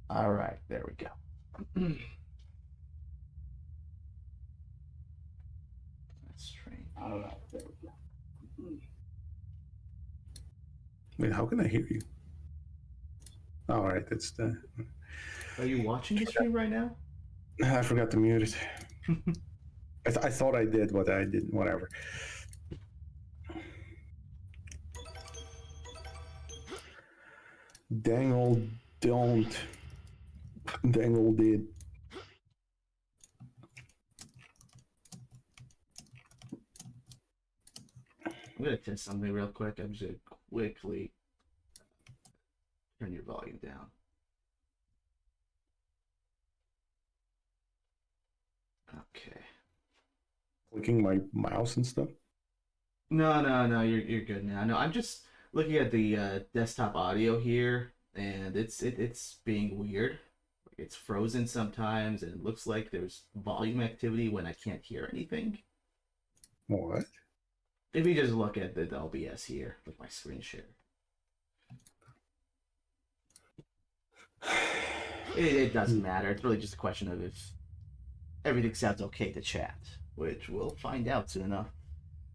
All right, there we go. That's strange. All right, there we go. Wait, how can I hear you? All right, that's the. Are you watching the stream right now? I forgot to mute it. I thought I did, but I didn't. Whatever. Dang old don't. Dang old did. I'm gonna test something real quick. I'm just gonna quickly turn your volume down. Okay. Clicking my mouse and stuff. No, you're good now. No, I'm just looking at the desktop audio here, and it's being weird. It's frozen sometimes, and it looks like there's volume activity when I can't hear anything. What? If you just look at the OBS here with my screen share, it doesn't matter. It's really just a question of if everything sounds okay to chat, which we'll find out soon enough.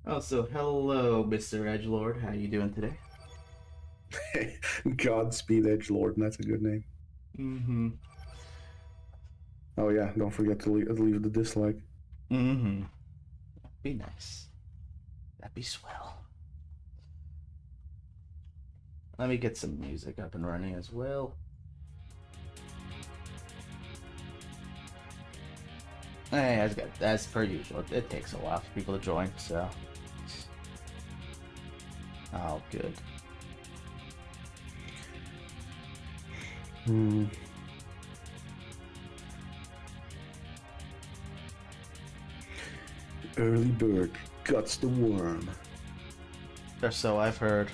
Oh, so hello, Mr. Edgelord. How you doing today? Godspeed, Edgelord. That's a good name. Mm-hmm. Oh yeah, don't forget to leave the dislike. Mm-hmm. Be nice. That'd be swell. Let me get some music up and running as well. Hey, as per usual, it takes a while for people to join, so. Oh, good. Early bird guts the worm. Or so I've heard.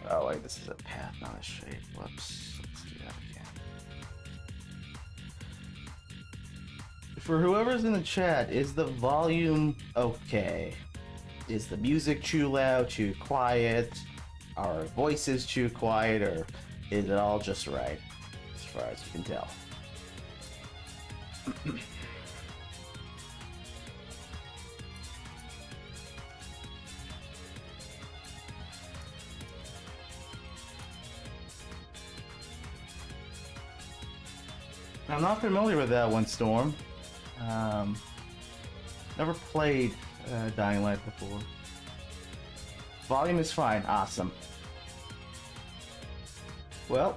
Oh wait, this is a path, not a shape. Whoops. Let's do that again. For whoever's in the chat, is the volume okay? Is the music too loud, too quiet? Are our voices too quiet, or is it all just right, as far as you can tell? I'm not familiar with that one, Storm. Never played Dying Light before. Volume is fine. Awesome. Well.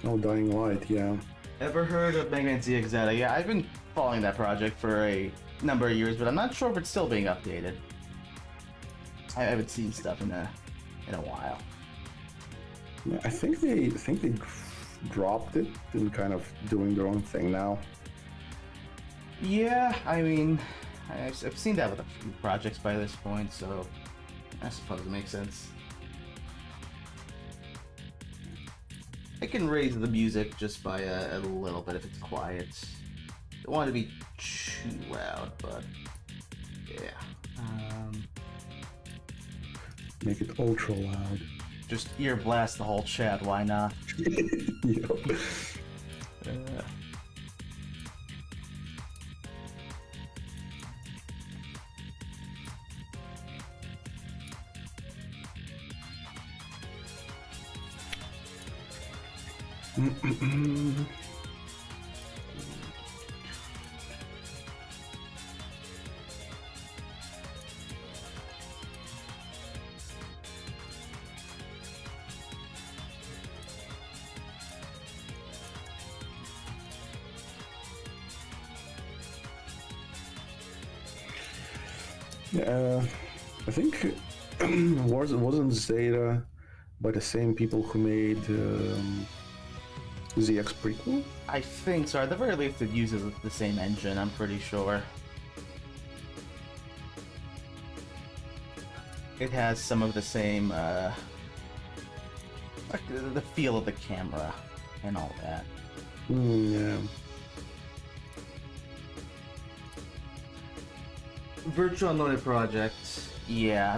Oh, Dying Light, yeah. Ever heard of MMX? Yeah, I've been following that project for a number of years, but I'm not sure if it's still being updated. I haven't seen stuff in a while. Yeah, I think they dropped it and kind of doing their own thing now. Yeah, I mean, I've seen that with a few projects by this point, so I suppose it makes sense. I can raise the music just by a little bit if it's quiet. Don't want it to be too loud, but yeah. Make it ultra loud. Just ear blast the whole chat, why not? Yep. I think wasn't Zeta by the same people who made ZX prequel? I think so. At the very least, it uses the same engine, I'm pretty sure. It has some of the same, like the feel of the camera and all that. Yeah. Virtual Unloaded Project. Yeah,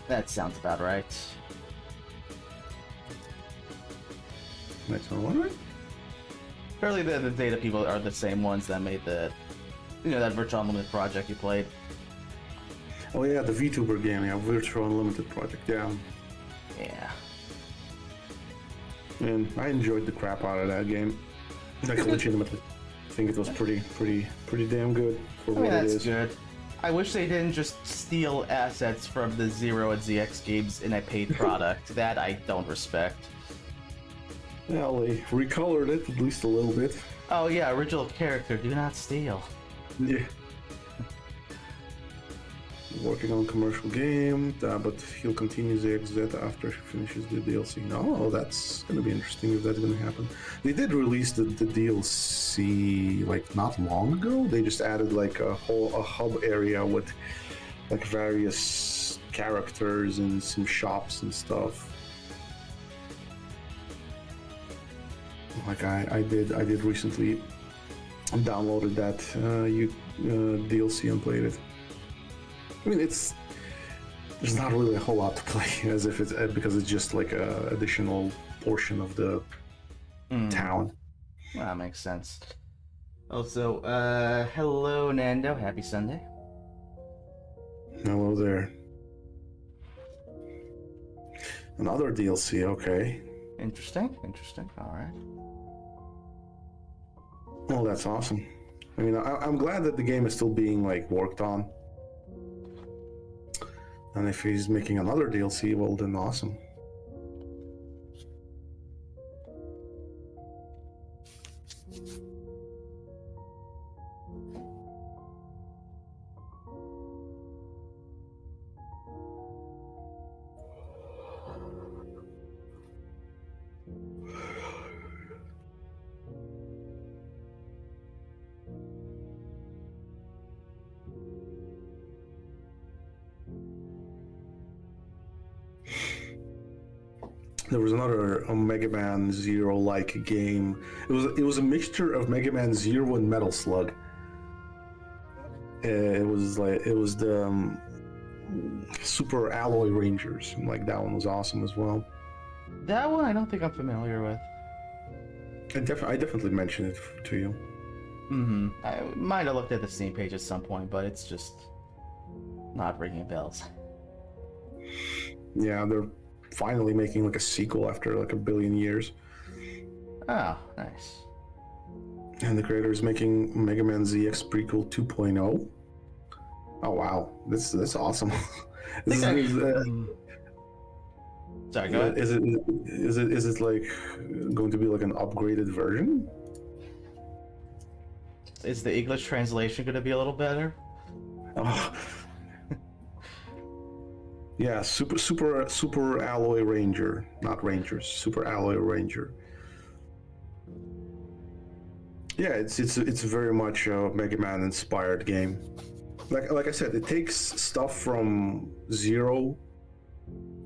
that sounds about right. That's all right. Apparently the data people are the same ones that made that Virtual Unlimited project you played. Oh yeah, the VTuber game, yeah, Virtual Unlimited project, yeah. Yeah. And I enjoyed the crap out of that game. Like legitimately, I think it was pretty damn good for what it is. That's good. I wish they didn't just steal assets from the Zero and ZX games in a paid product. That I don't respect. Well, they recolored it at least a little bit. Oh yeah, original character, do not steal. Yeah. Working on commercial game, but he'll continue the XZ after he finishes the DLC. No, that's gonna be interesting if that's gonna happen. They did release the DLC like not long ago. They just added like a hub area with like various characters and some shops and stuff. Like I did recently downloaded that DLC and played it. I mean, there's not really a whole lot to play as if it's because it's just like a additional portion of the town. Well, that makes sense. Also, hello Nando, happy Sunday. Hello there. Another DLC, okay. Interesting. All right. Well, that's awesome. I mean, I'm glad that the game is still being like worked on. And if he's making another DLC, well then awesome. There was another Mega Man Zero-like game. It was a mixture of Mega Man Zero and Metal Slug. It was the Super Alloy Rangers. Like that one was awesome as well. That one I don't think I'm familiar with. I definitely mentioned it to you. Mm-hmm. I might have looked at the Steam page at some point, but it's just not ringing bells. Yeah, they're finally making like a sequel after like a billion years. Oh, nice. And the creator is making Mega Man ZX Prequel 2.0. Oh wow, that's awesome. Sorry, go ahead. Is it like going to be like an upgraded version? Is the English translation going to be a little better? Oh. Yeah, super Alloy Ranger, not Rangers. Super Alloy Ranger. Yeah, it's very much a Mega Man inspired game. Like I said, it takes stuff from Zero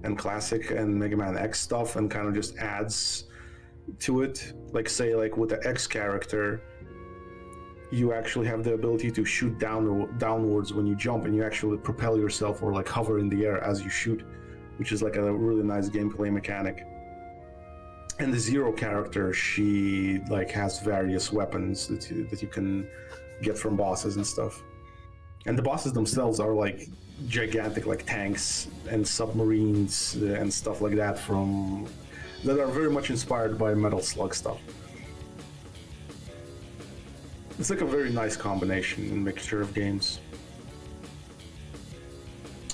and Classic and Mega Man X stuff and kind of just adds to it. Like say like with the X character, you actually have the ability to shoot downwards when you jump, and you actually propel yourself or like hover in the air as you shoot, which is like a really nice gameplay mechanic. And the Zero character, she like has various weapons that you can get from bosses and stuff. And the bosses themselves are like gigantic, like tanks and submarines and stuff like that that are very much inspired by Metal Slug stuff. It's like a very nice combination and mixture of games.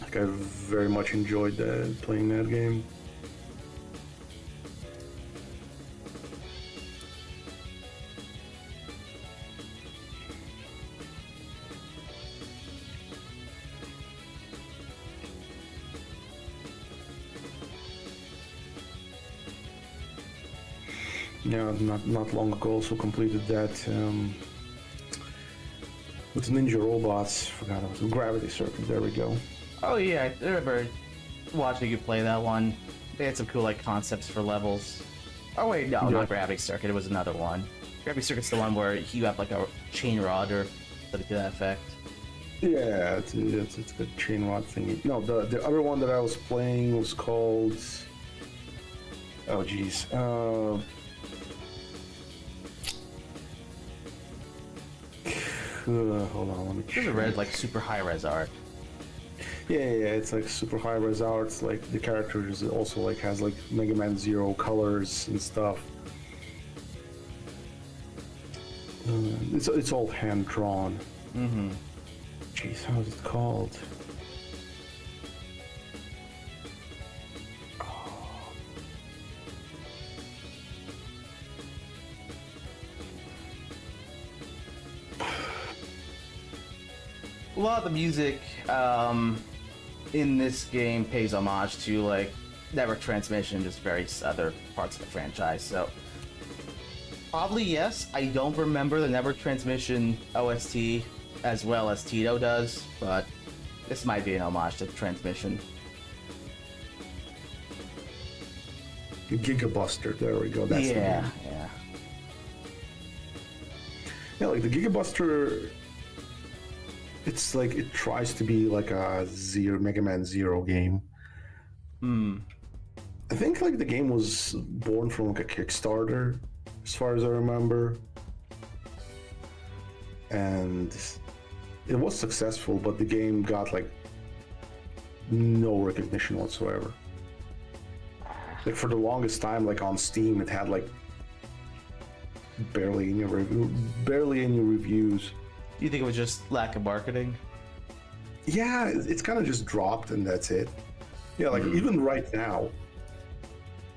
Like I very much enjoyed playing that game. Yeah, not long ago also completed that with Ninja Robots. Forgot it was a Gravity Circuit. There we go. Oh yeah, I remember watching you play that one. They had some cool like concepts for levels. Oh wait, no, Yeah. not Gravity Circuit. It was another one. Gravity Circuit's the one where you have like a chain rod or something to that effect. Yeah, it's a chain rod thingy. No, the other one that I was playing was called. Oh geez. Hold on, let me There's a red like super high res art. Yeah, it's like super high res art. It's like the characters also like has like Mega Man Zero colors and stuff. It's all hand drawn. Mm-hmm. Jeez, how is it called? A lot of the music in this game pays homage to like Network Transmission, just various other parts of the franchise. So probably yes. I don't remember the Network Transmission OST as well as Tito does, but this might be an homage to Transmission. Gigabuster. There we go. That's the Yeah, name. yeah. Yeah, like the Gigabuster. It's like it tries to be like a Mega Man Zero game. I think like the game was born from like a Kickstarter, as far as I remember, and it was successful, but the game got like no recognition whatsoever. Like for the longest time, like on Steam, it had like barely any reviews. Do you think it was just lack of marketing? Yeah, it's kind of just dropped and that's it. Yeah, like even right now,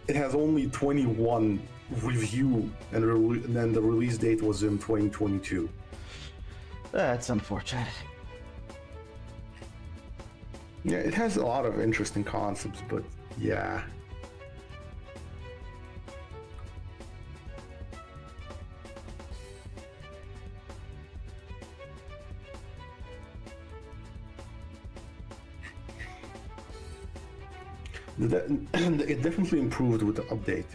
it has only 21 review, and then the release date was in 2022. That's unfortunate. Yeah, it has a lot of interesting concepts, but yeah. It definitely improved with the update,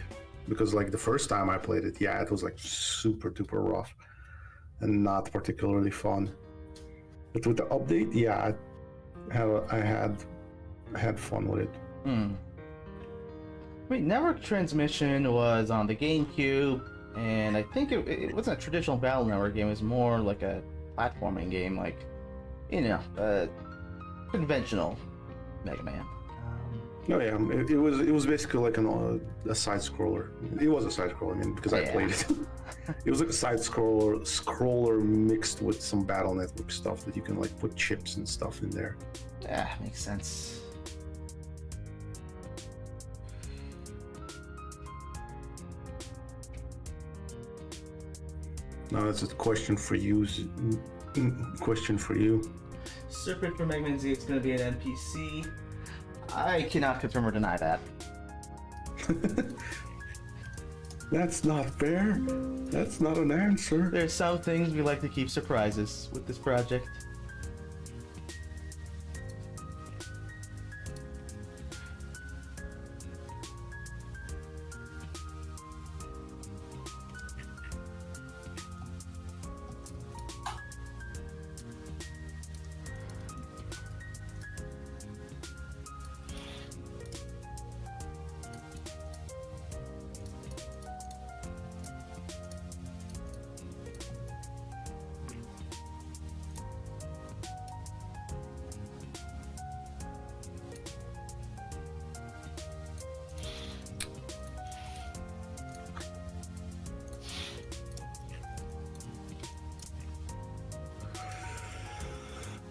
because like the first time I played it, yeah, it was like super duper rough and not particularly fun. But with the update, yeah, I had fun with it. Wait, Network Transmission was on the GameCube, and I think it wasn't a traditional battle network game. It was more like a platforming game, like, you know, conventional Mega Man. No, yeah, it was basically like a side scroller. It was a side scroller, I mean, because I played it. It was like a side scroller mixed with some battle network stuff that you can like put chips and stuff in there. Yeah, makes sense. Now that's a question for you. Serpent for Mega Man Z, it's going to be an NPC. I cannot confirm or deny that. That's not fair. That's not an answer. There's some things we like to keep surprises with this project.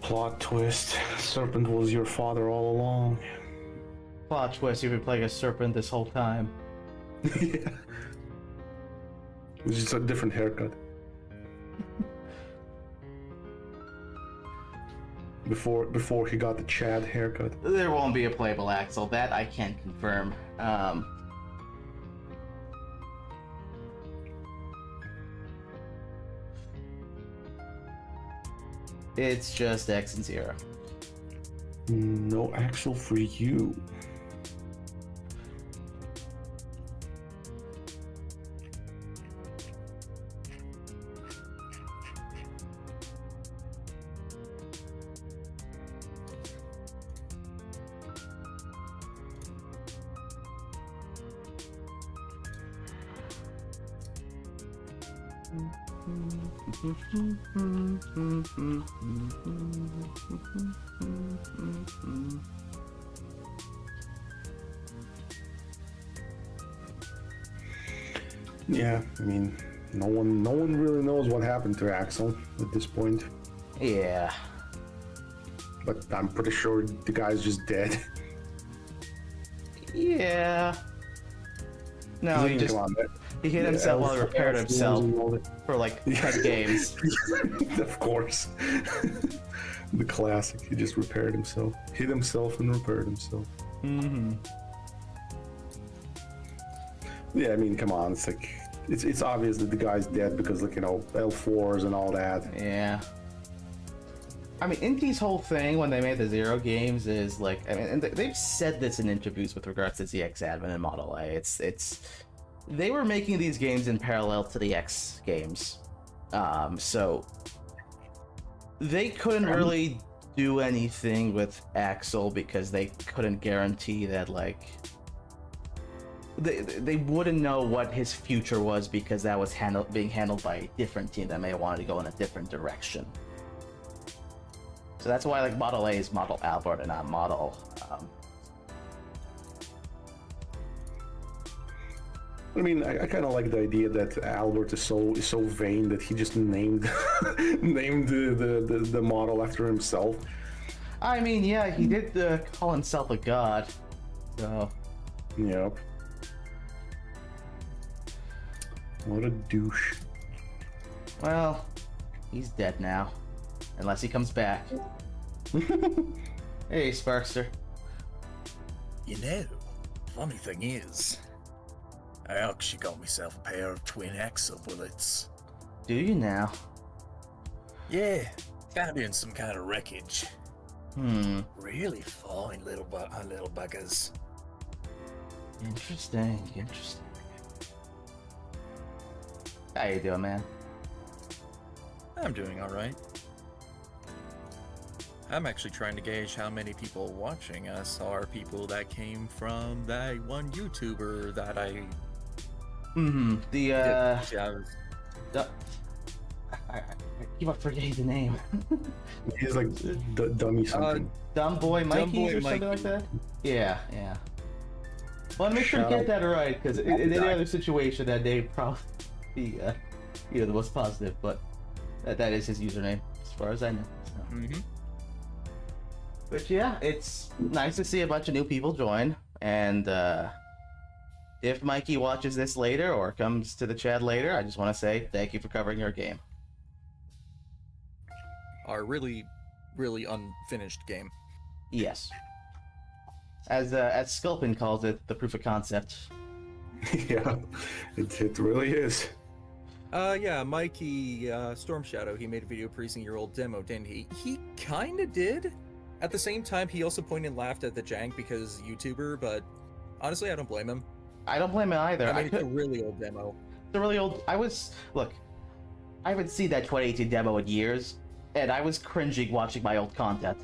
Plot twist. Serpent was your father all along. Plot twist, you've been playing a serpent this whole time. Yeah. It was just a different haircut. Before he got the Chad haircut. There won't be a playable Axel, that I can confirm. It's just X and 0. No Axel for you. Yeah, I mean, no one really knows what happened to Axel at this point. Yeah. But I'm pretty sure the guy's just dead. Yeah. No, he just he hit himself while he repaired himself for like 10 games. Of course. The classic. He just repaired himself. Hit himself and repaired himself. Mm-hmm. Yeah, I mean, come on. It's like it's obvious that the guy's dead because, like, you know, L4s and all that. Yeah. I mean, Inky's whole thing when they made the Zero games is like, I mean, and they've said this in interviews with regards to ZX Admin and Model A. It's they were making these games in parallel to the X games, so they couldn't really do anything with Axel because they couldn't guarantee that, like, they wouldn't know what his future was because that was being handled by a different team that may have wanted to go in a different direction. So that's why, like, Model A is Model Albert and not Model. I mean, I kind of like the idea that Albert is so vain that he just named named the model after himself. I mean, yeah, he did call himself a god. So. Yep. What a douche. Well, he's dead now, unless he comes back. Hey, Sparkster. You know, funny thing is, I actually got myself a pair of twin Axle bullets. Do you now? Yeah, found in some kind of wreckage. Really fine little buggers. Interesting. How you doing, man? I'm doing alright. I'm actually trying to gauge how many people watching us are people that came from that one YouTuber that I... I keep on forgetting the name. He's like dummy something. Dumb Boy Mikey or something Mikey. like that? Yeah. Well, make sure to get that right, because in any other situation that they probably be the most positive, but that is his username, as far as I know. So. But yeah, it's nice to see a bunch of new people join, and if Mikey watches this later or comes to the chat later, I just want to say thank you for covering your game. Our really unfinished game. Yes. As Sculpin calls it, the proof of concept. Yeah, it really is. Yeah, Mikey, Storm Shadow, he made a video praising your old demo, didn't he? He kinda did. At the same time, he also pointed and laughed at the jank because YouTuber, but honestly, I don't blame him. I don't blame him either. I mean, it's a really old demo. It's a really old... I haven't seen that 2018 demo in years, and I was cringing watching my old content.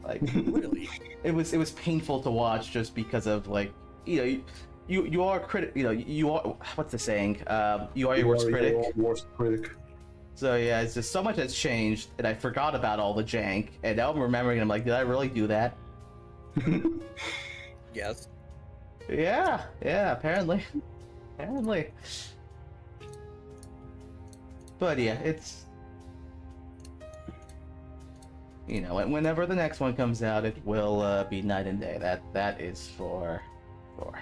Like, Really? It was painful to watch just because of, like, you are critic. You are, what's the saying? You are your worst critic. Your worst critic. So yeah, it's just so much has changed, and I forgot about all the jank, and now I'm remembering. I'm like, did I really do that? Yes. Yeah. Apparently. But yeah, it's, whenever the next one comes out, it will be night and day. That is for sure.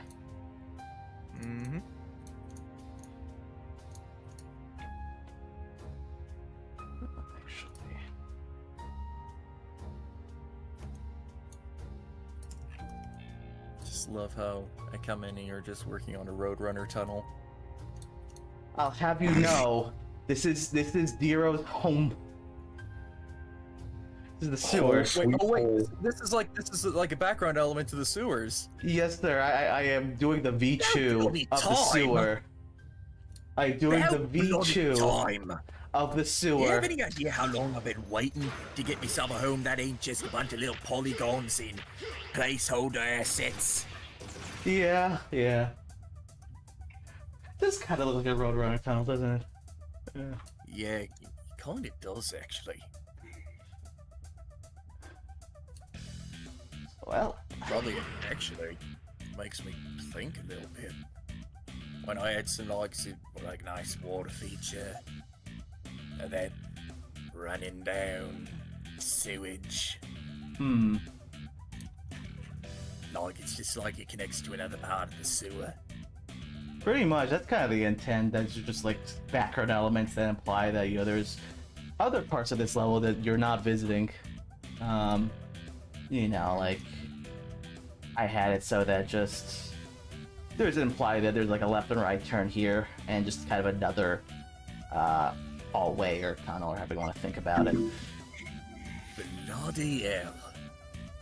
Just love how I come in and you're just working on a Roadrunner tunnel. I'll have you know, this is Zero's home. This is the sewer. Wait, this is like a background element to the sewers. Yes, sir. I am doing the V2 of the sewer. I'm doing the V2 of the sewer. You have any idea how long I've been waiting to get myself a home that ain't just a bunch of little polygons and placeholder assets? Yeah. This kind of looks like a Roadrunner tunnel, doesn't it? Yeah, it kind of does actually. Well, Probably actually makes me think a little bit. When I had some like nice water feature, and then running down sewage. Like it's just like it connects to another part of the sewer. pretty much. That's kind of the intent. That's just like background elements that imply that there's other parts of this level that you're not visiting. Like I had it so that just there's implied that there's like a left and right turn here, and just kind of another hallway or tunnel, or however you want to think about it. Bloody hell.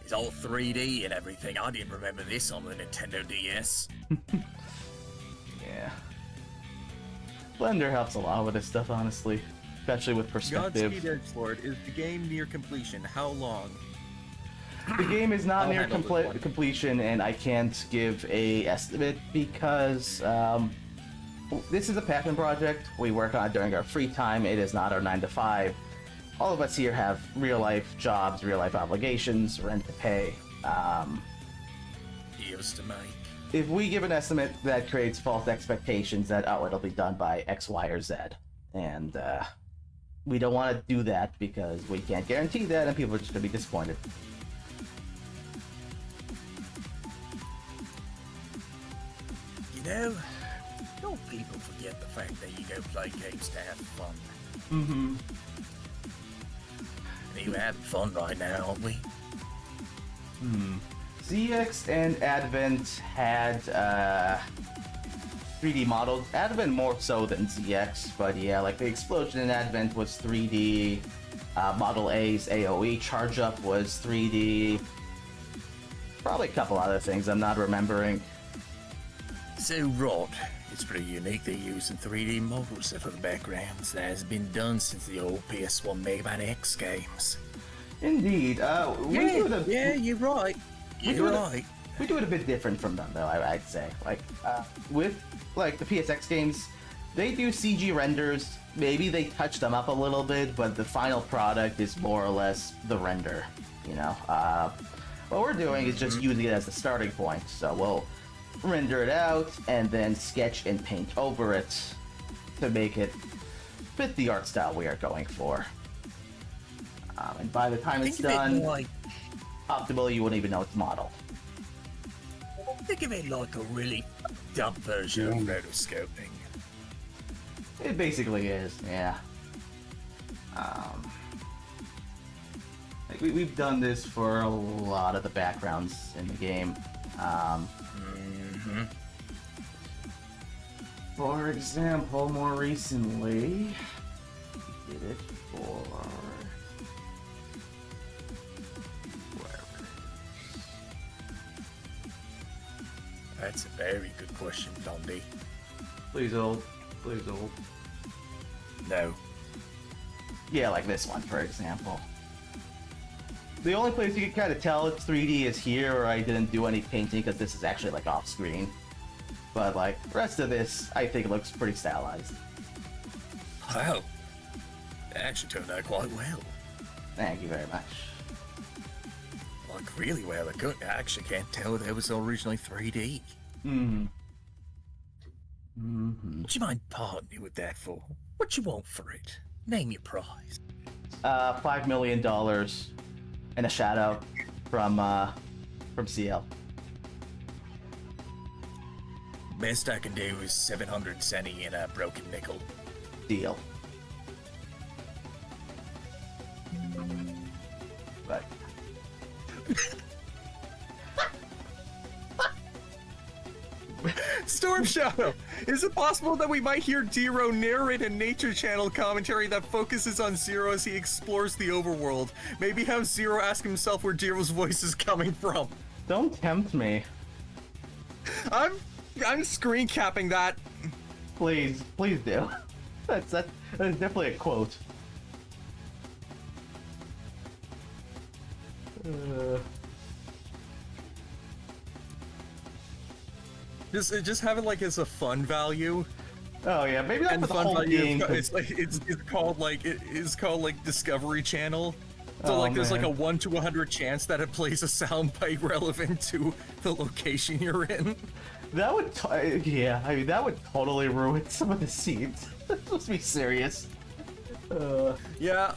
It's all 3D and everything. I didn't remember this on the Nintendo DS. Yeah. Blender helps a lot with this stuff, honestly. Especially with perspective. Godspeed Edgelord, is the game near completion? How long? The game is not I'll near handle this one. completion, and I can't give a estimate because this is a passion project. We work on it during our free time. It is not our 9 to 5. All of us here have real-life jobs, real-life obligations, rent to pay. Deals to make. If we give an estimate, that creates false expectations that, it'll be done by X, Y, or Z. And we don't want to do that because we can't guarantee that, and people are just going to be disappointed. Don't people forget the fact that you go play games to have fun? Mm-hmm. And we're having fun right now, aren't we? ZX and Advent had 3D models. Advent more so than ZX, but yeah, like the explosion in Advent was 3D. Model A's AoE charge up was 3D. Probably a couple other things I'm not remembering. So, Rod, it's pretty unique they're using 3D models for the backgrounds. That has been done since the old PS1 Mega Man X games. Indeed. You're right. You're right. We do it a bit different from them, though. I'd say, with the PSX games, they do CG renders. Maybe they touch them up a little bit, but the final product is more or less the render. What we're doing is just using it as the starting point. So we'll render it out and then sketch and paint over it to make it fit the art style we are going for. And by the time it's done, optimally, you wouldn't even know it's modeled. Think of it like a really dumb version of rotoscoping. It basically is, yeah. We've done this for a lot of the backgrounds in the game. For example, more recently, we did it for... That's a very good question, Dondi. Please hold. Please hold. No. Yeah, like this one, for example. The only place you can kind of tell it's 3D is here, or I didn't do any painting because this is actually like off screen. But like the rest of this, I think looks pretty stylized. Wow. That actually turned out quite well. Thank you very much. Like really well. I actually can't tell that it was originally 3D. Would you mind parting me with that for? What you want for it? Name your prize. $5 million and a shadow from CL. Best I can do is 700 centi and a broken nickel. Deal. But Storm Shadow! Is it possible that we might hear Dero narrate a Nature Channel commentary that focuses on Zero as he explores the overworld? Maybe have Zero ask himself where Dero's voice is coming from. don't tempt me. I'm screen capping that. Please do. That is definitely a quote. Just have it like as a fun value. Oh yeah, maybe that's And the the fun whole value game. it's called like Discovery Channel. So like there's like a 1 to 100 chance that it plays a soundbite relevant to the location you're in. That would, yeah, I mean that would totally ruin some of the scenes. Let's be serious. Yeah.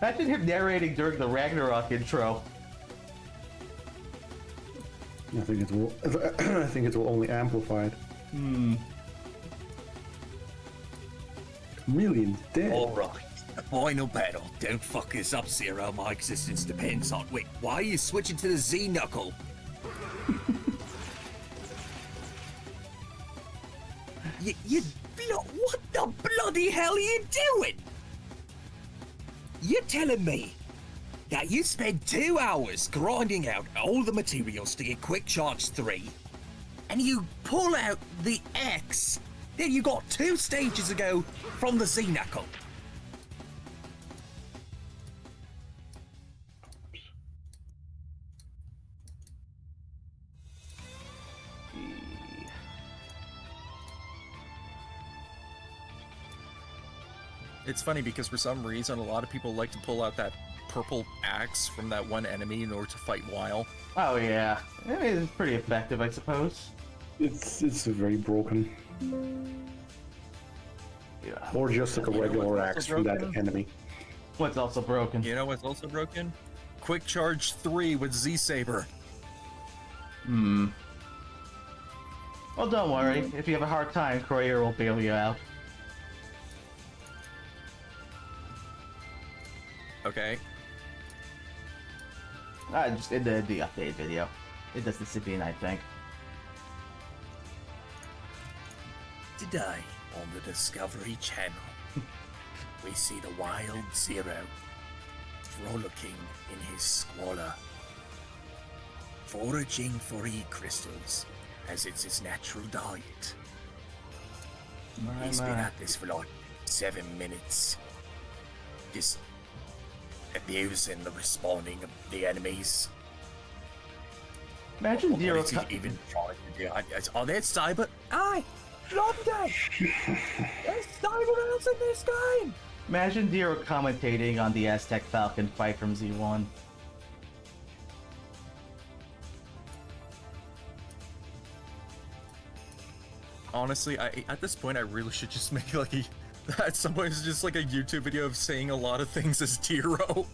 Imagine him narrating during the Ragnarok intro. I think it will. I think it will only amplify it. Millions dead. Alright, the final battle. Don't fuck this up, Zero. My existence depends on... Wait, why are you switching to the Z-Knuckle? What the bloody hell are you doing? You're telling me that you spent 2 hours grinding out all the materials to get Quick Charge 3, and you pull out the X that you got 2 stages ago from the Z-Knuckle. It's funny because for some reason a lot of people like to pull out that purple axe from that one enemy in order to fight Weil. Oh yeah, I mean, it's pretty effective, I suppose. It's very broken. Yeah. Or just like a regular axe from that enemy. What's also broken? You know what's also broken? Quick Charge 3 with Z-Saber. Well, don't worry. If you have a hard time, Courier will bail you out. Okay. Just in the update video. It does the Sibian, I think. Today, on the Discovery Channel, we see the wild Zero frolicking in his squalor, foraging for E-crystals, as it's his natural diet. He's been at this for like 7 minutes, just abusing the respawning of the enemies. Imagine What Zero. is he even trying to do? Oh, there's Cyber. Aye! London! There's Cyber else in this game! Imagine Zero commentating on the Aztec Falcon fight from Z1. Honestly, at this point I really should just make like at some point it's just like a YouTube video of saying a lot of things as Dero.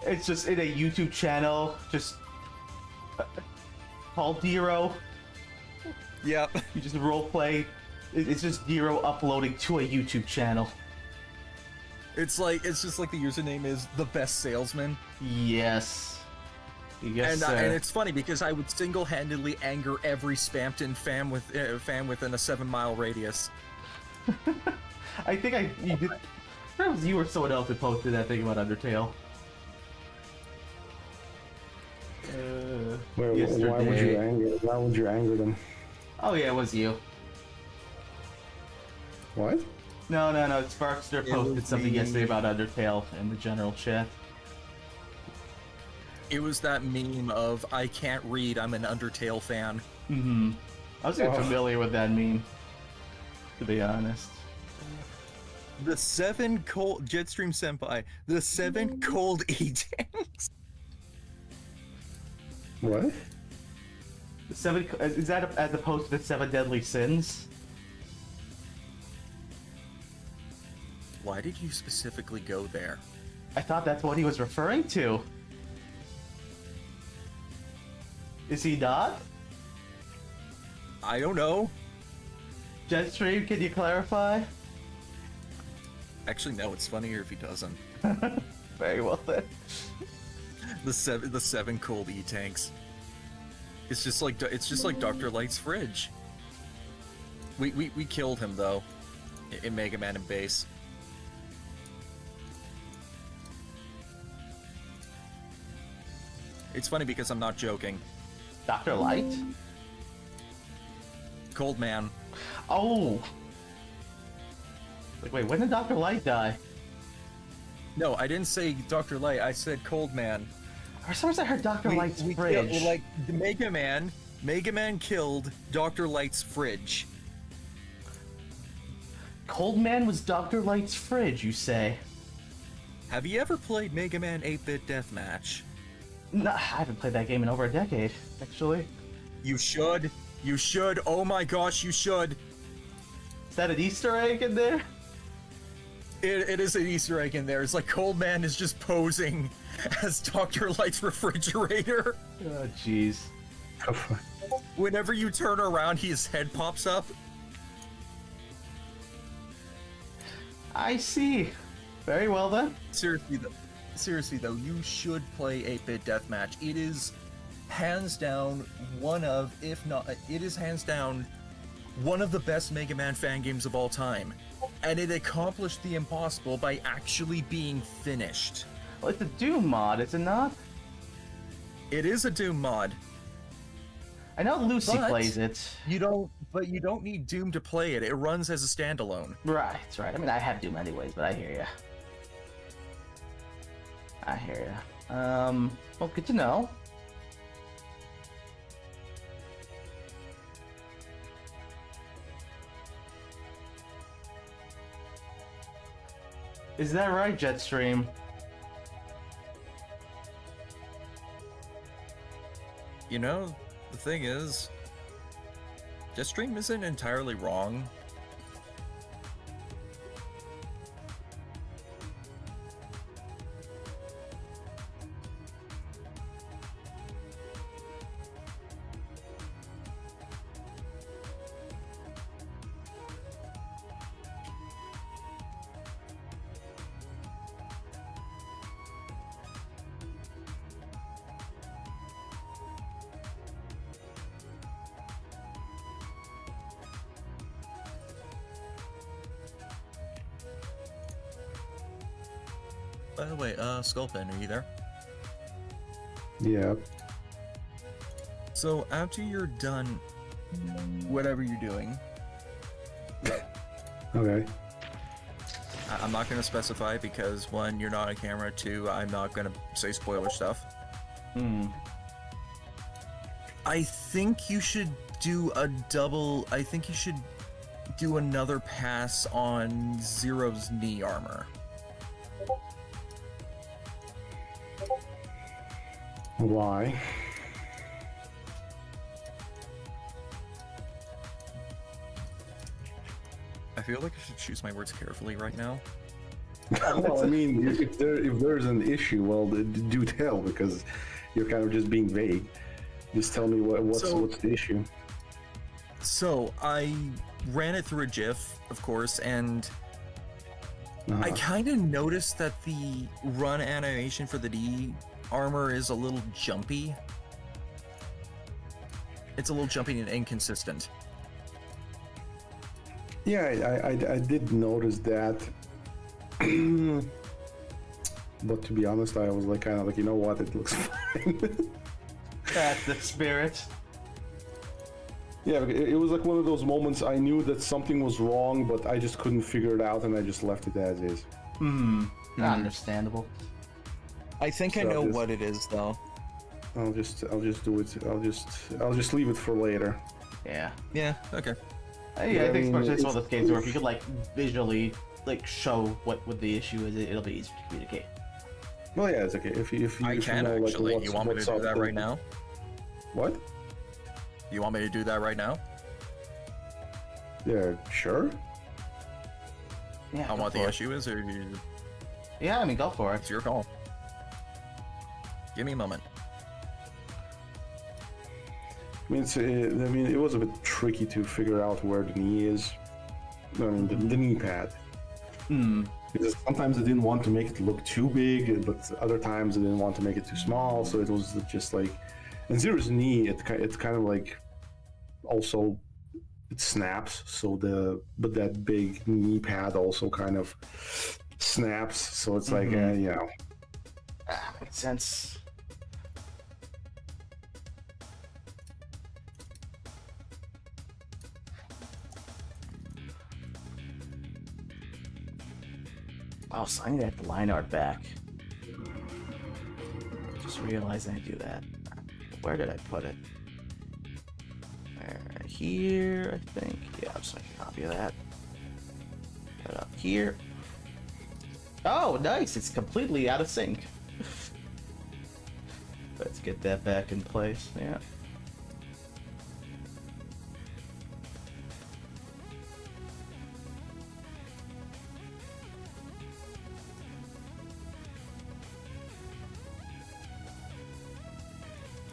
It's just in a YouTube channel, just called Zero. Yep. You just roleplay. It's just Zero uploading to a YouTube channel. It's just like the username is the best salesman. Yes. Yes, And it's funny because I would single-handedly anger every Spampton fan within a 7-mile radius. I think you did. Perhaps you or someone else who posted that thing about Undertale. Why Yesterday. would you anger? Why would you anger them? Oh yeah, it was you. What? No. Sparkster posted was something me. yesterday about Undertale in the general chat. It was that meme of I can't read, I'm an Undertale fan. I was even familiar with that meme, to be honest. The 7 cold Jetstream Senpai, the 7 cold E-tanks. What? The 7 is that as opposed to the 7 deadly sins? Why did you specifically go there? I thought that's what he was referring to. Is he not? I don't know. Jetstream, can you clarify? Actually, no. It's funnier if he doesn't. Very well then. The seven cold E-tanks. It's just like Dr. Light's fridge. We killed him though, in Mega Man and Base. It's funny because I'm not joking. Dr. Light? Cold Man. Oh! Like, wait, when did Dr. Light die? No, I didn't say Dr. Light. I said Cold Man. For some reason I heard Dr. Light's fridge. Killed, like the Mega Man killed Dr. Light's fridge. Cold Man was Dr. Light's fridge, you say? Have you ever played Mega Man 8-Bit Deathmatch? No, I haven't played that game in over a decade, actually. You should. You should. Oh my gosh, you should. Is that an Easter egg in there? It is an Easter egg in there. It's like Cold Man is just posing as Dr. Light's refrigerator. Oh, jeez. Whenever you turn around, his head pops up. I see. Very well then. Seriously though, you should play 8-Bit Deathmatch. It is hands down one of, if not, it is hands down one of the best Mega Man fan games of all time. And it accomplished the impossible by actually being finished. Well, it's a Doom mod, is it not? It is a Doom mod. I know Lucy But plays it. You don't need Doom to play it. It runs as a standalone. Right. I mean, I have Doom anyways, but I hear ya. Well, good to know. Is that right, Jetstream? You know, the thing is, Jetstream isn't entirely wrong. By the way, Skullpin, are you there? Yeah. So after you're done whatever you're doing, Okay. I'm not going to specify because one, you're not on camera, two, I'm not going to say spoiler stuff. I think you should do I think you should do another pass on Zero's knee armor. Why? I feel like I should choose my words carefully right now. Well, I mean, if there's an issue, well, do tell, because you're kind of just being vague. Just tell me what's the issue. So I ran it through a GIF, of course, and I kind of noticed that the run animation for the D armor is a little jumpy. It's a little jumpy and inconsistent. Yeah, I did notice that. But to be honest, I was like, kind of like, you know what, it looks fine. That's the spirit. Yeah, it was like one of those moments I knew that something was wrong, but I just couldn't figure it out, and I just left it as is. Understandable. I think I know what it is, though. I'll just do it. I'll just leave it for later. Yeah. Yeah. Okay. I think especially it's one of those cases where if you could like visually like show what the issue is, it'll be easier to communicate. Well, yeah, it's okay. If you I can know, actually. Like, You want me to do that right now? What? You want me to do that right now? Yeah, sure. Yeah. On go what for the it. issue is, or Yeah, I mean, go for it. it's your call. Give me a moment. I mean, it was a bit tricky to figure out where the knee is. I mean, the knee pad. Because sometimes I didn't want to make it look too big, but other times I didn't want to make it too small. So it was just like, and Zero's knee, it's kind of like, also, it snaps. So but that big knee pad also kind of snaps. So it's like, you know. Makes sense. Oh, so I need to have the line art back. Just realized I do that. Where did I put it? Here, I think. Yeah, I'll just make a copy of that. Put it up here. Oh, nice! It's completely out of sync. Let's get that back in place. Yeah.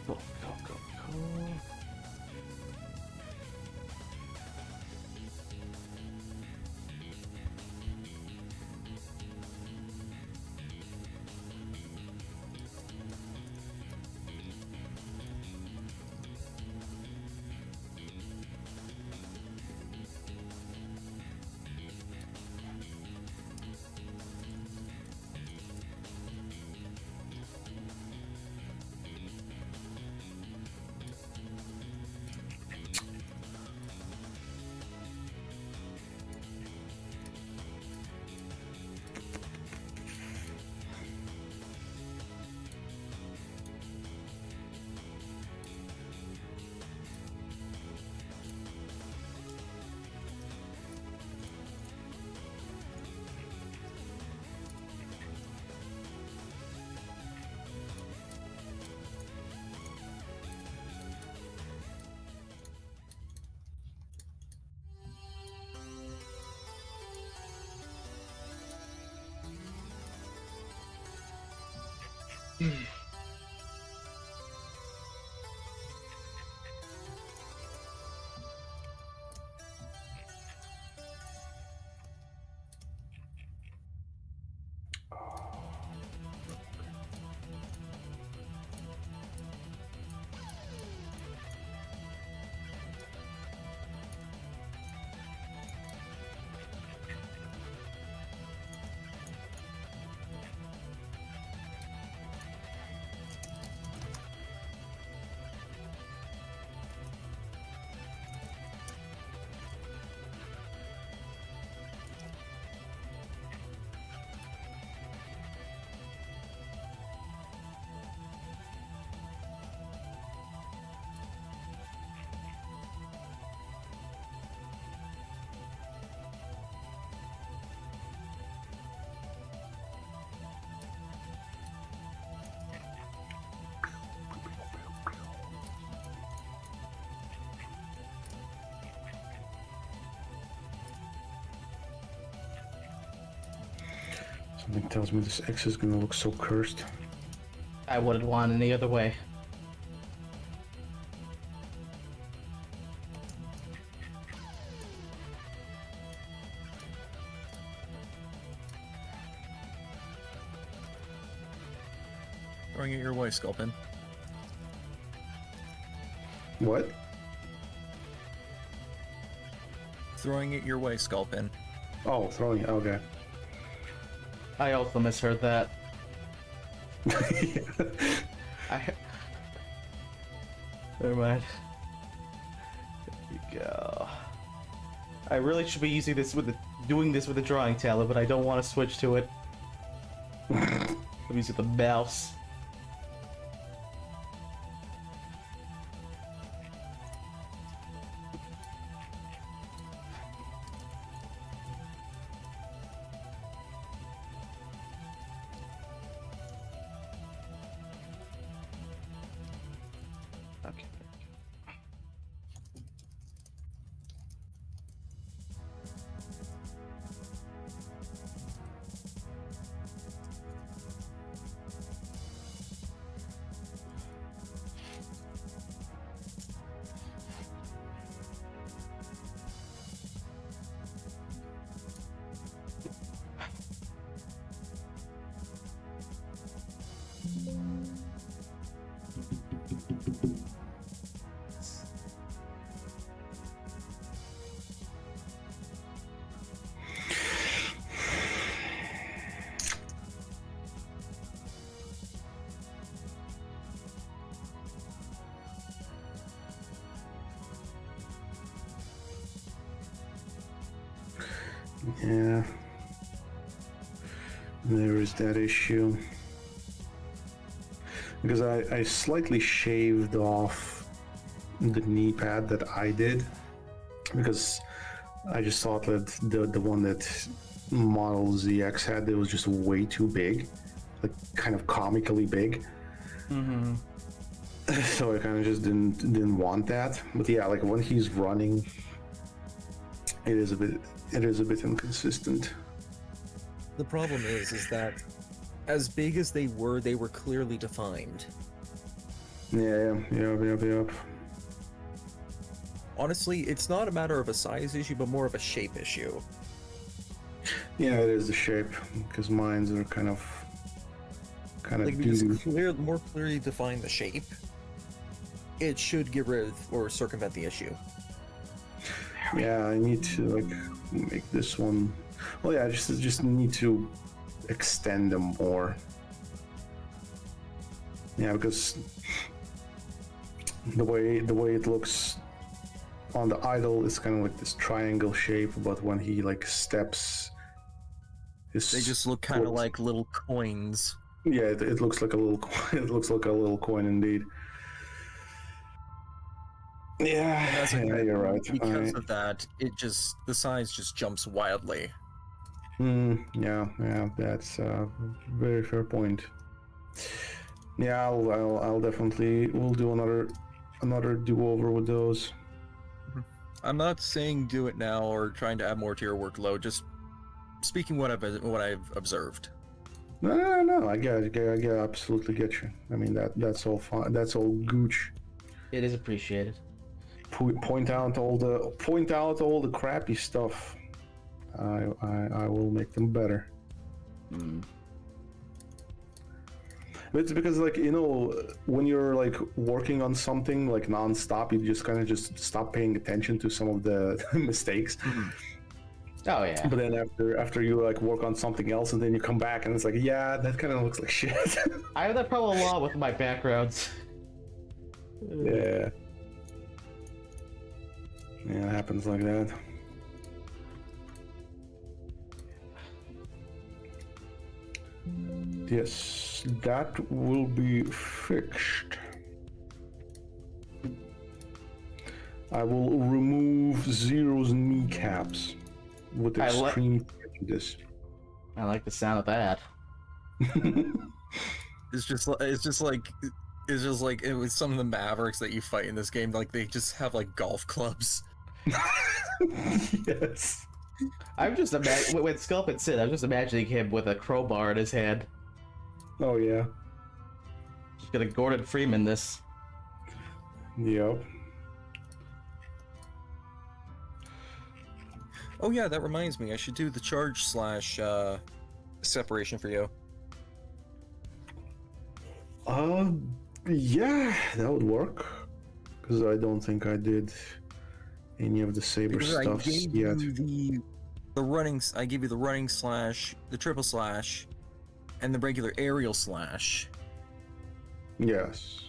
Go, go, go, go. Something tells me this X is gonna look so cursed. I wouldn't want any other way. Throwing it your way, Sculpin. What? Throwing it your way, Sculpin. Oh, throwing it. Okay. I also misheard that. Never mind. There we go. I really should be using this with doing this with the drawing tablet, but I don't want to switch to it. I'm using the mouse. Okay. Yeah. There is that issue. Because I slightly shaved off the knee pad that I did. Because I just thought that the one that Model ZX had, it was just way too big, like kind of comically big. Mm-hmm. So I kind of just didn't want that. But yeah, like when he's running, it is a bit inconsistent. The problem is that as big as they were clearly defined. Yep. Honestly, it's not a matter of a size issue, but more of a shape issue. Yeah, it is the shape, because mines are kind of Like, if you doo-doo. just more clearly define the shape, it should get rid of or circumvent the issue. Yeah, I need to like make this one. Well, yeah, I just need to extend them more. Yeah, because the way it looks on the idle is kind of like this triangle shape, but when he like steps, his They just look kind of foot- like little coins. Yeah, it looks like a little it looks like a little coin indeed. Yeah, That's yeah, you're right. Because of that, the size just jumps wildly. Yeah, that's a very fair point. Yeah, I'll definitely we'll do another do-over with those. I'm not saying do it now or trying to add more to your workload. Just speaking what I've observed. No, I absolutely get you. I mean that's all fine. That's all gooch. It is appreciated. Point out all the crappy stuff. I will make them better. But it's because, like, you know, when you're like working on something like non-stop, you just kind of just stop paying attention to some of the mistakes. Oh yeah. But then after you like work on something else, and then you come back and it's like, yeah, that kind of looks like shit. I have that problem a lot with my backgrounds. Yeah, it happens like that. Yes, that will be fixed. I will remove Zero's kneecaps with extreme prejudice. I like the sound of that. It's just like it was some of the Mavericks that you fight in this game. Like they just have like golf clubs. Yes. I'm just imagining when Sculpin Sid. I'm just imagining him with a crowbar in his hand. Oh yeah. Just gonna Gordon Freeman this. Yep. Oh yeah, that reminds me. I should do the charge slash separation for you. Yeah, that would work. Because I don't think I did any of the saber Because I stuff gave yet. you the running. I gave you the running slash, the triple slash, and the regular aerial slash. Yes.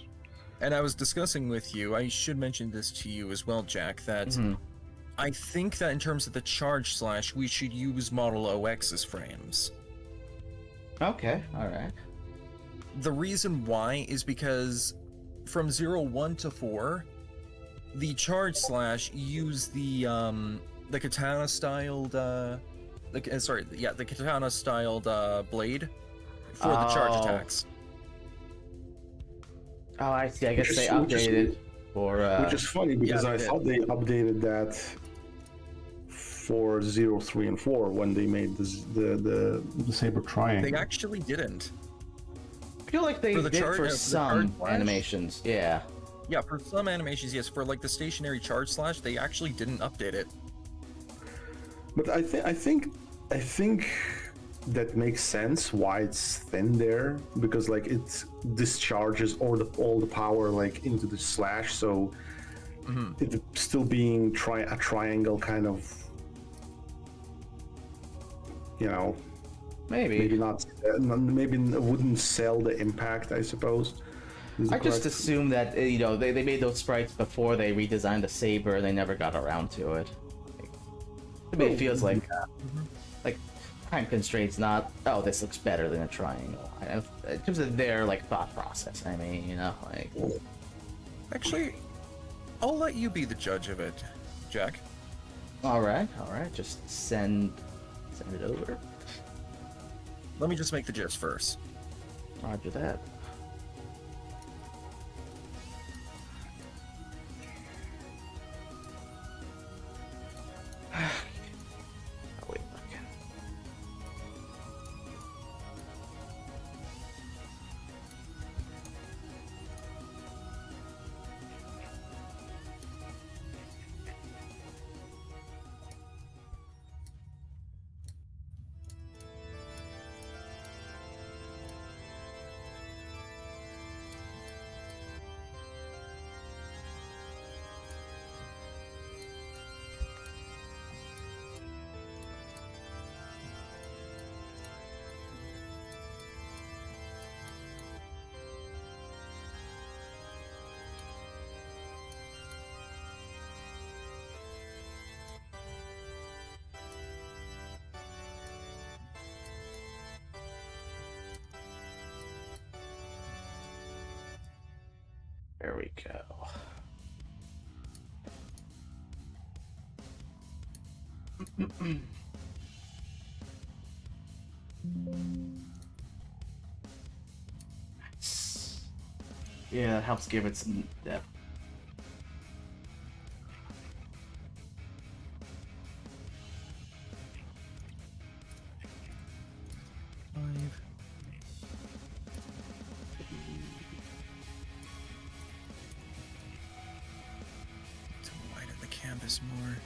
And I was discussing with you. I should mention this to you as well, Jack. That I think that in terms of the charge slash, we should use Model OX's frames. Okay, alright. The reason why is because from 0-1 to 4, the charge slash use the katana styled the katana styled blade for the charge attacks. Oh, I see. I guess Which they is- updated for. Which is funny because they I did. thought they updated that for 0, 3, and 4 when they made the saber triangle. They actually didn't. I feel like they for the did charge- for for the some charge slash? animations. Yeah. Yeah, for some animations, yes. For like the stationary charge slash, they actually didn't update it. But I think that makes sense why it's thin there, because like it discharges all the power like into the slash, so it still being a triangle kind of, you know, maybe not, maybe it wouldn't sell the impact, I suppose. I just assume that you know they made those sprites before they redesigned the saber, and they never got around to it. To me, it feels like time constraints. Not this looks better than a triangle. In terms of their like thought process, I mean, you know, like Actually, I'll let you be the judge of it, Jack. All right. Just send it over. Let me just make the GIFs first. Roger that. Oh, wait, okay. There we go. Nice. Yeah, it helps give it some depth. To widen the canvas more.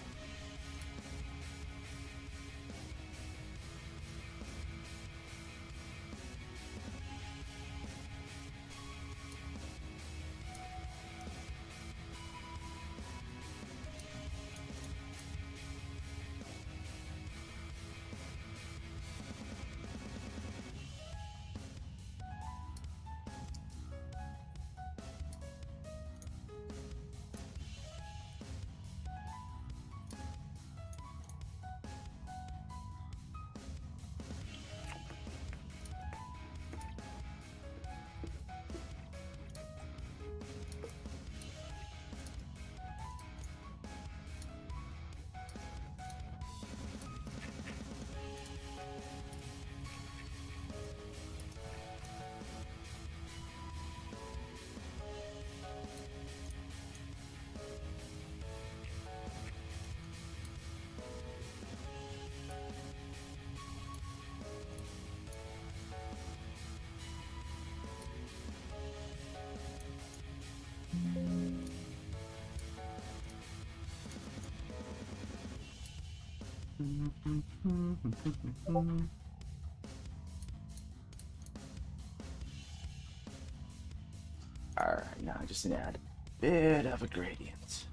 Alright, now I just need to add a bit of a gradient.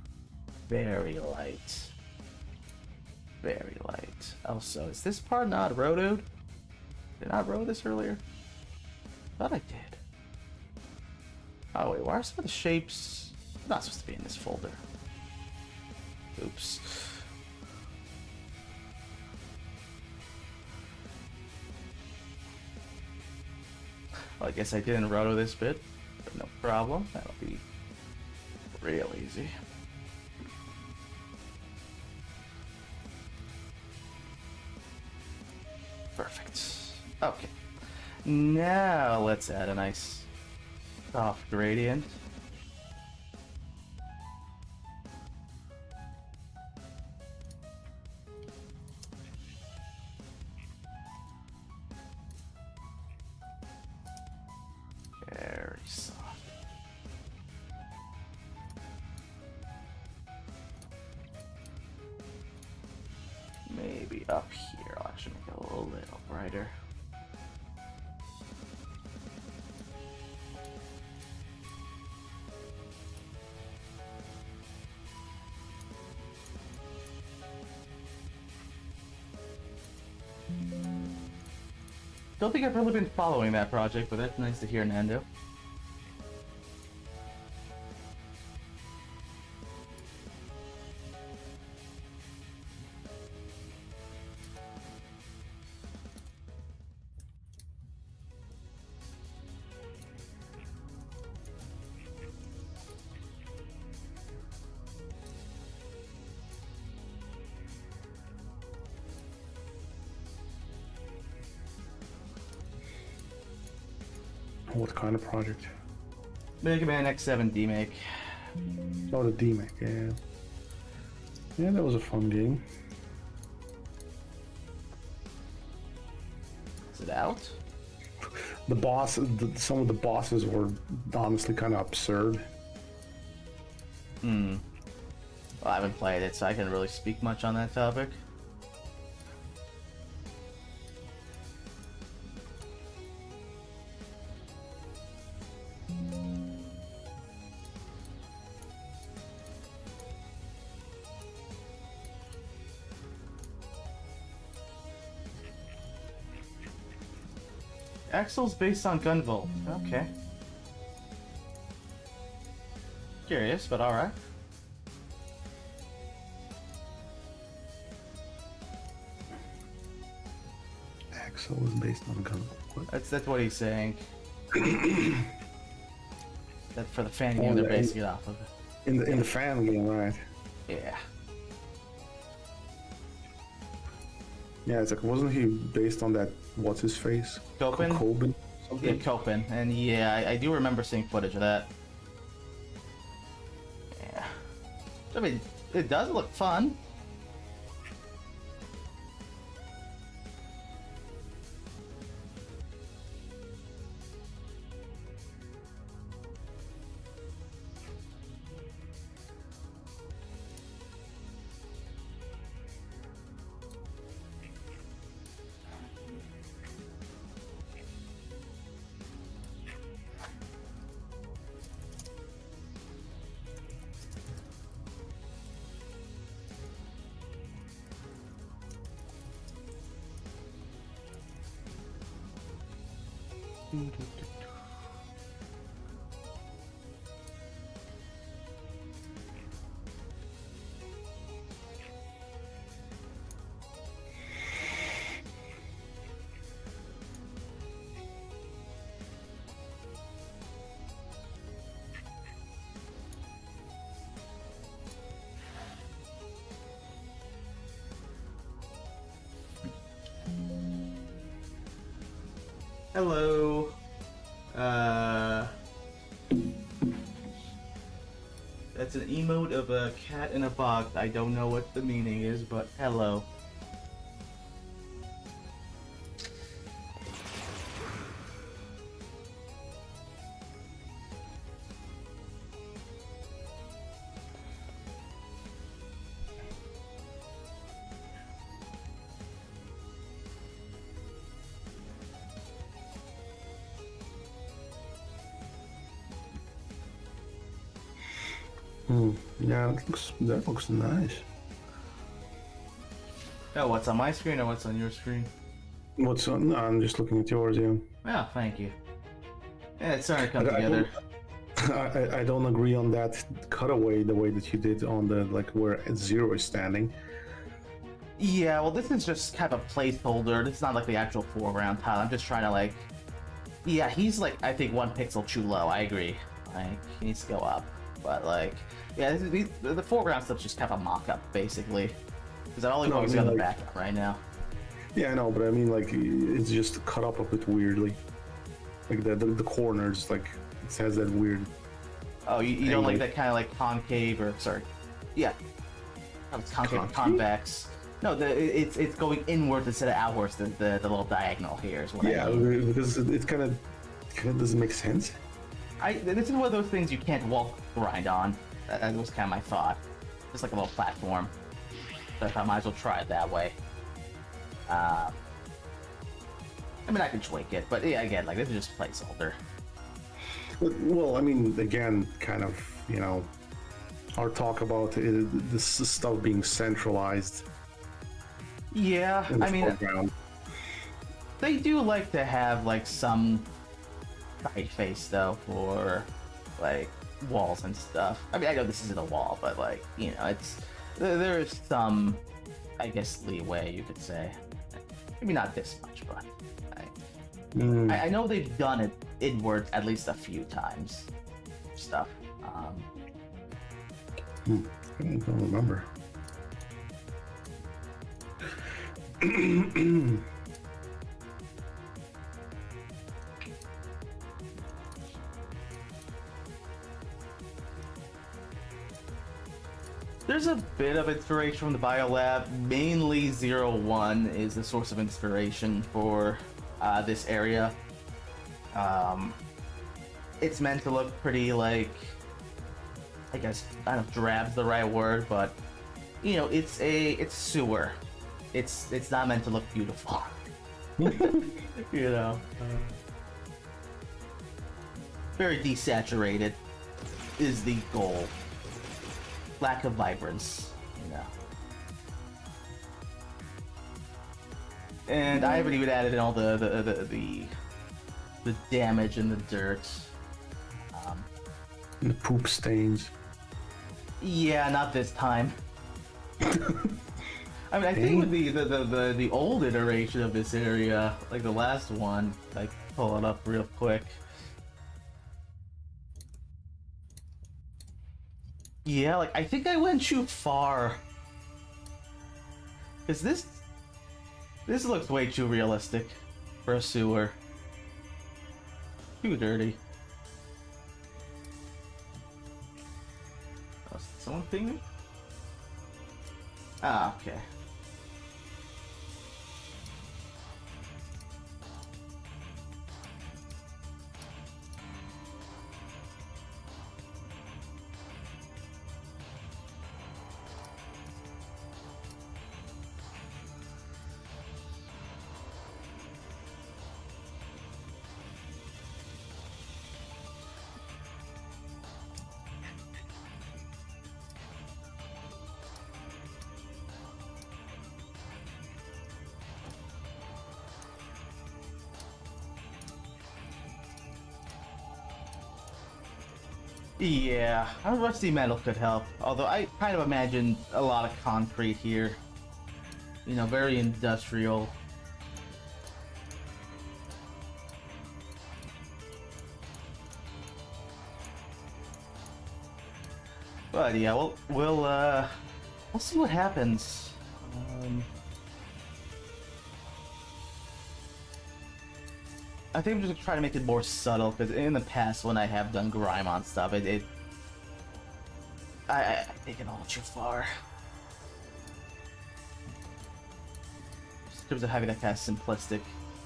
Very light. Very light. Also, is this part not rotoed? Did I not roto this earlier? Thought I did. Oh wait, why are some of the shapes not supposed to be in this folder? Oops. Well, I guess I didn't roto this bit, but no problem. That'll be real easy. Perfect. Okay. Now let's add a nice soft gradient. Very soft. Maybe up here. I'll actually make it a little brighter. Don't think I've really been following that project, but that's nice to hear, Nando. What kind of project? Mega Man X7 remake. Oh, the DMAC, yeah. Yeah, that was a fun game. Is it out? The boss, some of the bosses were honestly kind of absurd. Well, I haven't played it, so I can't really speak much on that topic. Axel's based on Gunvolt. Okay. Curious, but alright. Axel is based on Gun. What? That's what he's saying. That for the fan game Oh, they're yeah, basing it off of. In the fan game, right? Yeah. Yeah, it's like, wasn't he based on that? What's his face? Copen? Coben? Yeah, Something? Copen. And yeah, I do remember seeing footage of that. Yeah. I mean, it does look fun. Hello. That's an emote of a cat in a box. I don't know what the meaning is, but hello. Yeah, that looks nice. Oh, what's on my screen or what's on your screen? What's on? No, I'm just looking at yours, yeah. Oh, thank you. Yeah, it's starting to come I together. I don't agree on that cutaway the way that you did on the like where Zero is standing. Yeah, well, this is just kind of a placeholder. This is not like the actual foreground tile. I'm just trying to like. Yeah, he's like I think 1 pixel too low. I agree. Like he needs to go up. But like, yeah, the foreground stuff's just kind of a mock-up basically. Because I'm only No, I focusing mean, on the like- background right now. Yeah, I know, but I mean like it's just cut up a bit weirdly. Like the corners, like it has that weird. Oh, you don't like Angle. that kind of like concave or sorry, yeah, not concave, Concave? convex. No, it's going inwards instead of outwards. The little diagonal here is what Yeah, I mean. because it kind of doesn't make sense. This is one of those things you can't wall grind on. That was kind of my thought. Just like a little platform. So I might as well try it that way. I mean, I can tweak it, but yeah, again, like this is just placeholder. But, well, I mean, again, kind of, you know, our talk about this stuff being centralized Yeah, in the I mean, foreground. they do like to have like some typeface though for like walls and stuff. I mean, I know this isn't a wall, but like you know, it's there is some, I guess, leeway you could say. Maybe not this much, but I know they've done it inward at least a few times. Stuff. I don't remember. There's a bit of inspiration from the biolab. Mainly 01 is the source of inspiration for this area. It's meant to look pretty like, I guess, I don't know if drab's the right word, but you know, it's sewer. It's not meant to look beautiful. You know, very desaturated is the goal. Lack of vibrance, you know. And I haven't even added in all the damage and the dirt. And the poop stains. Yeah, not this time. I mean, I think with the old iteration of this area, like the last one, like pull it up real quick. Yeah, like I think I went too far. Cause this looks way too realistic for a sewer. Too dirty. Oh, is someone pinging? Ah, okay. Yeah, a rusty metal could help. Although I kind of imagine a lot of concrete here. You know, very industrial. But yeah, we'll see what happens. I think I'm just gonna try to make it more subtle, because in the past when I have done grime on stuff, I take it all too far. Just in terms of having that kind of simplistic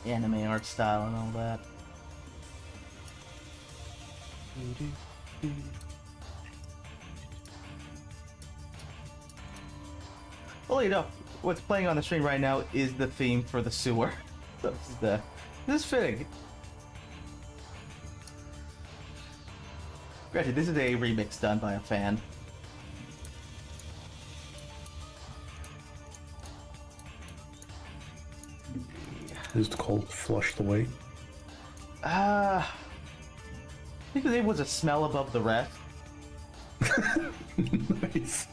anime art style and all that. Well, you know, what's playing on the screen right now is the theme for the sewer. So this is fitting. Granted, this is a remix done by a fan. Is it called Flushed Away? I think the name was A Smell Above the Rest. Nice.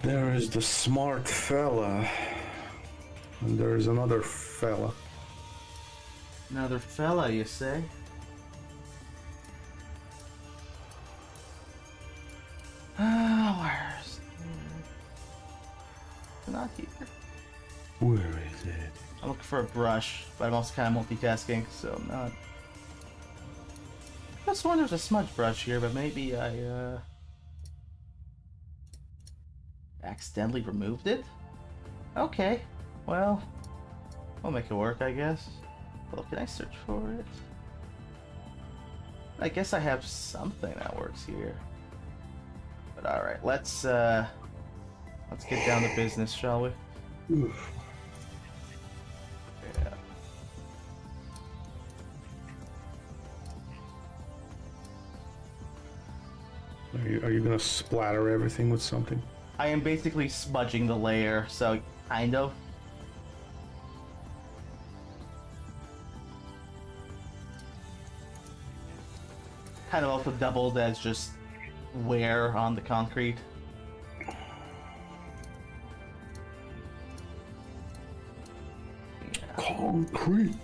There is the smart fella, and there is another fella. Another fella, you say? Where's... Not here. Where is it? I'm looking for a brush, but I'm also kind of multitasking, so I'm not... I just wonder there's a smudge brush here, but maybe I, accidentally removed it? Okay, well, I'll make it work, I guess. Well, can I search for it? I guess I have something that works here. But alright, let's get down to business, shall we? Oof. Yeah. Are you gonna splatter everything with something? I am basically smudging the layer, so kind of. Kind of also doubled as just wear on the concrete. Concrete.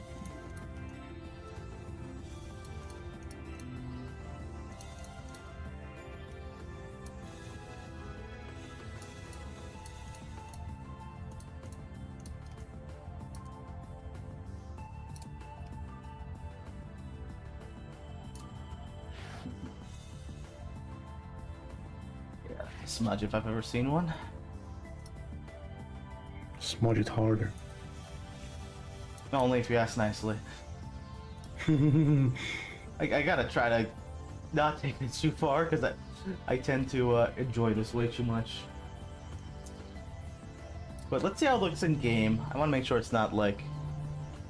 smudge if I've ever seen one. Smudge it harder. Only if you ask nicely. I gotta try to not take it too far because I tend to enjoy this way too much. But let's see how it looks in game. I want to make sure it's not like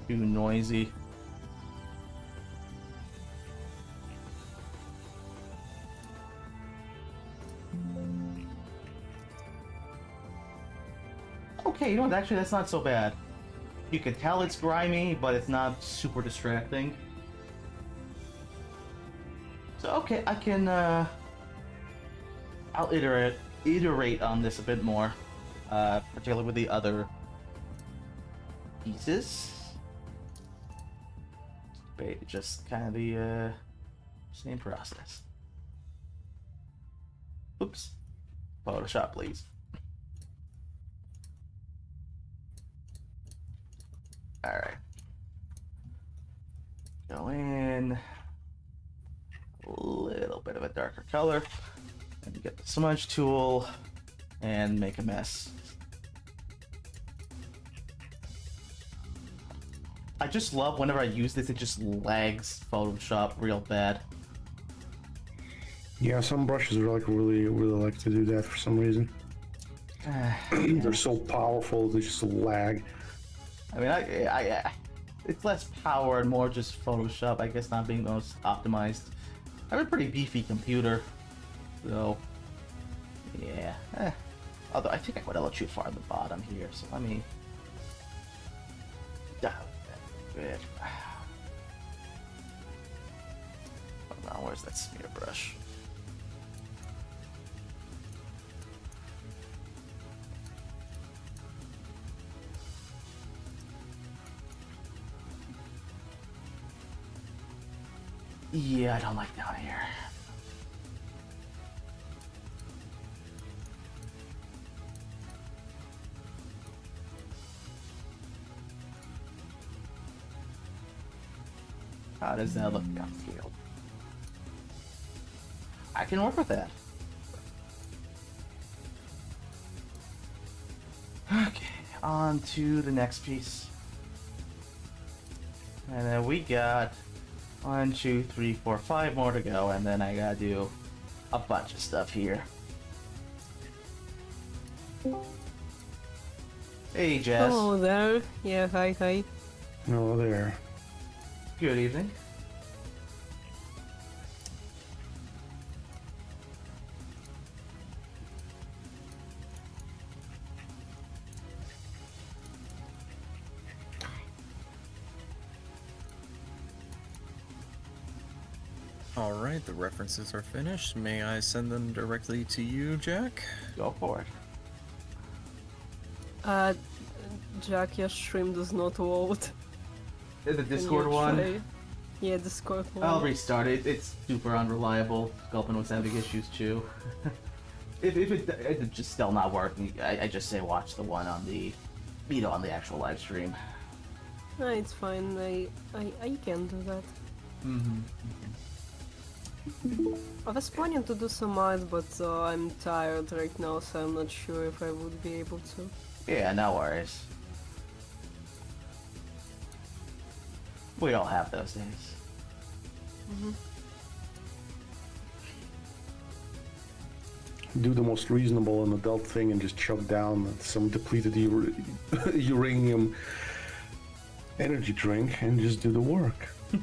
too noisy. Okay, you know what? Actually, that's not so bad. You can tell it's grimy, but it's not super distracting. So okay, I can I'll iterate on this a bit more, particularly with the other pieces. Just kind of the same process. Oops, Photoshop, please. All right, go in. A little bit of a darker color, and get the smudge tool and make a mess. I just love whenever I use this, it just lags Photoshop real bad. Yeah, some brushes are like really like to do that for some reason. They're so powerful, they just lag. I mean, I it's less power and more just Photoshop, I guess, not being the most optimized. I have a pretty beefy computer, so yeah. Although I think I went a little too far on the bottom here, so let me dial that a bit. Oh, now where's that smear brush? Yeah, I don't like down here. How does that look downfield? I can work with that. Okay, on to the next piece. And then we got 1, 2, 3, 4, 5 more to go, and then I gotta do a bunch of stuff here. Hey, Jess. Hello there. Yeah, hi. Oh, there. Good evening. Alright, the references are finished. May I send them directly to you, Jack? Go for it. Jack, your stream does not load. The Can Discord you one? try? Yeah, Discord one. I'll restart it. It's super unreliable. Sculpin was having issues too. if it's just still not working, I just say watch the one on the, on the actual live stream. No, it's fine. I can do that. I was planning to do some art, but I'm tired right now, so I'm not sure if I would be able to. Yeah, no worries. We all have those days. Do the most reasonable and adult thing and just chug down some depleted uranium energy drink and just do the work. You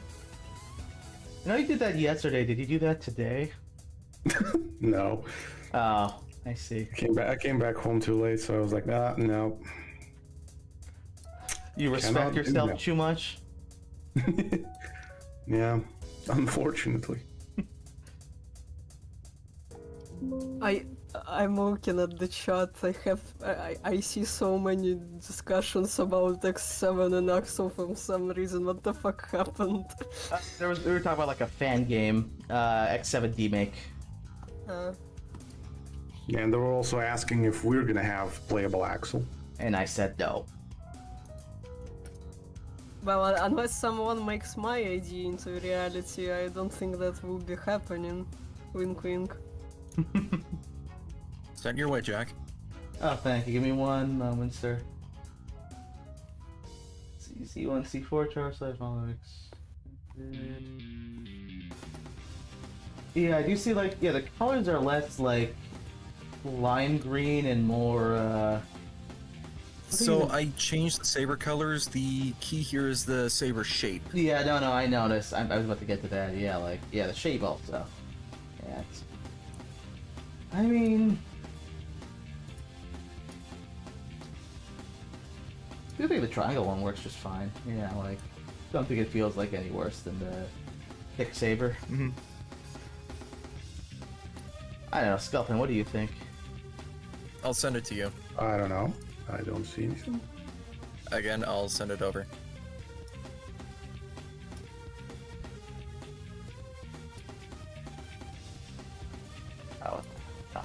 know, you did that yesterday. Did you do that today? No. Oh, I see. I came back home too late, so I was like, no. You respect Cannot do yourself that. too much? Yeah, unfortunately. I'm looking at the chat. I see so many discussions about X7 and Axel for some reason. What the fuck happened? We were talking about like a fan game, X7 demake. Yeah, and they were also asking if we're gonna have playable Axel. And I said no. Well, unless someone makes my idea into reality, I don't think that will be happening. Wink wink. Send your way, Jack. Oh, thank you. Give me one moment, sir. C1, C4, charge slash Model X. Yeah, I do see, like, yeah, the colors are less, like, lime green and more, So I changed the saber colors. The key here is the saber shape. Yeah, no, I noticed. I was about to get to that. Yeah, like, yeah, the shape also. Yeah, it's... I mean... I think the triangle one works just fine. Yeah, like, don't think it feels like any worse than the thick saber. Mm-hmm. I don't know, Skelpin, what do you think? I'll send it to you. I don't know. I don't see anything. Again, I'll send it over. Oh, oh.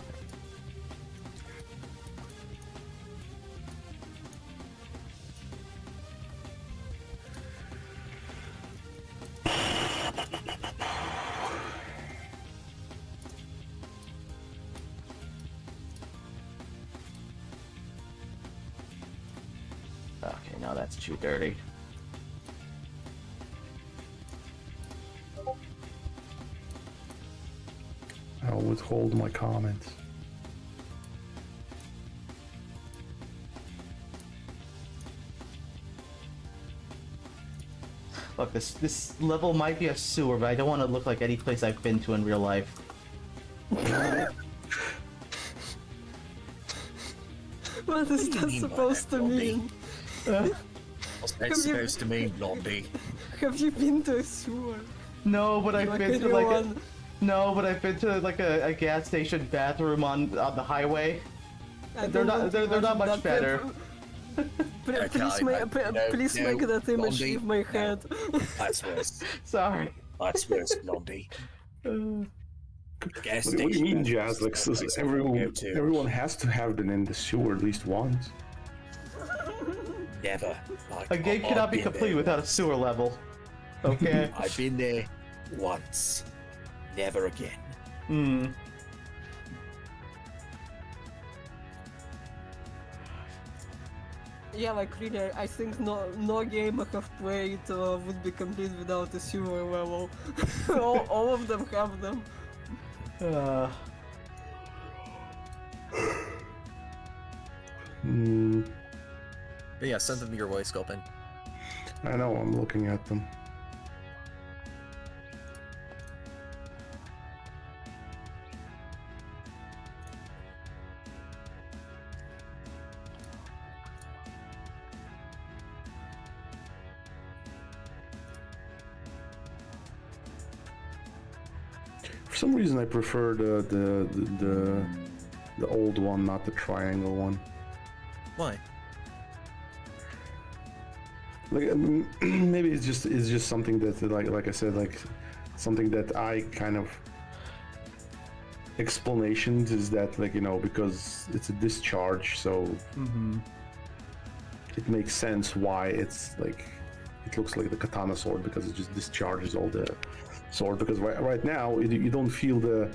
Okay, no, that's too dirty. I'll withhold my comments. Look, this level might be a sewer, but I don't want to look like any place I've been to in real life. What is that supposed to mean? What's that supposed to mean, Blondie? Have you been to a sewer? No, but I've Like been to anyone? like no, but I've been to like a gas station bathroom on the highway. I They're don't not want to they're not imagine much that. better. Please make that image Blondie, leave my head. That's worse. Sorry. That's worse, Blondie. Gas What do you mean, station Jazz? Like, is a everyone has to have been in the sewer at least once. Never. Like, A game cannot be complete without a sewer level. Okay. I've been there once. Never again. Hmm. Yeah, like really, I think no game I have played would be complete without a sewer level. all of them have them. Hmm. But yeah, send them your way, Sculpin. I know, I'm looking at them. For some reason, I prefer the old one, not the triangle one. Why? Like maybe it's just something that like I said, like something that I kind of explanations is that, like, you know, because it's a discharge, so it makes sense why it's like it looks like the katana sword, because it just discharges all the sword. Because right now you don't feel the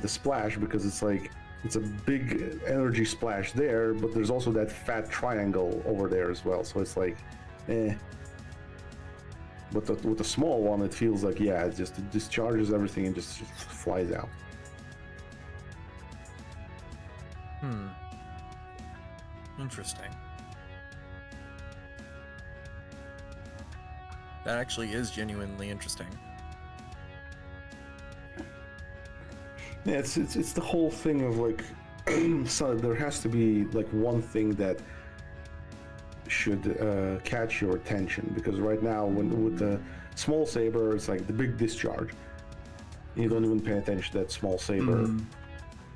splash, because it's like it's a big energy splash there, but there's also that fat triangle over there as well, so it's like But with the small one, it feels like, yeah, it discharges everything and just flies out. Interesting. That actually is genuinely interesting. Yeah, it's the whole thing of like, so there has to be like one thing that should catch your attention, because right now with the small saber, it's like the big discharge. You don't even pay attention to that small saber.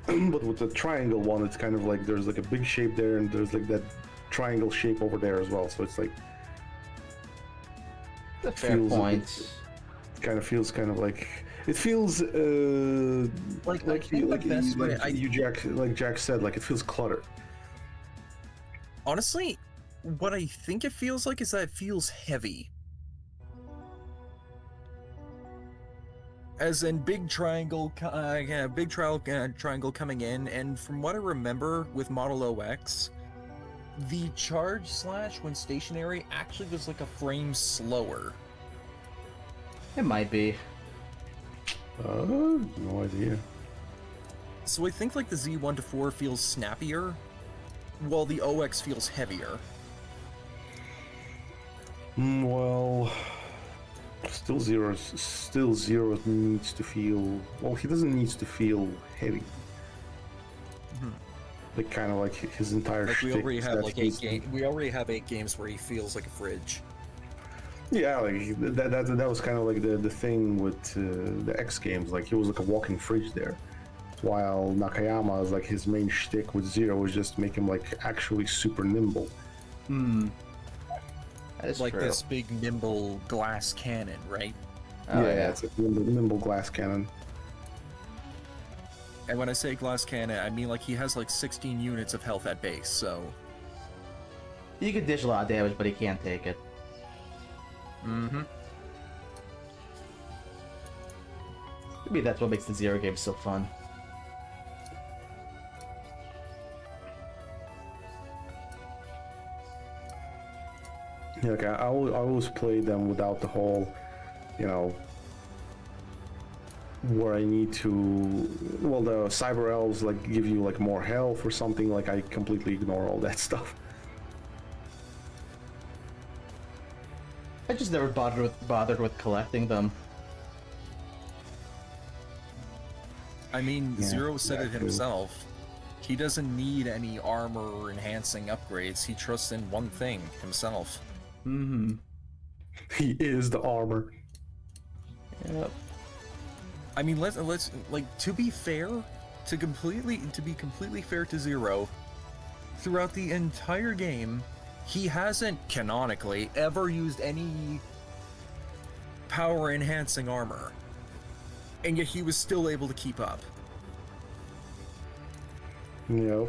But with the triangle one, it's kind of like there's like a big shape there, and there's like that triangle shape over there as well. So it's like a fair point. It kind of feels kind of like it feels like Jack said, like it feels cluttered. Honestly, what I think it feels like is that it feels heavy. As in big triangle, triangle coming in, and from what I remember with Model X, the charge slash when stationary actually was like a frame slower. It might be. No idea. So I think like the Z1 to 4 feels snappier, while the OX feels heavier. Well, still zero needs to feel. Well, he doesn't need to feel heavy. Like kind of like his entire. Like we shtick already is have that like he's- 8 games. We already have 8 games where he feels like a fridge. Yeah, like that was kind of like the thing with the X games. Like he was like a walking fridge there, while Nakayama is like his main shtick with Zero was just to make him like actually super nimble. That is Like true. this big nimble glass cannon, right? Oh, yeah. It's a nimble glass cannon. And when I say glass cannon, I mean like he has like 16 units of health at base, so... You can dish a lot of damage, but he can't take it. Mm-hmm. Maybe that's what makes the Zero game so fun. Yeah, like I always play them without the whole, you know, where I need to. Well, the cyber elves like give you like more health or something. Like I completely ignore all that stuff. I just never bothered with collecting them. I mean, Yeah, Zero said it exactly. himself. He doesn't need any armor enhancing upgrades. He trusts in one thing, himself. Mm-hmm. He is the armor. Yep. I mean, let's like to be fair, to be completely fair to Zero, throughout the entire game, he hasn't canonically ever used any power enhancing armor. And yet he was still able to keep up. Yep.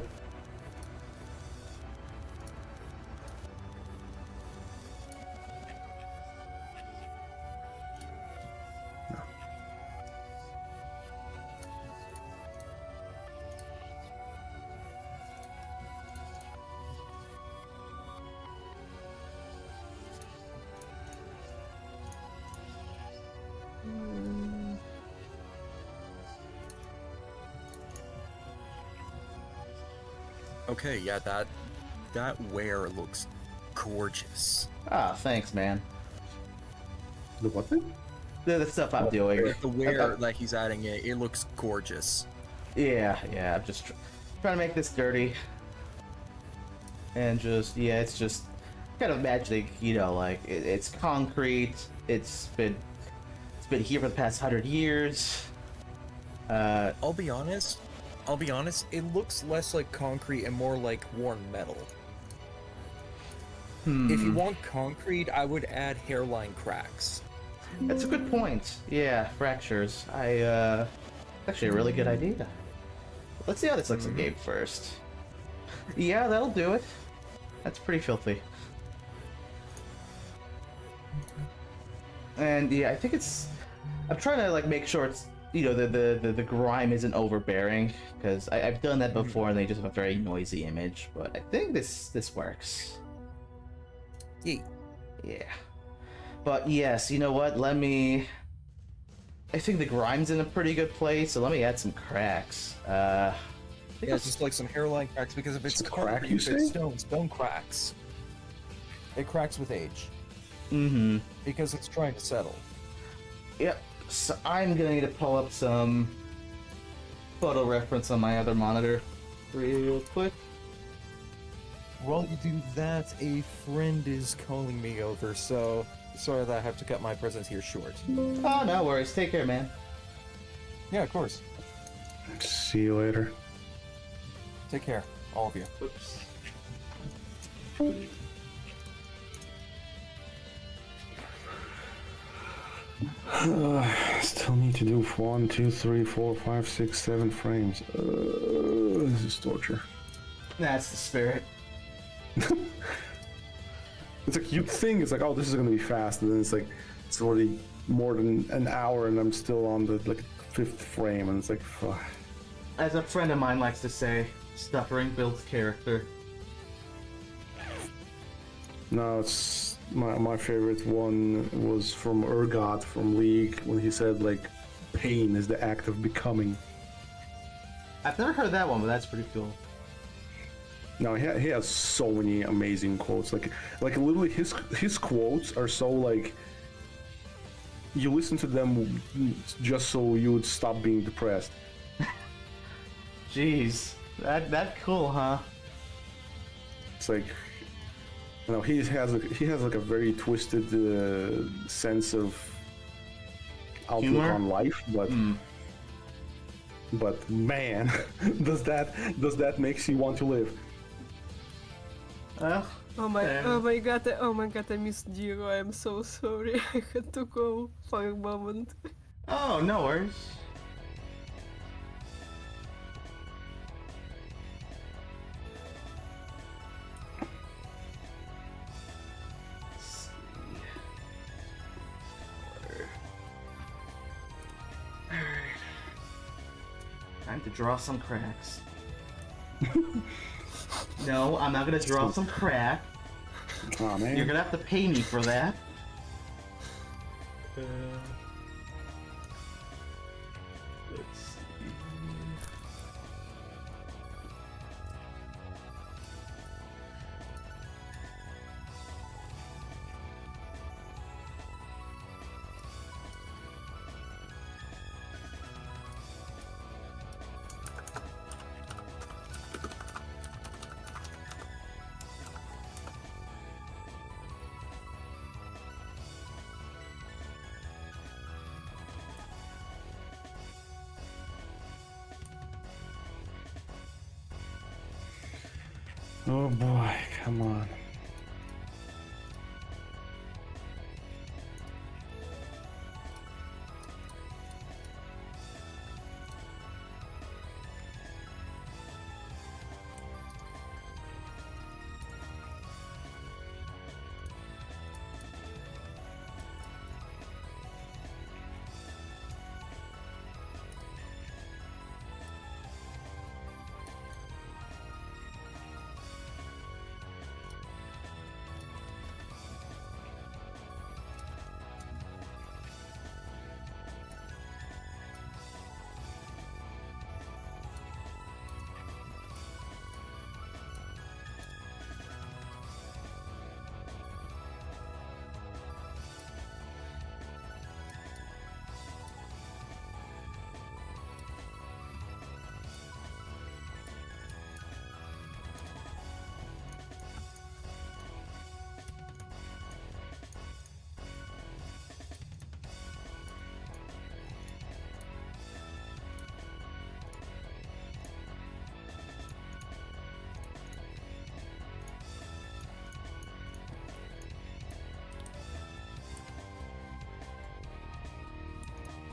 Okay, yeah, that wear looks gorgeous. Ah, thanks, man. The what thing? The stuff I'm doing. Like the wear that he's adding it looks gorgeous. Yeah, I'm just trying to make this dirty. And just, yeah, it's just kind of imagining, you know, like, it's concrete, it's been here for the past 100 years. I'll be honest, it looks less like concrete and more like worn metal. If you want concrete, I would add hairline cracks. That's a good point. Yeah, fractures. Actually a really good idea. Let's see how this looks in game first. Yeah, that'll do it. That's pretty filthy. And yeah, I think I'm trying to like make sure it's, you know, the grime isn't overbearing, because I've done that before and they just have a very noisy image. But I think this works. Yeah. Yeah. But yes, you know what? I think the grime's in a pretty good place, so let me add some cracks. Yeah, just like some hairline cracks, because if it's Some crack, concrete, you if it's say? stone cracks. It cracks with age, Mm-hmm. because it's trying to settle. Yep. So I'm gonna need to pull up some photo reference on my other monitor real quick. While you do that, a friend is calling me over, so sorry that I have to cut my presence here short. Oh, no worries. Take care, man. Yeah, of course. See you later. Take care, all of you. Oops. Still need to do 1, 2, 3, 4, 5, 6, 7 frames. This is torture. That's the spirit. It's like you'd think it's like, oh, this is gonna be fast, and then it's like it's already more than an hour and I'm still on the like 5th frame, and it's like, fuck. As a friend of mine likes to say, stuttering builds character. No, it's my favorite one was from Urgot from League when he said like, pain is the act of becoming. I've never heard that one, but that's pretty cool. No, he has so many amazing quotes. Like literally his quotes are so like, you listen to them just so you would stop being depressed. Jeez, that cool, huh? It's like, you know, he has like a very twisted sense of outlook Humor? on life, but man, does that makes you want to live? Well, Oh my god, I missed Giro, I'm so sorry. I had to go for a moment. oh, no worries. Time to draw some cracks. No, I'm not gonna draw some crack. Oh man. You're gonna have to pay me for that. Let's see. Oh boy, come on.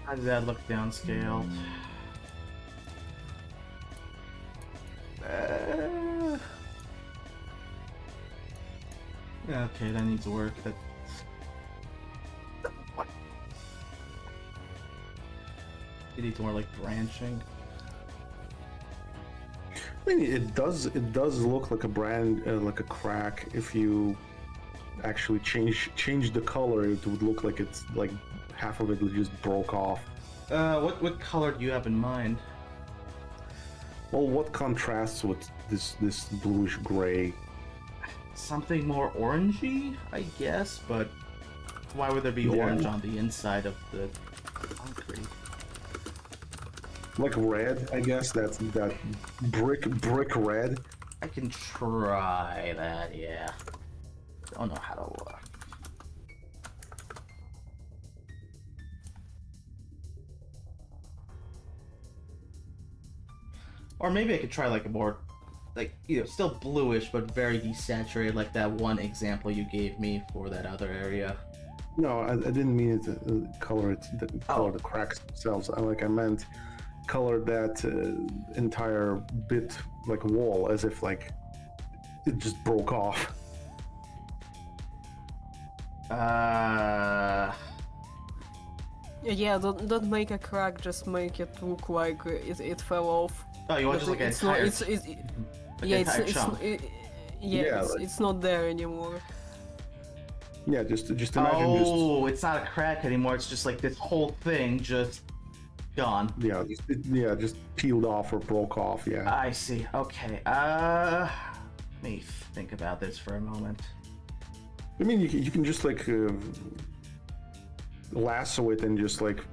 How does that look downscaled? Okay, that needs work. That. What? You need more like branching. I mean, it does look like a brand, like a crack. If you actually change the color, it would look like it's like half of it just broke off. What color do you have in mind? Well, what contrasts with this bluish gray? Something more orangey, I guess, but why would there be orange on the inside of the concrete? Like red, I guess. That brick red. I can try that, yeah. Don't know how to work. Or maybe I could try like a more, like, you know, still bluish but very desaturated, like that one example you gave me for that other area. No, I didn't mean it to color the cracks themselves. I meant color that entire bit like wall as if like it just broke off. Yeah, don't make a crack, just make it look like it fell off. Oh, you want But just like an it's not, entire, it's, it, like yeah, an it's, entire it's, chunk. Yeah, it's not there anymore. Yeah, just imagine Oh, it's not a crack anymore. It's just like this whole thing just gone. just peeled off or broke off. Yeah. I see. Okay. Let me think about this for a moment. I mean, you can just like lasso it and just like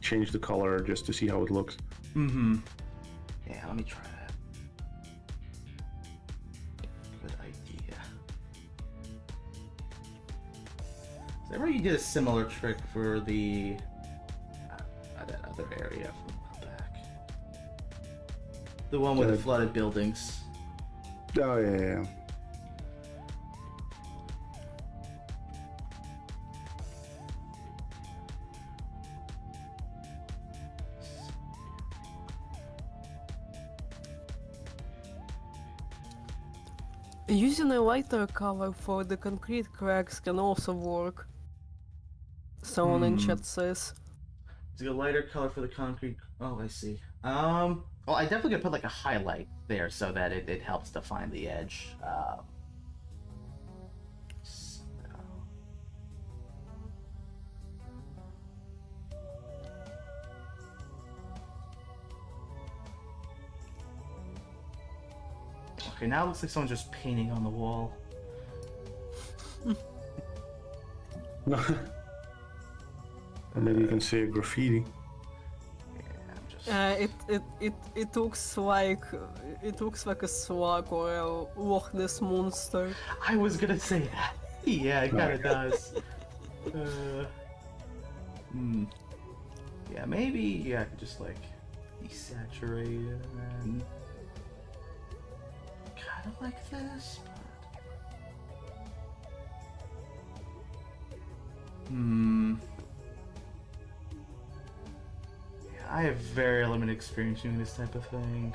change the color just to see how it looks. Mm-hmm. Yeah, let me try that. Good idea. So I remember you did a similar trick for the that other area from a while back. The one with the flooded buildings. Oh yeah. Using a lighter color for the concrete cracks can also work. Someone in chat says. It's a lighter color for the concrete. Oh, I see. Well, I definitely could put like a highlight there so that it helps define the edge. Okay, now it looks like someone's just painting on the wall. Or maybe you can say a graffiti. Yeah, I'm just... It looks like a slug or a Loch Ness monster. I was gonna say that. Yeah, it kinda does. Yeah, maybe I could just like desaturate it and kind of like this, but... Yeah, I have very limited experience doing this type of thing.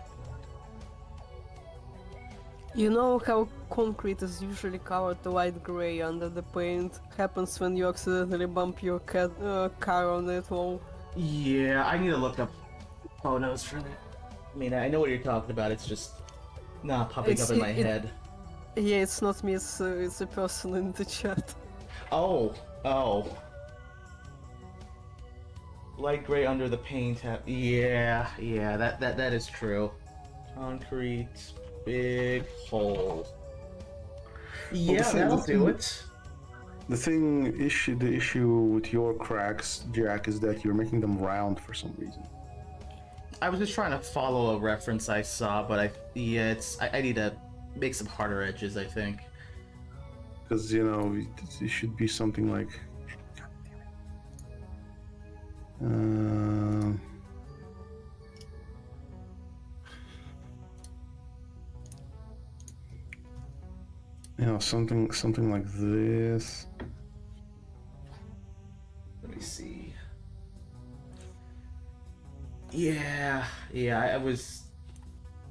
You know how concrete is usually colored light gray under the paint? Happens when you accidentally bump your car on it. Well, Yeah, I need to look up photos for that. I mean, I know what you're talking about. It's just not popping up in my head. Yeah, it's not me. It's a person in the chat. Oh. Light gray under the paint. Yeah, that is true. Concrete, big hole. Yeah, that'll do it. The issue with your cracks, Jack, is that you're making them round for some reason. I was just trying to follow a reference I saw, but I need to make some harder edges, I think. Because, you know, it should be something like... you know, something like this. Let me see. Yeah, I was...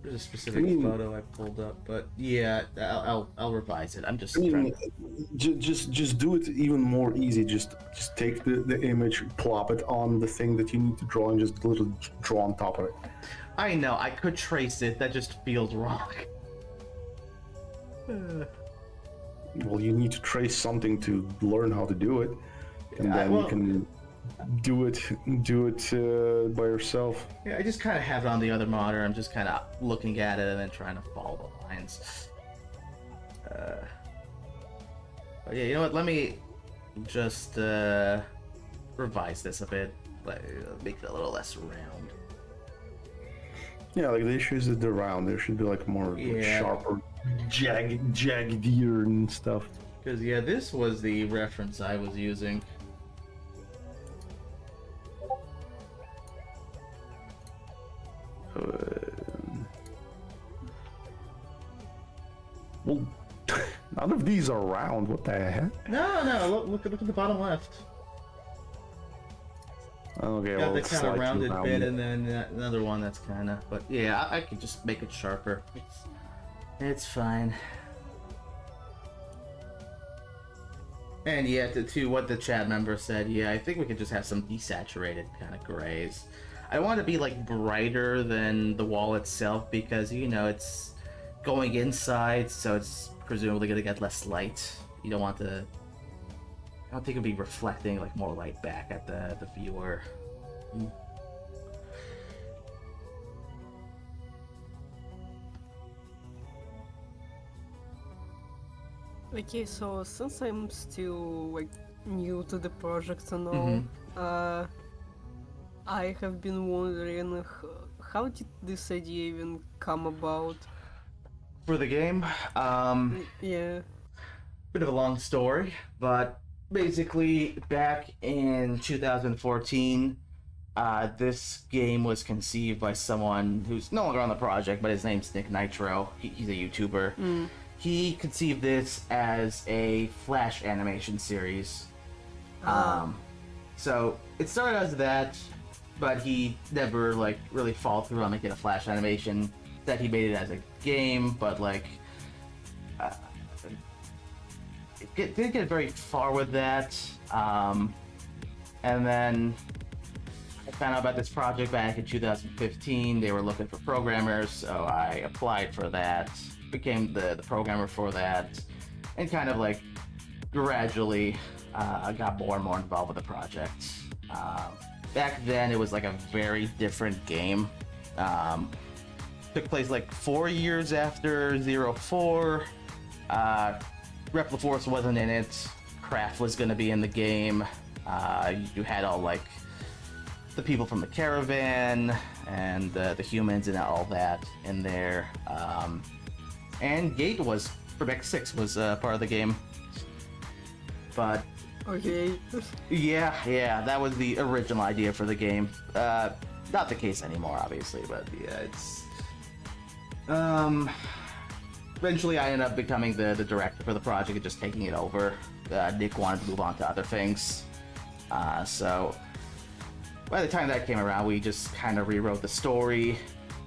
There's a specific photo I pulled up, but yeah, I'll revise it. I'm just trying to... just do it even more easy. Just take the image, plop it on the thing that you need to draw, and just a little draw on top of it. I know, I could trace it, that just feels wrong. Well, you need to trace something to learn how to do it, and then you can do it by yourself. Yeah, I just kind of have it on the other monitor. I'm just kind of looking at it and then trying to follow the lines. But yeah, you know what? Let me just revise this a bit, make it a little less round. Yeah, like the issue is that they're round. There should be like more sharper, jaggedier and stuff. Because yeah, this was the reference I was using. Well, none of these are round. What the heck? No. Look at the bottom left. Okay, Got well, the it's kind of slightly rounded bit, and then another one that's kind of. But yeah, I could just make it sharper. It's fine. And yeah, to what the chat member said, yeah, I think we could just have some desaturated kind of grays. I want to be like brighter than the wall itself because, you know, it's going inside, so it's presumably going to get less light. You don't want to... I don't think it'll be reflecting like more light back at the viewer. Okay, so since I'm still like new to the project and all, I have been wondering how did this idea even come about? For the game, Yeah. bit of a long story, but basically back in 2014, this game was conceived by someone who's no longer on the project, but his name's Nick Nitro. He's a YouTuber. He conceived this as a Flash animation series. So it started as that, but he never like really followed through on making a Flash animation. That he made it as a game, but like didn't get very far with that. And then I found out about this project back in 2015. They were looking for programmers, so I applied for that, became the programmer for that, and kind of like gradually got more and more involved with the project. Back then, it was like a very different game. Took place like 4 years after 04. Repliforce wasn't in it. Kraft was going to be in the game. You had all like the people from the caravan and the humans and all that in there. And Gate was from X6 was part of the game. But Okay. yeah, that was the original idea for the game. Not the case anymore, obviously, but yeah, it's. Eventually, I ended up becoming the director for the project and just taking it over. Nick wanted to move on to other things, so by the time that came around, we just kind of rewrote the story,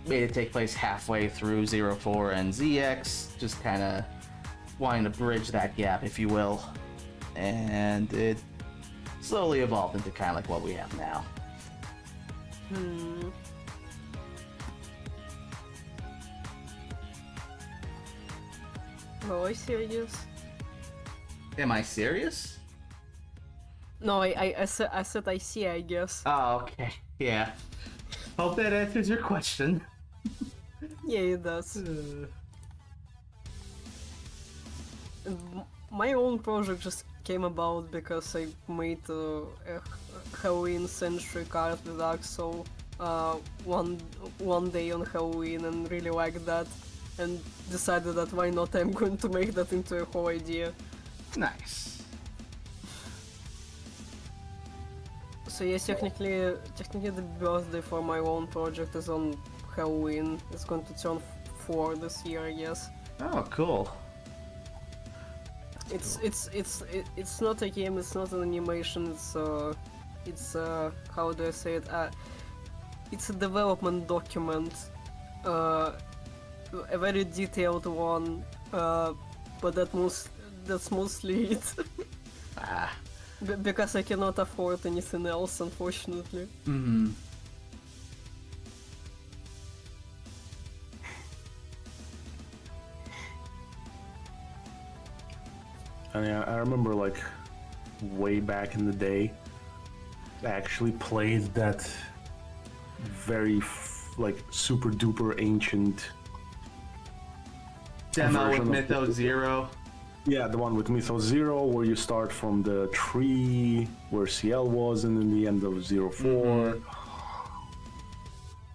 made it take place halfway through 04 and ZX, just kind of wanting to bridge that gap, if you will, and it slowly evolved into kind of like what we have now. Oh, I see, I guess. Am I serious? No, I said I see, I guess. Oh, okay. Yeah. Hope that answers your question. Yeah, it does. My own project just came about because I made a Halloween-centric art with Axel one day on Halloween and really liked that, and decided that why not, I'm going to make that into a whole idea. Nice. So yes, technically the birthday for my own project is on Halloween. It's going to turn 4 this year, I guess. Oh, cool. It's not a game. It's not an animation. It's how do I say it? It's a development document. A very detailed one. But that's mostly it. Because I cannot afford anything else, unfortunately. Mm-hmm. I remember, like, way back in the day, I actually played that very, like, super duper ancient Demo with version of Mythos Zero. Yeah, the one with Mythos Zero, where you start from the tree where CL was, and in the end of 04.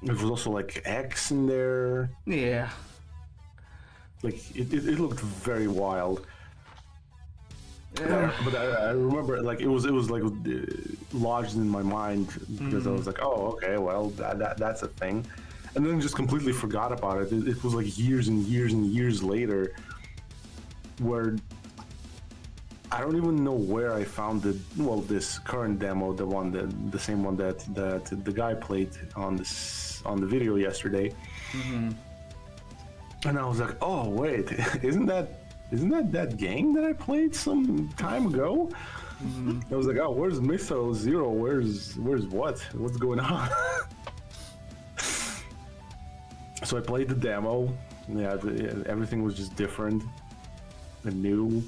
There was also like X in there. Yeah. Like it looked very wild. Yeah. But I remember, like, it was like lodged in my mind because I was like, oh, okay, well that's a thing, and then just completely forgot about it. It was like years and years and years later, where I don't even know where I found this current demo, the same one that the guy played on the video yesterday. And I was like, oh wait, isn't that isn't that game that I played some time ago? I was like, oh, where's Mytho Zero? Where's what? What's going on? So I played the demo. Yeah, everything was just different and new.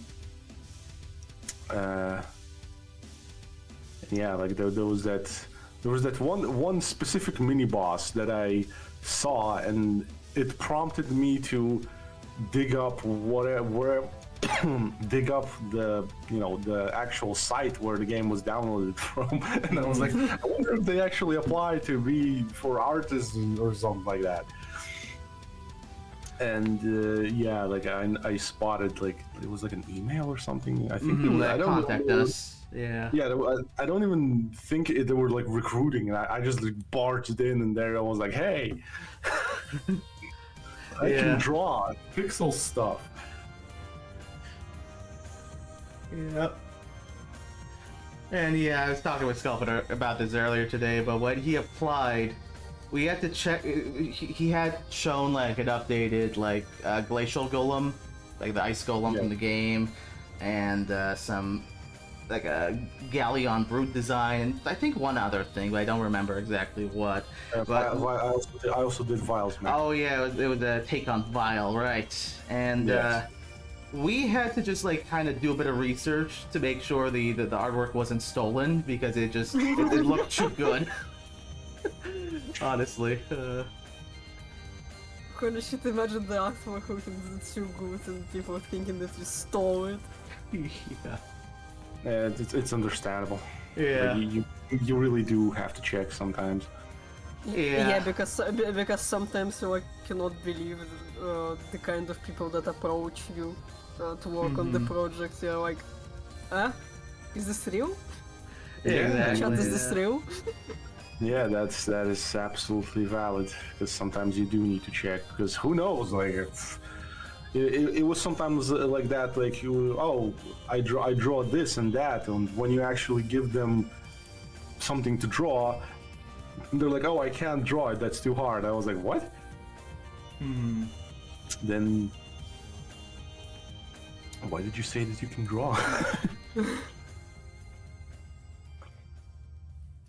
Yeah, like there was that one specific mini boss that I saw, and it prompted me to dig up dig up the actual site where the game was downloaded from, and I was like, I wonder if they actually apply to be for artisans or something like that. And yeah, like I spotted, like it was like an email or something. I think I don't contact us. Yeah. Yeah, I don't even think they were like recruiting, and I just like barged in, and there I was like, hey, I can draw pixel stuff. Yep. And yeah, I was talking with Sculptor about this earlier today, but when he applied, we had to check. He had shown like an updated like glacial golem, like the ice golem from the game, and some like a galleon brute design, and I think one other thing, but I don't remember exactly what. But I also did Vile's map. Oh yeah, it was a take on Vile, right? And we had to just like kind of do a bit of research to make sure the artwork wasn't stolen, because it just it looked too good. Honestly. Holy shit, imagine the artwork looking too good and people thinking that you stole it. Yeah. Yeah, it's understandable. Yeah. Like, you really do have to check sometimes. Yeah, because sometimes you like cannot believe the kind of people that approach you to work on the project. You're like, is this real? Yeah, Chat, is exactly. this real? Yeah, that is absolutely valid, because sometimes you do need to check, because who knows, like it was sometimes like that, like I draw this and that, and when you actually give them something to draw, they're like, oh, I can't draw it, that's too hard. I was like, what? Then why did you say that you can draw?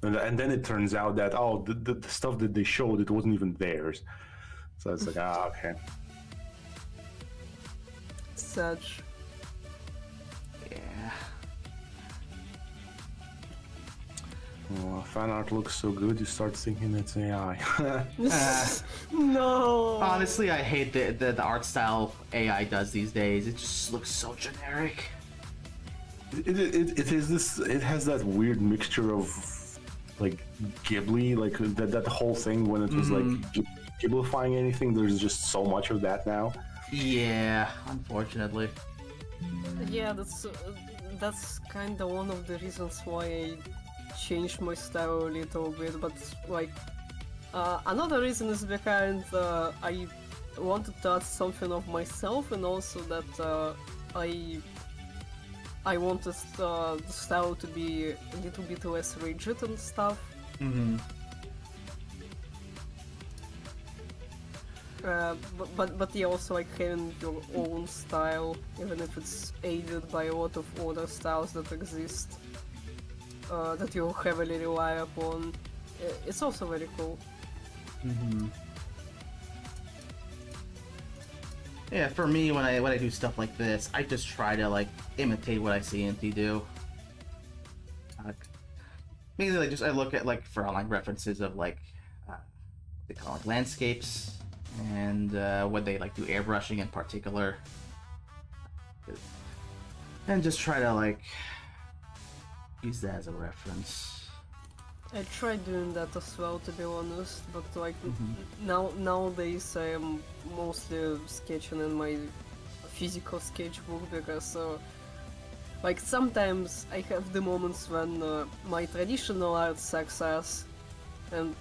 And then it turns out that the stuff that they showed, it wasn't even theirs. So it's like, okay. Such. Yeah. Well, fan art looks so good, you start thinking it's AI. No. Honestly, I hate the art style AI does these days. It just looks so generic. It has that weird mixture of like Ghibli, like that whole thing when it was like Ghiblifying anything. There's just so much of that now. Yeah, unfortunately. Yeah, that's kind of one of the reasons why I changed my style a little bit. But like another reason is because I wanted to add something of myself, and also that I wanted the style to be a little bit less rigid and stuff. But yeah, also like having your own style, even if it's aided by a lot of other styles that exist, that you heavily rely upon, it's also very cool. Yeah, for me, when I do stuff like this, I just try to like imitate what I see Inti do. Mainly, like I look at like for online references of like they call it landscapes, and when they like do airbrushing in particular, and just try to like use that as a reference. I tried doing that as well, to be honest, but like nowadays I am mostly sketching in my physical sketchbook, because like sometimes I have the moments when my traditional art sucks ass, and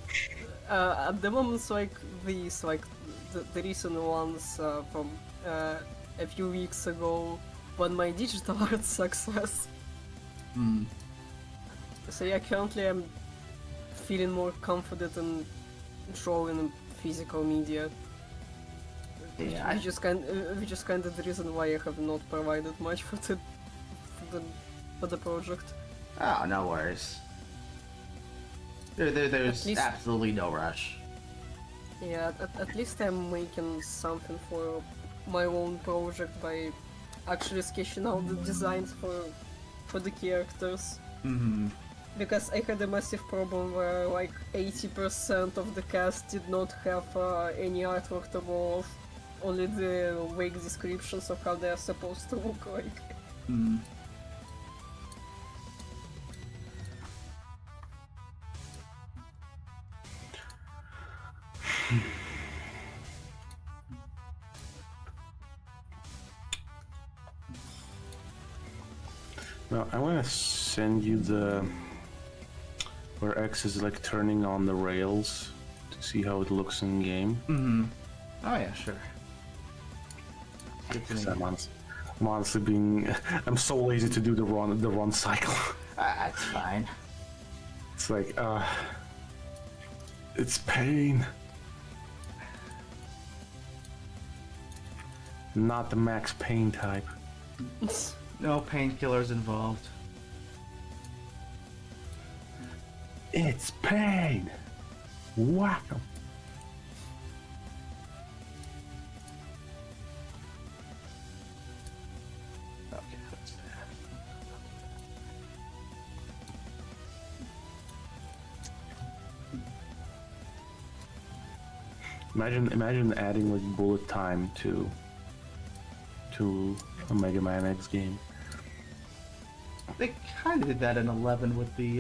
at the moments like these, like the recent ones from a few weeks ago, when my digital art sucks ass. So yeah, currently I'm feeling more confident in drawing in physical media. Yeah, which is kind of the reason why I have not provided much for the project. Oh, no worries. There's least- absolutely no rush. Yeah, at least I'm making something for my own project by actually sketching out the designs for the characters. Mm-hmm. Because I had a massive problem where like 80% of the cast did not have any artwork to go off, only the vague descriptions of how they are supposed to look like. Mm. Now, I want to send you the where X is like turning on the rails to see how it looks in game. Mm-hmm. Oh yeah, sure. Good to 'Cause know. I'm honestly being I'm so lazy to do the run cycle. That's fine. It's like it's pain. Not the max pain type. No painkillers involved. It's pain. Whack 'em. Okay, that's bad. Imagine adding like bullet time to a Mega Man X game. They kind of did that in 11 with the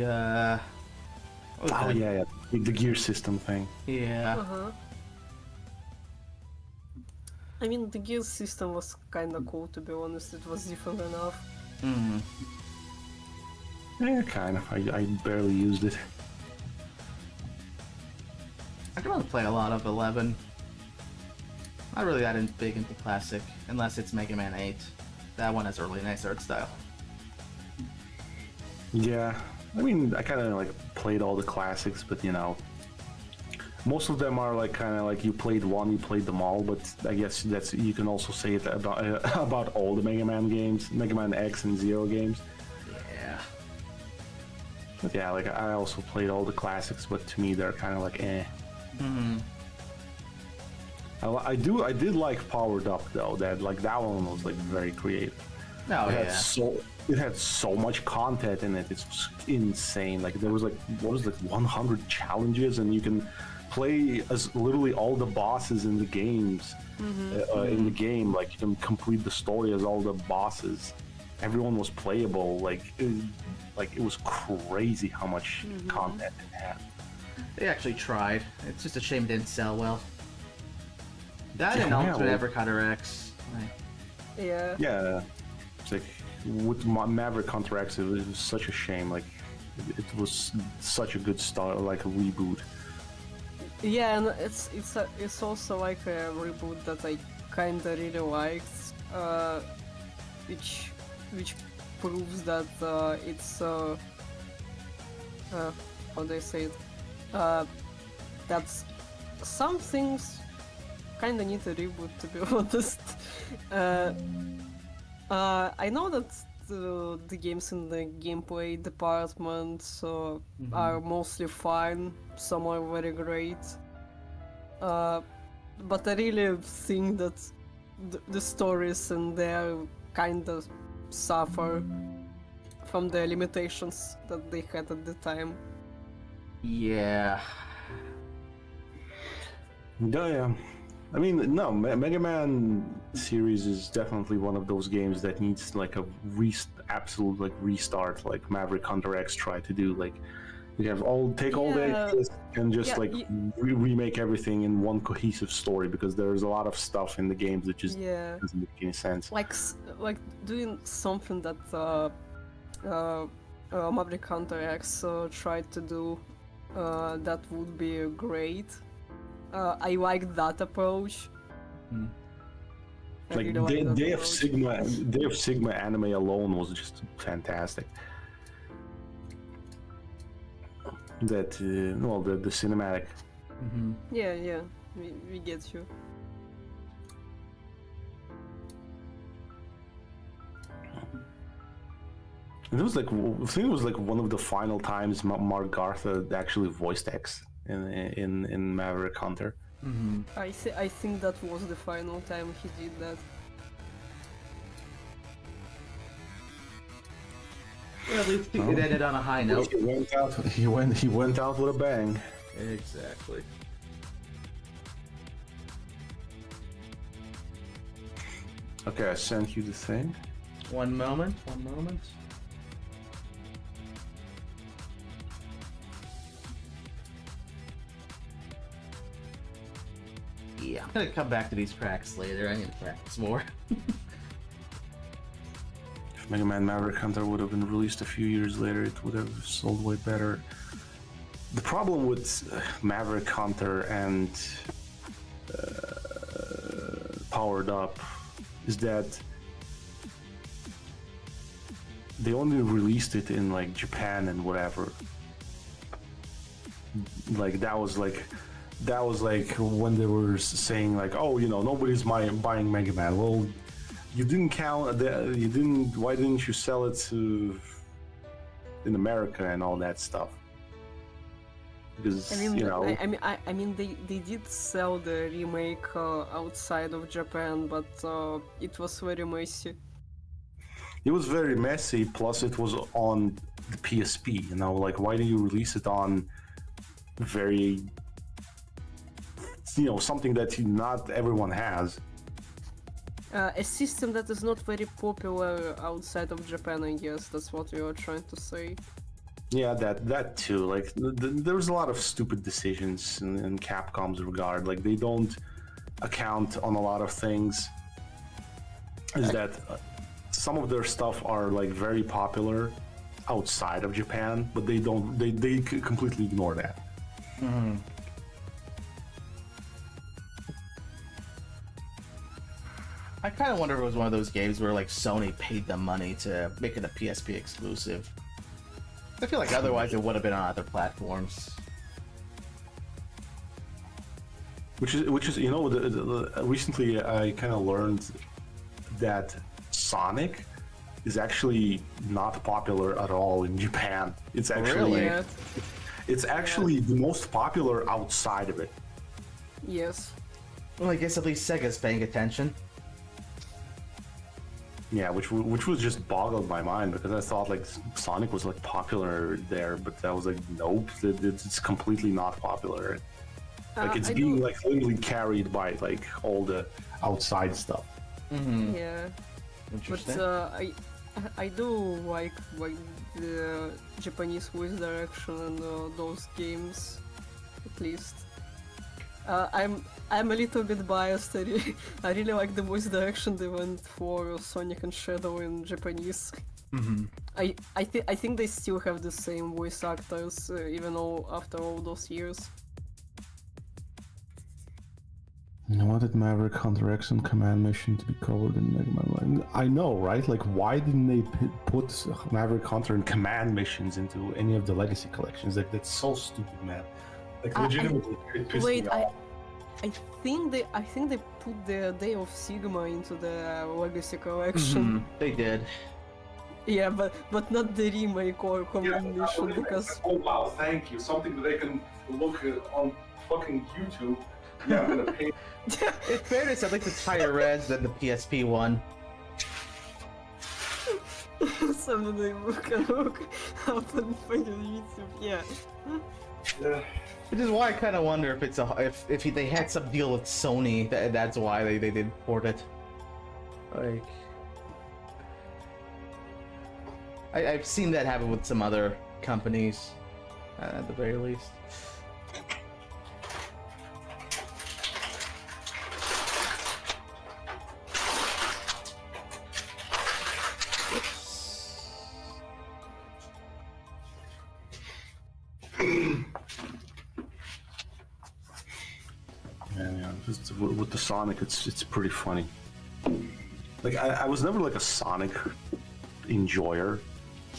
what was Oh that? yeah, the gear system thing. Yeah. Uh-huh. I mean, the gear system was kinda cool, to be honest. It was different enough. Mm. Yeah, kind of. I barely used it. I can only play a lot of 11. Not really that big into classic, unless it's Mega Man 8. That one has a really nice art style. Yeah, I mean, I kind of like played all the classics, but you know, most of them are like kind of like you played one, you played them all. But I guess that's you can also say it about about all the Mega Man games, Mega Man X and Zero games. Yeah. But yeah, like I also played all the classics, but to me they're kind of like eh. Mm-hmm. I did like Powered Up though. That one was like very creative. Oh It had so much content in it. It's insane. Like there was like 100 challenges, and you can play as literally all the bosses in the games. In the game, like you can complete the story as all the bosses. Everyone was playable. It was crazy how much content it had. They actually tried. It's just a shame it didn't sell well. That and Yeah, Ultimate well- Adventure X. Like, Yeah. Yeah, it's like with Maverick Hunter X, it was such a shame. Like it was such a good start, like a reboot. Yeah, and it's also like a reboot that I kinda really liked, which proves that it's how do I say it? That's some things kinda need a reboot, to be honest. I know that the games in the gameplay department are mostly fine, some are very great. But I really think that the stories in there kinda suffer from the limitations that they had at the time. yeah. Yeah. I mean, no, Mega Man series is definitely one of those games that needs like a absolute like restart, like Maverick Hunter X tried to do. Like, you have all the Yeah. ideas and just Yeah, like remake everything in one cohesive story, because there's a lot of stuff in the games that just Yeah. doesn't make any sense. Like doing something that Maverick Hunter X tried to do, that would be great. I like that approach. I Like really like that Day approach. of Sigma anime alone was just fantastic. That the cinematic. Mm-hmm. Yeah, we get you. And it was like, I think it was like one of the final times Mark Gartha actually voiced X in Maverick Hunter. I think that was the final time he did that. Well, at least it ended on a high note. He went out with a bang. Exactly. Okay, I sent you the thing. One moment. Yeah, I'm gonna come back to these cracks later. I need to practice more. If Mega Man Maverick Hunter would have been released a few years later, it would have sold way better. The problem with Maverick Hunter and Powered Up is that they only released it in like Japan and whatever. Like that was like when they were saying like, oh, you know, nobody's buying Mega Man. Well, you didn't count. You didn't. Why didn't you sell it to in America and all that stuff? Because I mean, you know, I mean, they did sell the remake outside of Japan, but it was very messy. it was very messy. Plus, it was on the PSP. You know, like why do you release it on very, you know, something that not everyone has? A system that is not very popular outside of Japan, I guess. That's what you are trying to say. Yeah, that too. Like, there's a lot of stupid decisions in Capcom's regard. Like, they don't account on a lot of things. Is that some of their stuff are like very popular outside of Japan, but they don't. They completely ignore that. Mm-hmm. I kind of wonder if it was one of those games where like Sony paid them money to make it a PSP exclusive. I feel like otherwise it would have been on other platforms. Which is you know, recently I kind of learned that Sonic is actually not popular at all in Japan. It's actually Yeah. it's actually the most popular outside of it. Yes. Well, I guess at least Sega's paying attention. Yeah, which was just boggled my mind because I thought like Sonic was like popular there, but I was like, nope, it's completely not popular. Like it's I being do- like literally carried by like all the outside stuff. Mm-hmm. Yeah. Interesting. But I do like the Japanese voice direction and those games, at least. I'm a little bit biased. I really like the voice direction they went for Sonic and Shadow in Japanese. Mm-hmm. I think they still have the same voice actors even after all those years. I wanted Maverick Hunter X and Command Mission to be covered in Mega Man. I know, right? Like, why didn't they put Maverick Hunter and Command Missions into any of the Legacy collections? Like, that's so stupid, man. Like, legitimately, it pissed Wait, me off. I think they put the Day of Sigma into the Legacy collection. Mm-hmm. They did. Yeah, but not the remake or Command Mission because oh wow, thank you. Something that they can look at on fucking YouTube. Yeah, I'm gonna pay. In fairness, I like the higher res than the PSP one. someday we can look up on fucking YouTube. Yeah. Yeah. Which is why I kind of wonder if it's if they had some deal with Sony, that's why they didn't port it. Like, I've seen that happen with some other companies, at the very least. Yeah. Just with the Sonic, it's pretty funny. Like I was never like a Sonic enjoyer.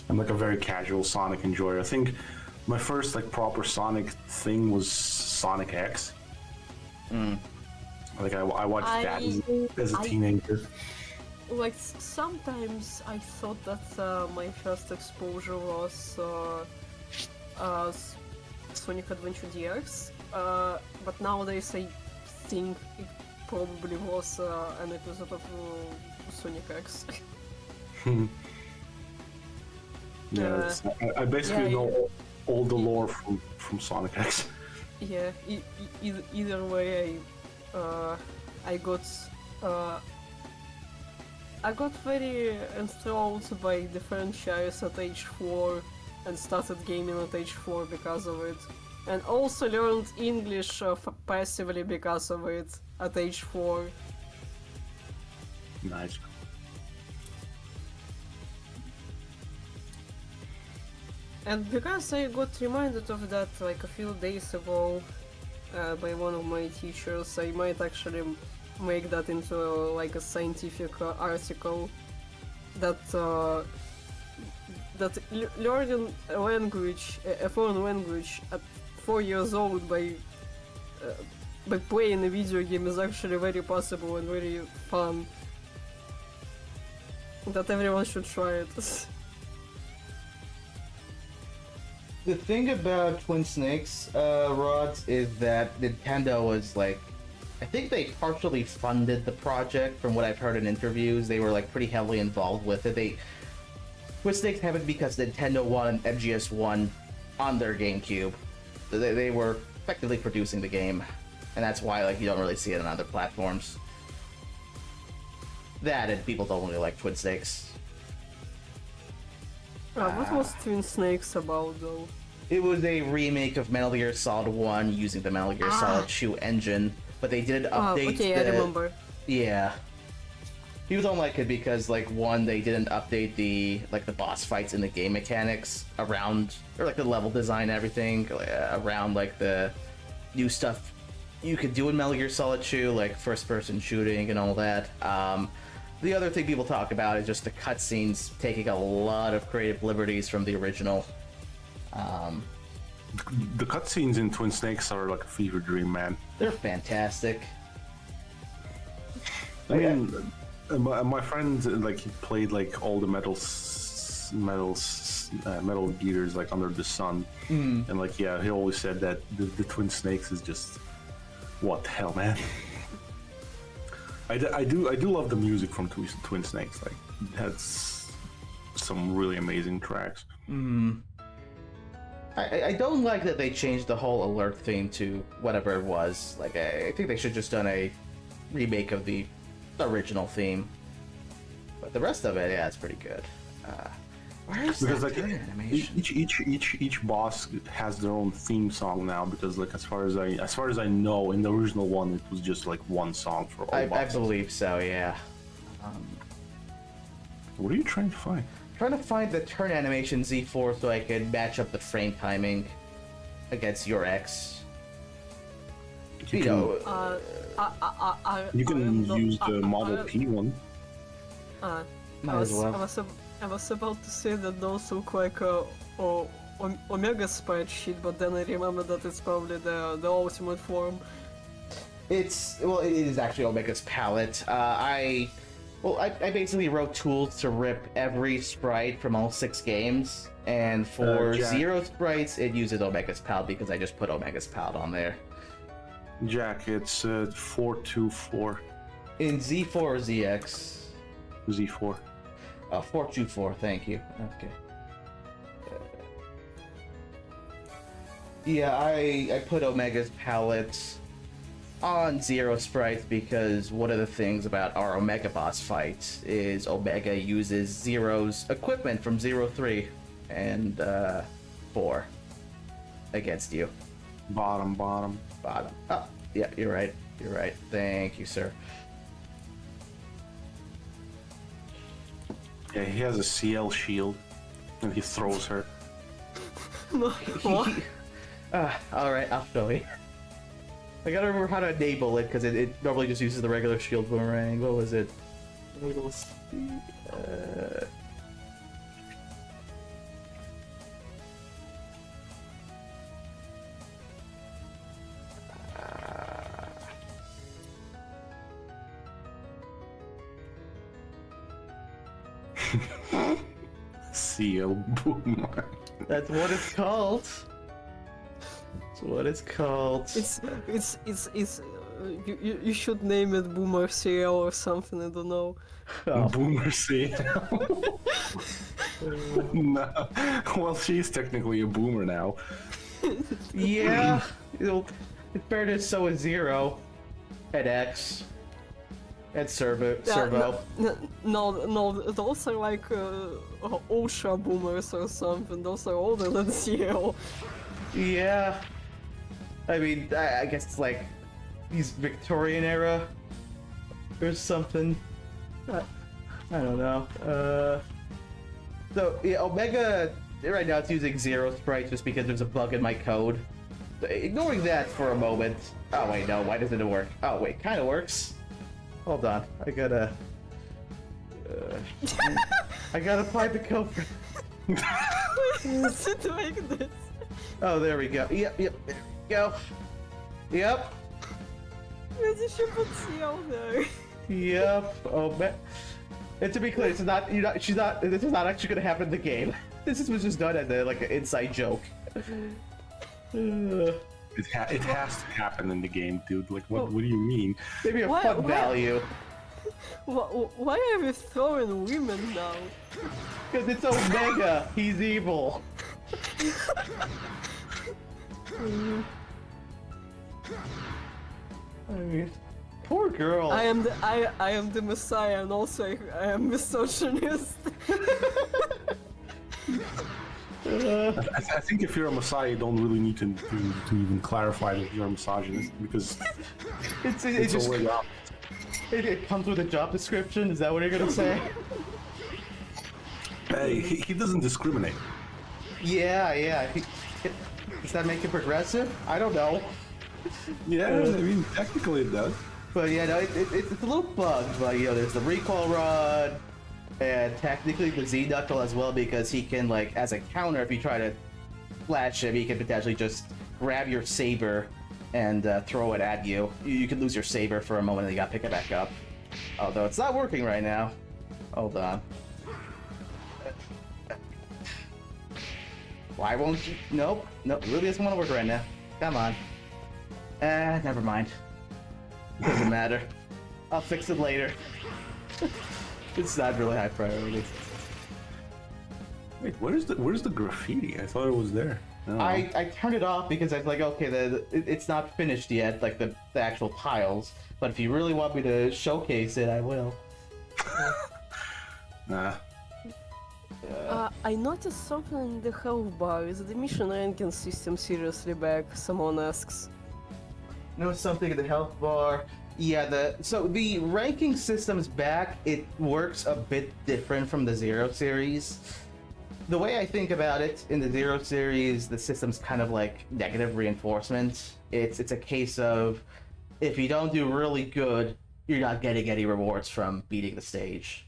I'm like a very casual Sonic enjoyer. I think my first like proper Sonic thing was Sonic X. Like I watched that as a teenager. like sometimes I thought that my first exposure was Sonic Adventure DX, but nowadays I think it probably was an episode of Sonic X. Yeah, I basically yeah, know all the lore from Sonic X. Yeah, either way, I got very enthralled by the franchise at age 4 and started gaming at age 4 because of it. And also learned English passively because of it at age 4. Nice. And because I got reminded of that like a few days ago by one of my teachers, I might actually make that into like a scientific article that learning a language, a foreign language at 4 years old by playing a video game is actually very possible and very fun. That everyone should try it. The thing about Twin Snakes, Rods, is that Nintendo was like, I think they partially funded the project from what I've heard in interviews. They were like pretty heavily involved with it. Twin Snakes happened because Nintendo wanted MGS1 on their GameCube. They were effectively producing the game, and that's why like you don't really see it on other platforms. That and people don't really like Twin Snakes. What was Twin Snakes about though? It was a remake of Metal Gear Solid 1 using the Metal Gear Solid 2 engine, but they didn't update okay, I remember. Yeah. People don't like it because, like, one, they didn't update the boss fights and the game mechanics around, or like the level design and everything, around like the new stuff you could do in Metal Gear Solid 2, like first-person shooting and all that. The other thing people talk about is just the cutscenes taking a lot of creative liberties from the original. The cutscenes in Twin Snakes are like a fever dream, man. They're fantastic. I mean, my friend, like, he played like all the Metal Gears like under the sun, and like, yeah, he always said that the Twin Snakes is just what the hell, man. I do love the music from Twin Snakes. Like, it has some really amazing tracks. I don't like that they changed the whole alert theme to whatever it was. Like, I think they should just done a remake of the original theme. But the rest of it, yeah, it's pretty good. Where's Because that like animation? each boss has their own theme song now. Because like as far as I know, in the original one, it was just like one song for all I bosses. believe so, yeah. What are you trying to find? Trying to find the turn animation Z4 so I can match up the frame timing against your X. You know, You can use the Model P one. might as well. I was about to say that those look like Omega spreadsheet, but then I remember that it's probably the ultimate form. It is actually Omega's palette. I basically wrote tools to rip every sprite from all 6 games, and for Jack. 0 sprites, it uses Omega's palette because I just put Omega's palette on there. Jack, it's 424 In Z4 or ZX? Z4. 424, thank you. Okay. Yeah, I put Omega's palette on 0 sprites because one of the things about our Omega boss fight is Omega uses Zero's equipment from 03 and 4 against you. Bottom. Oh, yeah, you're right. Thank you, sir. Yeah, he has a CL shield, and he throws her. What? Alright, I'll show you. I gotta remember how to enable it, because it normally just uses the regular shield boomerang. What was it? Enable speed? Seal boomer. That's what it's called. That's what it's called. You should name it Boomer Serial or something, I don't know. Oh. Boomer seal. No. Well, she's technically a boomer now. Yeah, in fairness, so is Zero, and X, and Servo. No, those are like ultra boomers or something. Those are older than Zero. Yeah, I mean, I guess it's like he's Victorian era or something. I don't know. So yeah, Omega right now it's using Zero Sprite just because there's a bug in my code. Ignoring that for a moment. Oh wait, no, why doesn't it work? Oh wait, kind of works. Hold on, I gotta find the code for. Is it like this? Oh, there we go. Yep, there we go. Yep. There's a ship on Seal there. Yep. Oh man. And to be clear, this is not actually gonna happen in the game. This was just done as like an inside joke. It has to happen in the game, dude. Like, what do you mean? Maybe a fun value. Why are we throwing women now? Because it's Omega. He's evil. I mean, poor girl. I am the Messiah, and also I am misogynist. I think if you're a Messiah, you don't really need to even clarify that you're a misogynist because it it's just already up. it comes with a job description. Is that what you're gonna say? Hey, he doesn't discriminate. Yeah. Does that make it progressive? I don't know. Yeah, I mean, technically it does. But yeah, no, it's a little bugged, but you know, there's the recoil rod, and technically the Z knuckle as well, because he can, like, as a counter, if you try to flash him, he can potentially just grab your saber and throw it at you. You can lose your saber for a moment and you gotta pick it back up. Although it's not working right now. Hold on. Why won't you? Nope, it really doesn't want to work right now. Come on. Never mind. Doesn't matter. I'll fix it later. It's not really high priority. Wait, where's the graffiti? I thought it was there. No. I turned it off because I was like, okay, it's not finished yet, like the actual tiles. But if you really want me to showcase it, I will. Nah. I noticed something in the health bar. Is the mission ranking system seriously back? Someone asks. No, something in the health bar. Yeah, so the ranking system's back. It works a bit different from the Zero series. The way I think about it, in the Zero series, the system's kind of like negative reinforcement. It's a case of if you don't do really good, you're not getting any rewards from beating the stage.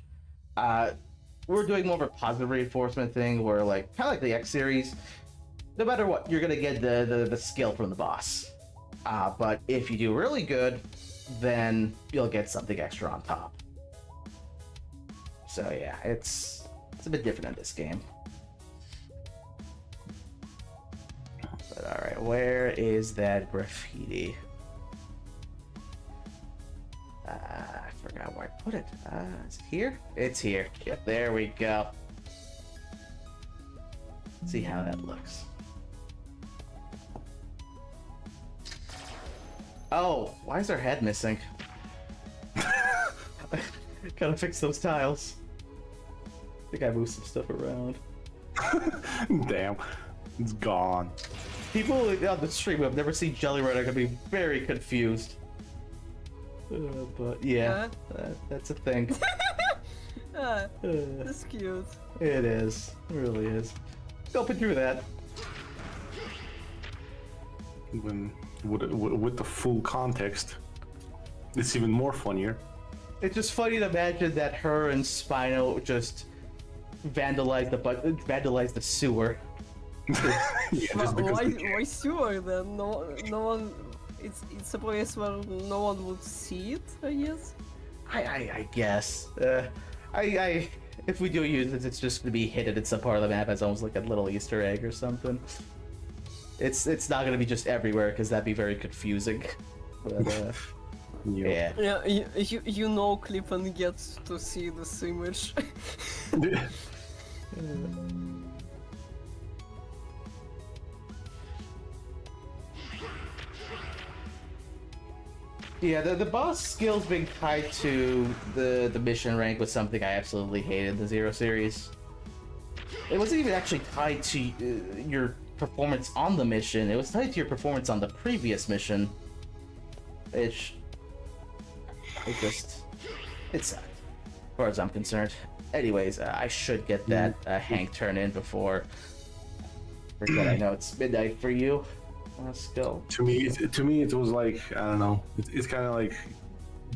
We're doing more of a positive reinforcement thing where, like, kind of like the X series, no matter what, you're gonna get the skill from the boss. But if you do really good, then you'll get something extra on top. So yeah, it's a bit different in this game. But alright, where is that graffiti? I forgot where I put it. Is it here? It's here. Yep, there we go. Let's see how that looks. Oh, why is our head missing? Gotta fix those tiles. I think I moved some stuff around. Damn, it's gone. People on the stream who have never seen Jelly Roll are gonna be very confused. But yeah, that's a thing. That's cute. It is. It really is. Open through that. When with the full context, it's even more funnier. It's just funny to imagine that her and Spino just vandalized the sewer. Yeah, just because Why sewer then? No one. It's a place where no one would see it, I guess. I guess. if we do use it, it's just gonna be hidden in some part of the map as almost like a little Easter egg or something. It's not gonna be just everywhere because that'd be very confusing. But yeah. Yeah, you know clip and get to see this image. Yeah, the boss skills being tied to the mission rank was something I absolutely hated in the Zero series. It wasn't even actually tied to your performance on the mission, it was tied to your performance on the previous mission. It's sad, as far as I'm concerned. Anyways, I should get that Hank turn in before. Forget, I know it's midnight for you. Let's go. To me, it was like, I don't know. It kind of like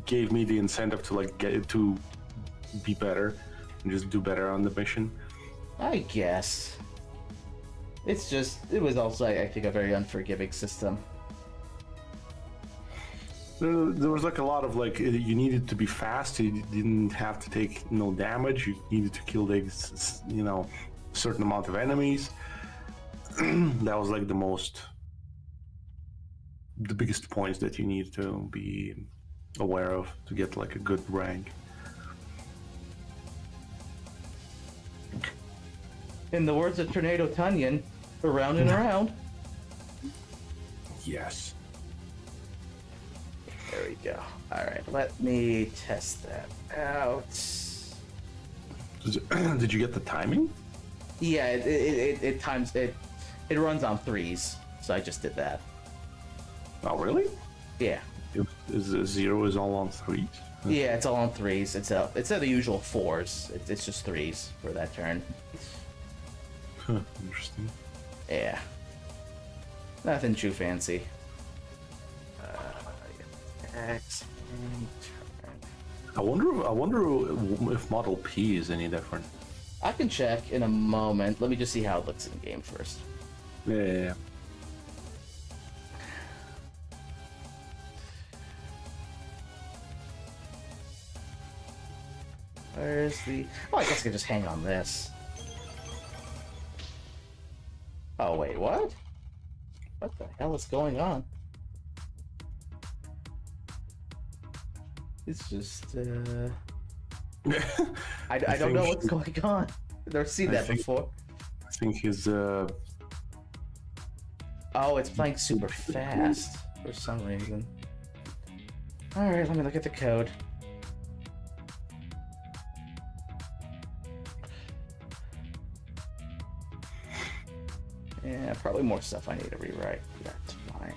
gave me the incentive to like get it to be better and just do better on the mission. I guess. It's just, it was also, I think, a very unforgiving system. There was like a lot of like, you needed to be fast. You didn't have to take no damage. You needed to kill the, certain amount of enemies. That was like the biggest points that you need to be aware of to get like a good rank. In the words of Tornado Tunyon, around and around. Yes. There we go. Alright, let me test that out. Did you get the timing? Yeah, it times it runs on 3s, so I just did that. Oh, really? Yeah. Zero is all on 3s? Yeah, it's all on 3s. It's at the usual 4s. It's just 3s for that turn. Huh, interesting. Yeah. Nothing too fancy. X and turn. I wonder if Model P is any different. I can check in a moment. Let me just see how it looks in game first. Yeah. Where's the... Oh, I guess I can just hang on this. Oh, wait, what? What the hell is going on? It's just, I don't know what's going on. I've never seen that before. I think his, Oh, it's playing super fast for some reason. Alright, let me look at the code. Yeah, probably more stuff I need to rewrite. That's fine.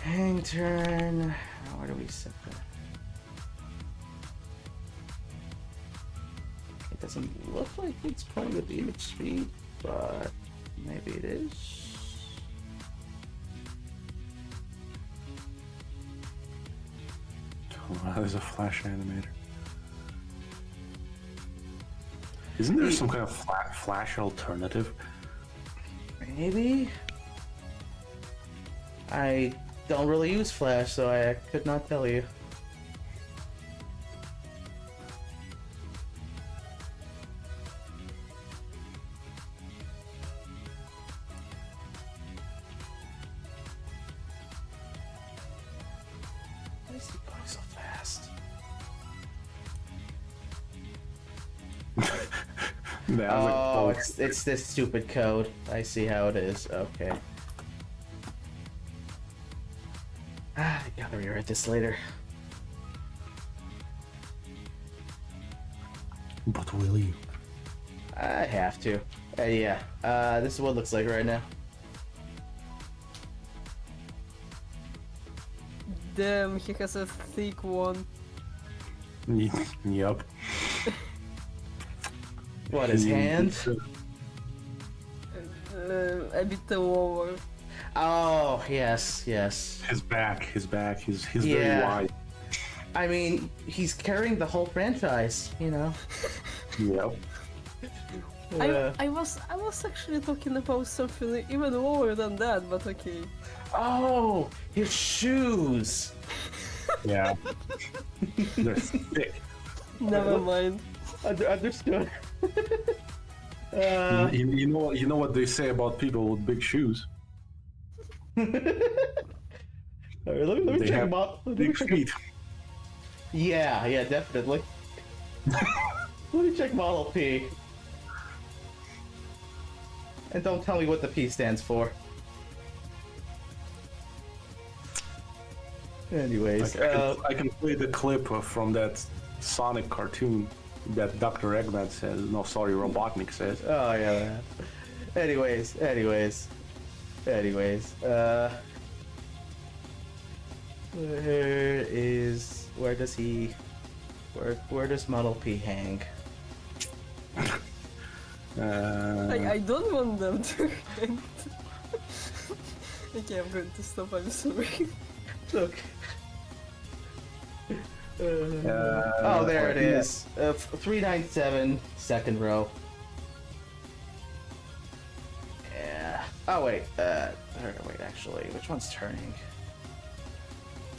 Hang turn. Where do we set that? It doesn't look like it's playing with the image speed, but maybe it is. Oh, there's a flash animator. Isn't there some kind of flash alternative? Maybe? I don't really use Flash, so I could not tell you. Why is he going so fast? Oh, it's this stupid code. I see how it is. Okay. I gotta rewrite this later. But will you? I have to. Yeah. This is what it looks like right now. Damn, he has a thick one. Yup. What, his hand? A bit lower. Oh, yes, yes. His back, he's Yeah. very wide. I mean, he's carrying the whole franchise, you know? Yep. I was actually talking about something even lower than that, but okay. Oh, his shoes! Yeah. They're thick. Never mind. Understood. You know what they say about people with big shoes? All right, let me They check have Model. big feet. Yeah, definitely. Let me check Model P. And don't tell me what the P stands for. Anyways, I can play the clip from that Sonic cartoon that Dr. Eggman says. No, sorry, Robotnik says. oh yeah. Anyways. Where does Model P hang? I don't want them to hang. Okay, I'm going to stop. I'm sorry. Look. Oh, there it is. 397, second row. Yeah. Oh wait. Wait. Actually, which one's turning?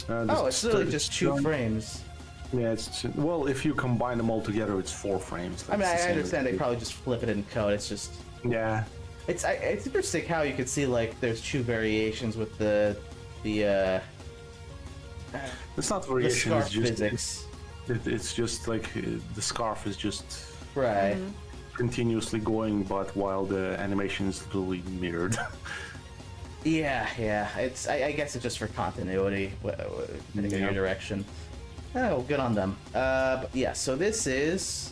Oh, it's literally just 2 frames. Yeah, well, if you combine them all together, it's 4 frames. I mean, I understand they probably just flip it in code. It's just. Yeah. It's interesting how you can see like there's 2 variations with the It's not the variation. scarf It's just physics. it's just like the scarf is just Right. continuously going, but while the animation is literally mirrored. Yeah. I guess it's just for continuity, in your direction. Oh, good on them. But yeah. So this is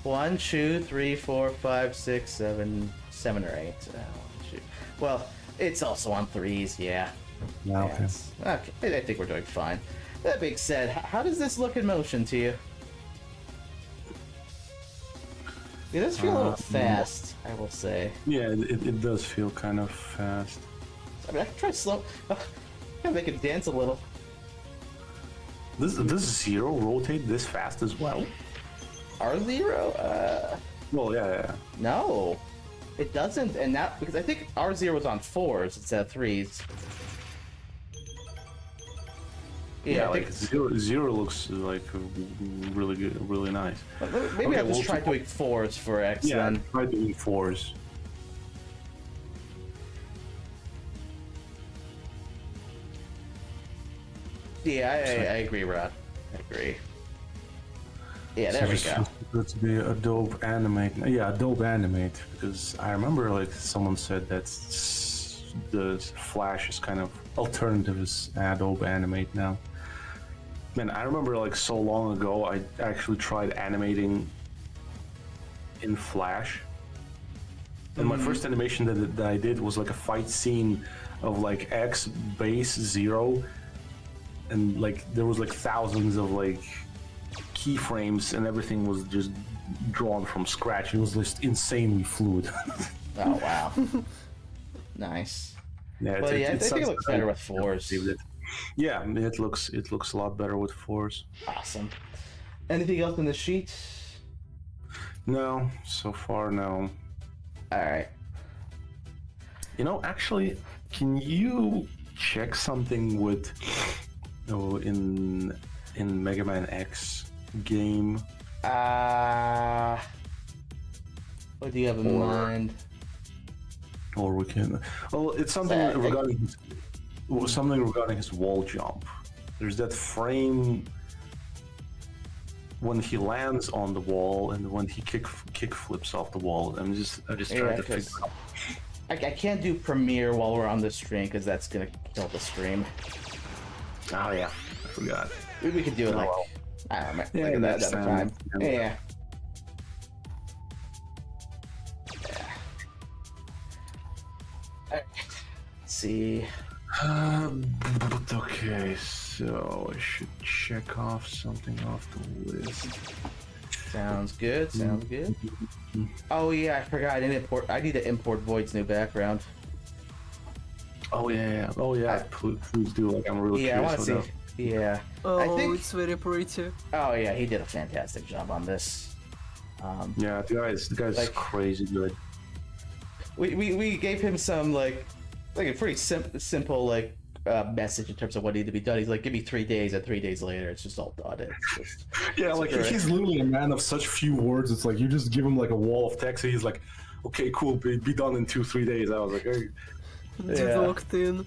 1, 2, 3, 4, 5, 6, 7 or 8. Well, it's also on 3s. Yeah. Yeah, okay. Yes. Okay. I think we're doing fine. That being said, how does this look in motion to you? It does feel a little fast, I will say. Yeah, it does feel kind of fast. I mean, I can try slow. Can make it dance a little. Does Zero rotate this fast as well? R0? Well, yeah. No. It doesn't, and that because I think R0 is on 4s instead of 3s. Yeah, I like Zero looks like really good, really nice. maybe Okay, I'll just well, try doing 4s for X Yeah, then. try doing 4s. Yeah, I agree, Rod. I agree. Yeah, there we go. Let's be Adobe Animate. Yeah, Adobe Animate, because I remember like someone said that the Flash is kind of alternative as Adobe Animate now. Man, I remember like so long ago I actually tried animating in Flash. And my first animation that I did was like a fight scene of like X base 0, and like there was like thousands of like keyframes and everything was just drawn from scratch. It was just insanely fluid. Oh wow. Nice. Yeah, But yeah, I think it sounds looks better with 4s. Yeah, it looks a lot better with 4s. Awesome. Anything else in the sheet? No, so far no. Alright. You know, actually, can you check something with in Mega Man X game? What do you have in mind? Or we can. Well, it's something regarding his wall jump. There's that frame when he lands on the wall and when he kick flips off the wall. I just trying to figure out. I can't do Premiere while we're on the stream because that's gonna kill the stream. Oh yeah, I forgot. We could do it like well. I don't know, Yeah, like next another time. time. Yeah. Alright. Let's see. Okay, so I should check off something off the list. Sounds good. Sounds good. Oh yeah, I forgot. I need to import Void's new background. Oh yeah. Oh yeah. Please do. Like I'm really Yeah, I curious. want to see. Yeah. Oh, I think. it's very pretty. Oh yeah, he did a fantastic job on this. Yeah, the guy's like- crazy good. We gave him some like a pretty simple like message in terms of what needed to be done. He's like, give me 3 days, and 3 days later, it's just all done. It's just Yeah, like he's literally a man of such few words. It's like you just give him like a wall of text, and he's like, "Okay, cool, be done in 2-3 days." I was like, "Hey, Locked in.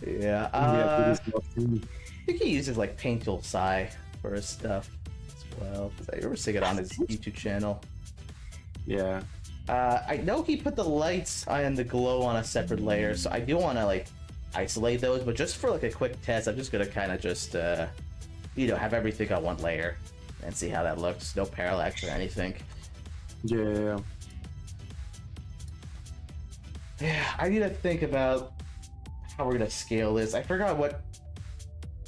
Yeah. yeah, it is not true." I think he uses like Paint Tool Psy for his stuff as well. 'Cause I remember seeing it on his YouTube channel. Yeah. I know he put the lights and the glow on a separate layer, so I do want to like isolate those, but just for like a quick test, I'm just gonna kind of just have everything on one layer and see how that looks. No parallax or anything. Yeah. Yeah, I need to think about how we're gonna scale this. I forgot what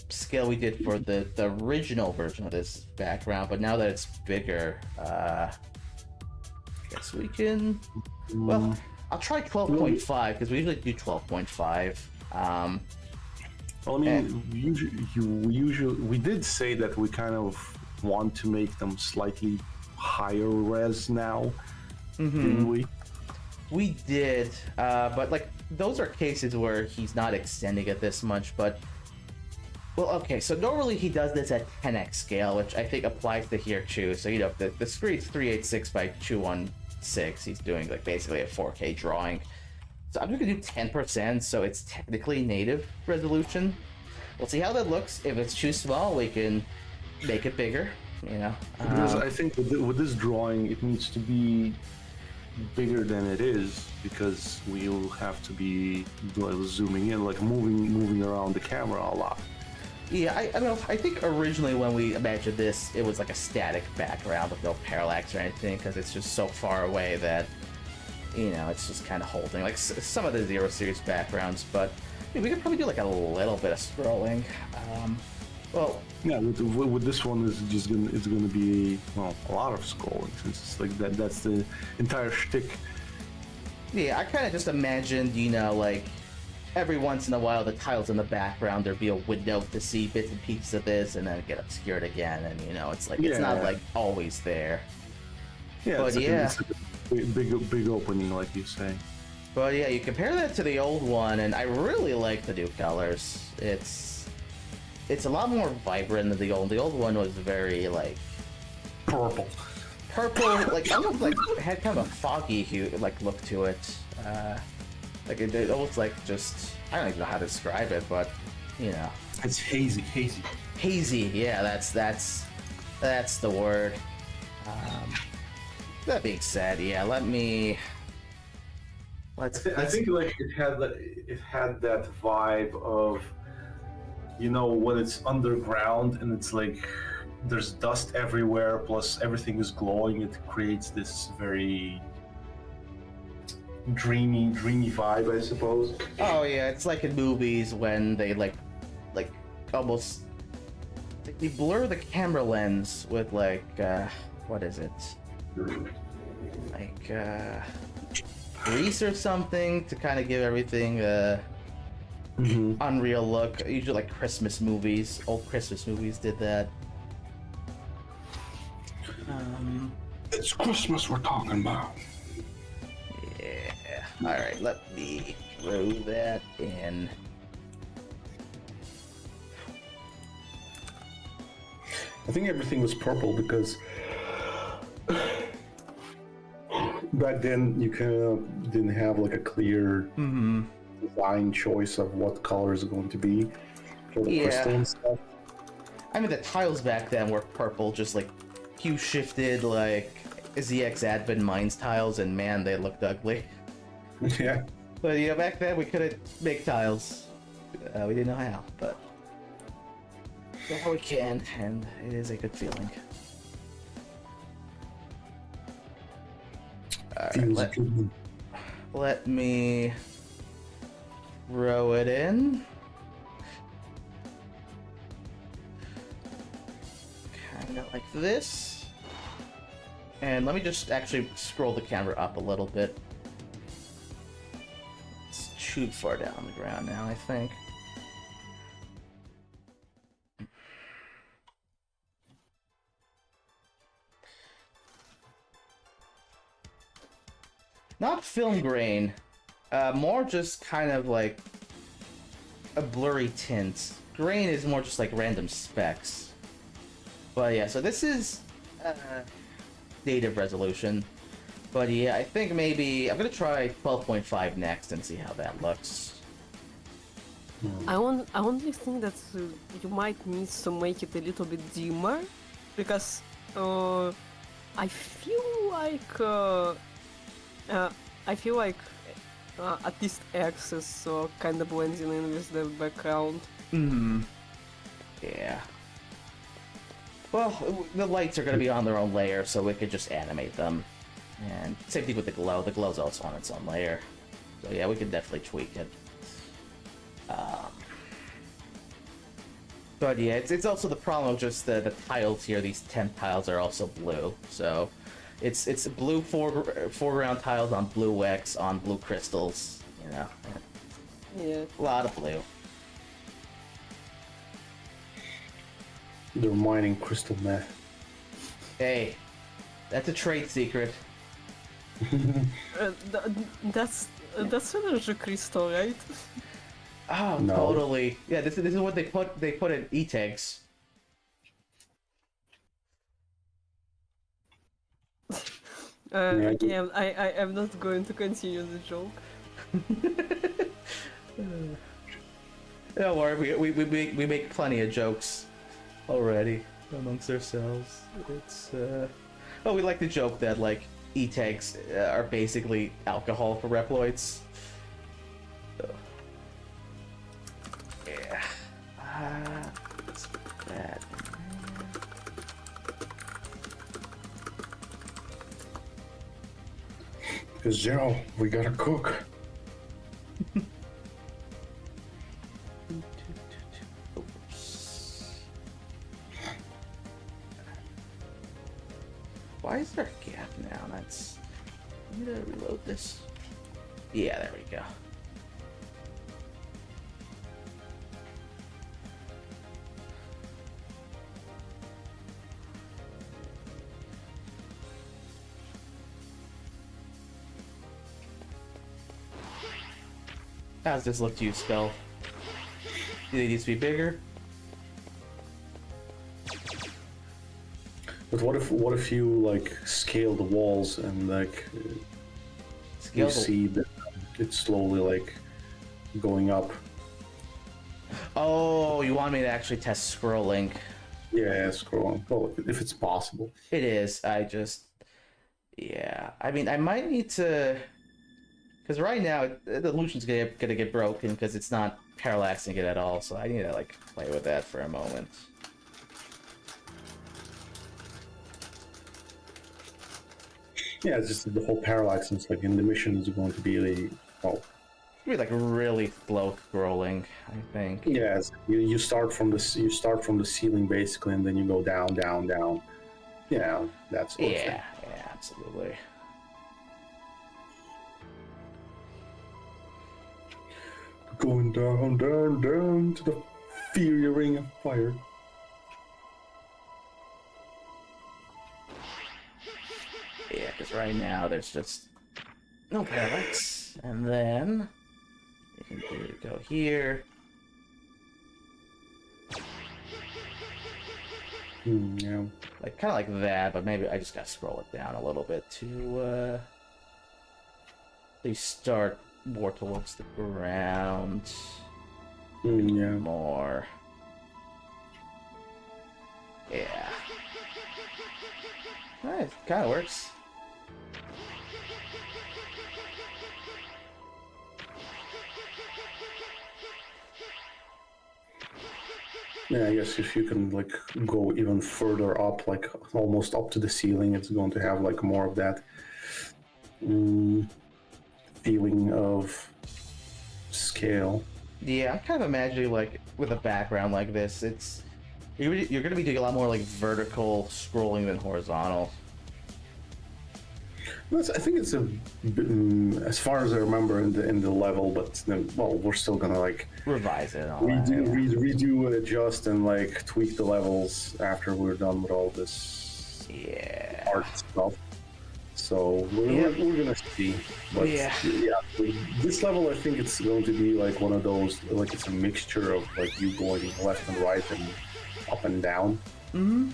scale we did for the original version of this background, but now that it's bigger, guess we can. Well, I'll try 12.5 because we usually do 12.5. Well, I mean, we did say that we kind of want to make them slightly higher res now, didn't we? We did, but like those are cases where he's not extending it this much. But well, okay, so normally he does this at 10x scale, which I think applies to here too. So the screen's 386 by 216. He's doing like basically a 4K drawing. So I'm just gonna do 10%, so it's technically native resolution. We'll see how that looks. If it's too small, we can make it bigger. Because I think with this drawing, it needs to be bigger than it is because we'll have to be zooming in, like moving around the camera a lot. Yeah, I don't know. I think originally when we imagined this, it was like a static background with no parallax or anything because it's just so far away that it's just kind of holding like some of the Zero Series backgrounds. But we could probably do like a little bit of scrolling. Well, yeah, with this one it's gonna be a lot of scrolling since it's like that's the entire shtick. Yeah, I kind of just imagined like every once in a while the tiles in the background there'd be a window to see bits and pieces of this and then get obscured again, and it's like it's not like always there. Yeah, but it's like a big opening, like you say. But yeah, you compare that to the old one, and I really like the new colors. It's a lot more vibrant than the old. The old one was very like Purple, like almost like it had kind of a foggy hue, like look to it. Like it almost like just I don't even know how to describe it, but it's hazy. Hazy. Yeah, that's the word. That being said, yeah, let's. I think like it had that vibe of when it's underground and it's like there's dust everywhere, plus everything is glowing. It creates this very dreamy vibe, I suppose. Oh yeah, it's like in movies when they like almost they blur the camera lens with like what is it? Like grease or something to kind of give everything a unreal look. Usually like Christmas movies, old Christmas movies did that. It's Christmas we're talking about. Yeah. Alright, let me throw that in. I think everything was purple because back then you kind of didn't have like a clear design choice of what color is going to be for the crystal and stuff. I mean, the tiles back then were purple, just like hue shifted, like ZX Advent Mines tiles, and man, they looked ugly. Yeah. But back then we couldn't make tiles. We didn't know how, but now we can, and it is a good feeling. Alright, let me throw it in. Kind of like this. And let me just actually scroll the camera up a little bit. It's too far down the ground now, I think. Not film grain, more just kind of like a blurry tint. Grain is more just like random specks. But yeah, so this is native resolution. But yeah, I think maybe I'm gonna try 12.5 next and see how that looks. I only think that you might need to make it a little bit dimmer, because I feel like at least X is kind of blending in with the background. Yeah. Well, the lights are going to be on their own layer, so we could just animate them. And same thing with the glow. The glow's also on its own layer. So yeah, we could definitely tweak it. But yeah, it's also the problem of just the tiles here. These temp tiles are also blue. So it's blue foreground tiles on blue X on blue crystals. You know, Yeah. a lot of blue. They're mining crystal meth. Hey, that's a trade secret. That's energy crystal, right? Oh, No. totally. Yeah, this is what they put in e-tags. Yeah, Okay, I'm not going to continue the joke. Don't worry, we make plenty of jokes already amongst ourselves. It's oh, we like to joke that like e-tags are basically alcohol for Reploids. So, yeah. Let's put that in there. Because Zero, we gotta cook. Oops. Why is there a gap now? That's. I'm gonna reload this. Yeah, there we go. How's this look to you, Skull? Do they need to be bigger? But what if you like scale the walls and like Scale you the- see that it's slowly like going up? Oh, you want me to actually test scrolling? Yeah, scrolling. Well, if it's possible. It is. I just. Yeah. I mean, I might need to. Because right now, the illusion's gonna get broken because it's not parallaxing it at all. So I need to like play with that for a moment. Yeah, it's just the whole parallax. It's like in the mission is going to be the well. Be like really slow scrolling, I think. Yes, you start from the ceiling basically, and then you go down, down, down. Yeah, that's Yeah. Yeah. Absolutely. Going down, down, down to the fiery ring of fire. Yeah, because right now there's just no parallax, and then you can go here. Yeah. Like kind of like that, but maybe I just gotta scroll it down a little bit to they start more towards the ground. Yeah. More. Yeah. Nice, kind of works. Yeah, I guess if you can like go even further up, like almost up to the ceiling, it's going to have like more of that feeling of scale. Yeah, I'm kind of imagining like with a background like this, it's you're gonna be doing a lot more like vertical scrolling than horizontal. I think it's as far as I remember in the level, but well, we're still gonna like Revise it. And all that, redo, adjust, and like tweak the levels after we're done with all this yeah. art stuff. So we're gonna see. But Yeah. This level I think it's going to be like one of those, like it's a mixture of like you going left and right and up and down. Mm-hmm.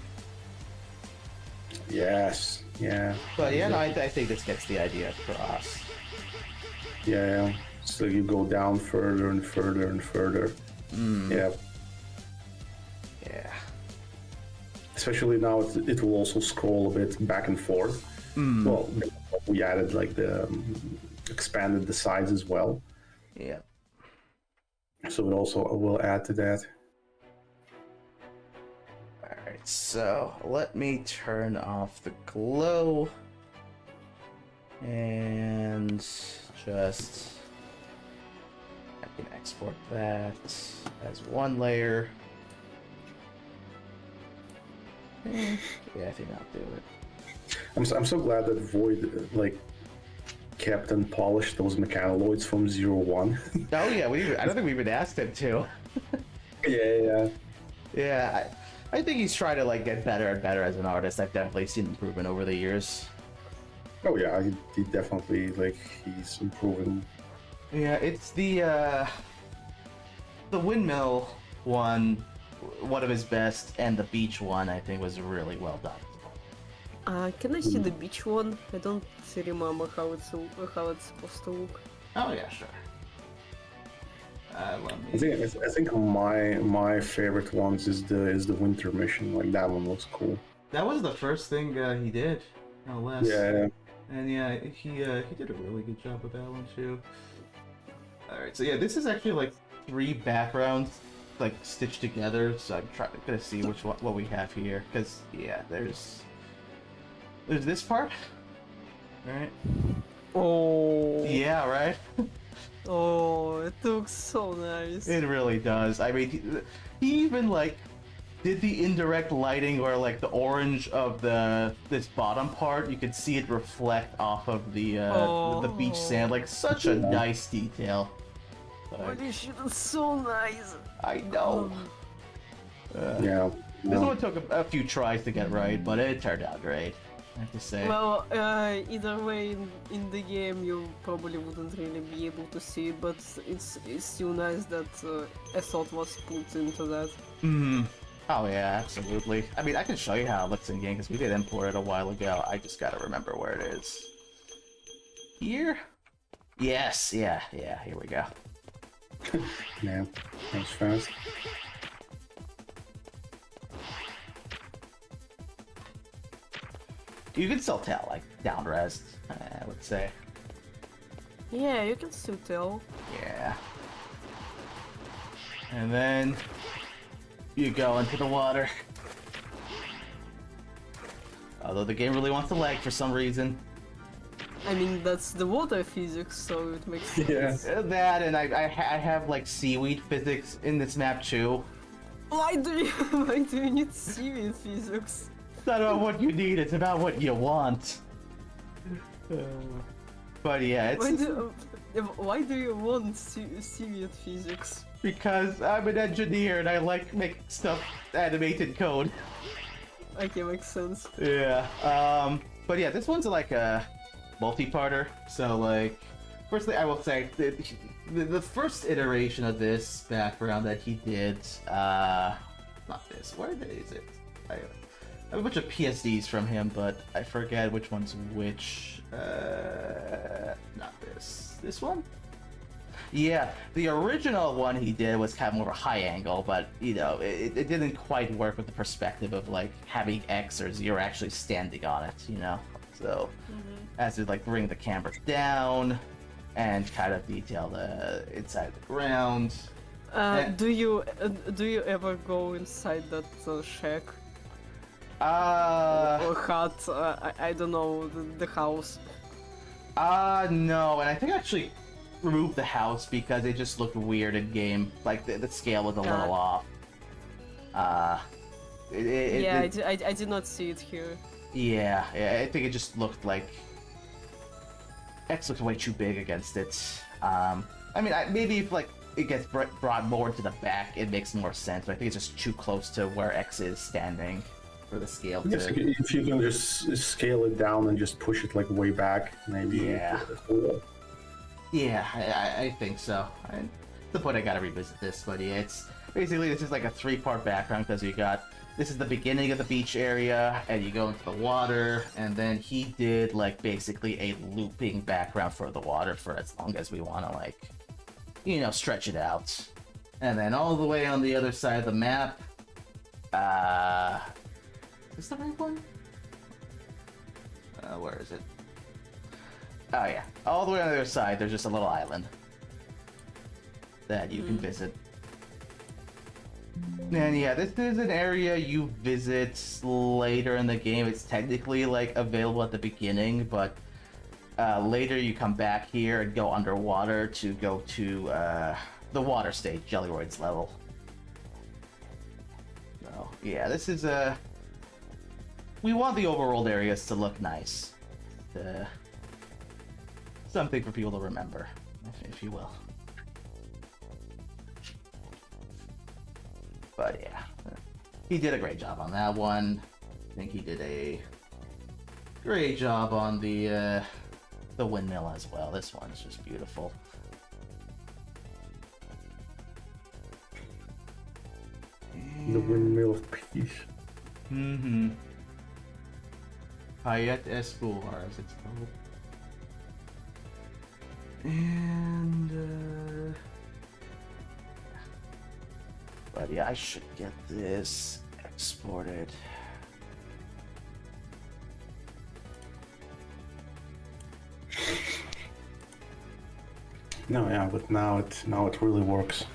Yes. Yeah. But yeah, no, I think this gets the idea across. Yeah. So you go down further and further and further. Yeah. Yeah. Especially now it will also scroll a bit back and forth. Well, we added like the expanded the sides as well. Yeah. So it also will add to that. Alright, so let me turn off the glow. And just... I can export that as one layer. Yeah, I think I'll do it. I'm so glad that Void like kept and polished those mechanoloids from 01. Oh yeah, I don't think we even asked him to. Yeah. Yeah, I think he's trying to like get better and better as an artist. I've definitely seen improvement over the years. Oh yeah, he definitely like he's improving. Yeah, it's the windmill one of his best, and the beach one I think was really well done. Can I see the beach one? I don't remember how it's supposed to look. Oh yeah, sure. Let I me... think my favorite ones is the winter mission. Like that one looks cool. That was the first thing he did, no less. Yeah. And yeah, he did a really good job with that one too. Alright, so yeah, this is actually like 3 backgrounds like stitched together, so I'm gonna see what we have here, because yeah, there's this part, right? Oh. Yeah, right. Oh, it looks so nice. It really does. I mean, he even like did the indirect lighting where like the orange of this bottom part, you could see it reflect off of the beach sand, like such a nice detail. Holy shit, it's so nice. I know. Yeah. This one took a few tries to get right, but it turned out great, I have to say. Well, either way, in the game you probably wouldn't really be able to see it, but it's still nice that thought was put into that. Oh yeah, absolutely. I mean, I can show you how it looks in game because we did import it a while ago. I just gotta remember where it is. Here? Yes, yeah, here we go. Yeah, that was fast. You can still tell, like, down res, I would say. Yeah, you can still tell. Yeah. And then you go into the water. Although the game really wants to lag for some reason. I mean, that's the water physics, so it makes sense. Yeah. That, and I have, like, seaweed physics in this map, too. Why do you need seaweed physics? It's not about what you need, it's about what you want. But yeah, it's... Why do you want seaweed physics? Because I'm an engineer and I like make stuff animated code. Okay, makes sense. Yeah. But yeah, this one's like a multi-parter. So like, firstly, I will say the first iteration of this background that he did, not this. Where is it? I have a bunch of PSDs from him, but I forget which one's which. Not this. This one? Yeah, the original one he did was kind of more of a high angle, but you know, it didn't quite work with the perspective of like having X or Z actually standing on it, you know. So as to like bring the camera down and kind of detail the inside the ground. Do you ever go inside that shack or hut? I don't know, the house. No, and I think I actually removed the house because it just looked weird in game. Like the scale was a little off. I did not see it here. Yeah, I think it just looked like X looked way too big against it. I mean, maybe if like it gets brought more into the back, it makes more sense. But I think it's just too close to where X is standing. for the scale Yes, to. if you can just scale it down and just push it like way back, maybe. Yeah. Yeah, I think so. At the point I gotta revisit this, but yeah, it's basically this is like a 3-part background because you got this is the beginning of the beach area, and you go into the water, and then he did like basically a looping background for the water for as long as we want to like, you know, stretch it out, and then all the way on the other side of the map. Is the right one? Where is it? Oh yeah, all the way on the other side, there's just a little island that you can visit. And yeah, this is an area you visit later in the game. It's technically like available at the beginning, but later you come back here and go underwater to go to the water stage, Jellyroid's level. So yeah, this is we want the overworld areas to look nice. Something for people to remember, if you will. But yeah, he did a great job on that one. I think he did a great job on the windmill as well. This one's just beautiful. The windmill of peace. Mm-hmm. Hayat Espoir, as it's called. And but yeah, I should get this exported. No, yeah, but now it really works.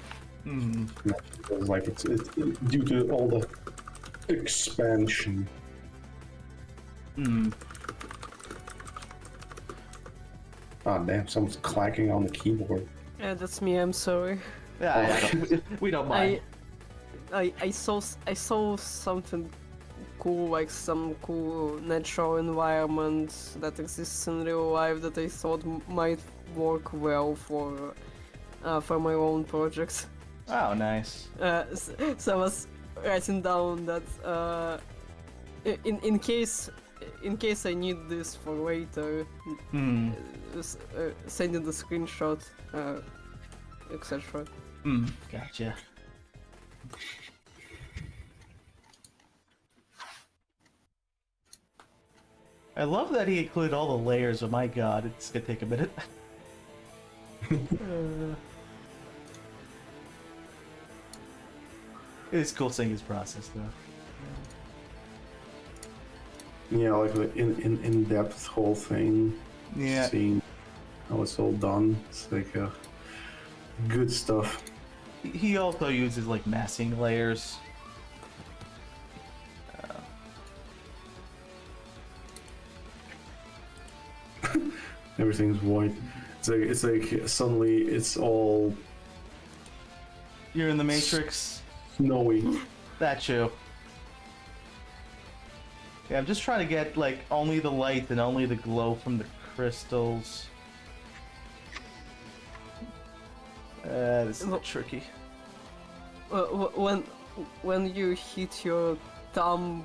Like it's due to all the expansion. Oh damn! Someone's clacking on the keyboard. Yeah, that's me. I'm sorry. Yeah, we don't mind. I saw something cool, like some cool natural environment that exists in real life that I thought might work well for my own project. Oh, nice. So I was writing down that in case I need this for later, sending the screenshot, etc. Gotcha. I love that he included all the layers, but my god, it's gonna take a minute. It is cool seeing his process, though. Yeah, like the in-depth whole thing. Yeah. Seeing how it's all done. It's like good stuff. He also uses like masking layers. Everything's white. It's like suddenly it's all You're in the Matrix. snowy. That you. Yeah, I'm just trying to get like only the light and only the glow from the crystals. This is a bit tricky. When you hit your thumb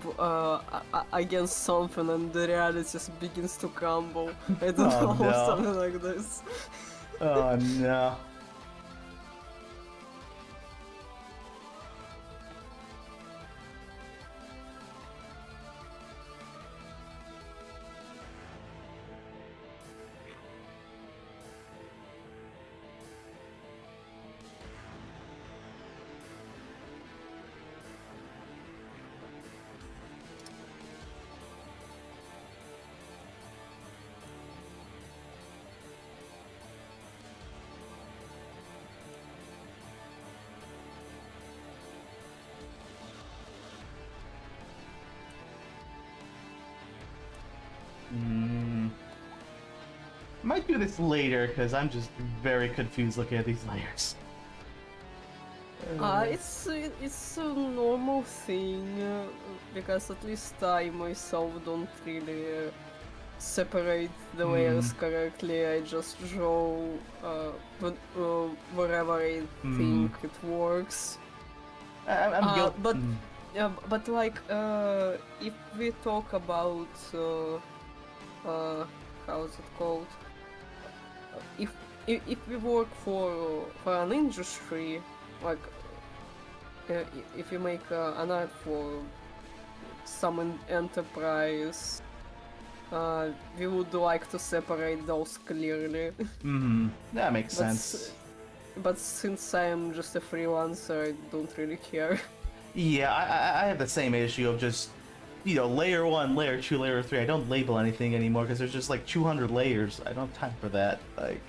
against something and the reality just begins to crumble. I don't know, no. something like this. Oh no. Might do this later because I'm just very confused looking at these layers. It's a normal thing because at least I myself don't really separate the layers correctly. I just draw wherever I think it works. I'm guilty. Yeah, but like, if we talk about, how's it called? If we work for an industry, like, if you make an art for some enterprise, we would like to separate those clearly. Mm-hmm. That makes But sense. But since I am just a freelancer, I don't really care. Yeah, I have the same issue of just, you know, layer 1, layer 2, layer 3. I don't label anything anymore because there's just like 200 layers. I don't have time for that. Like,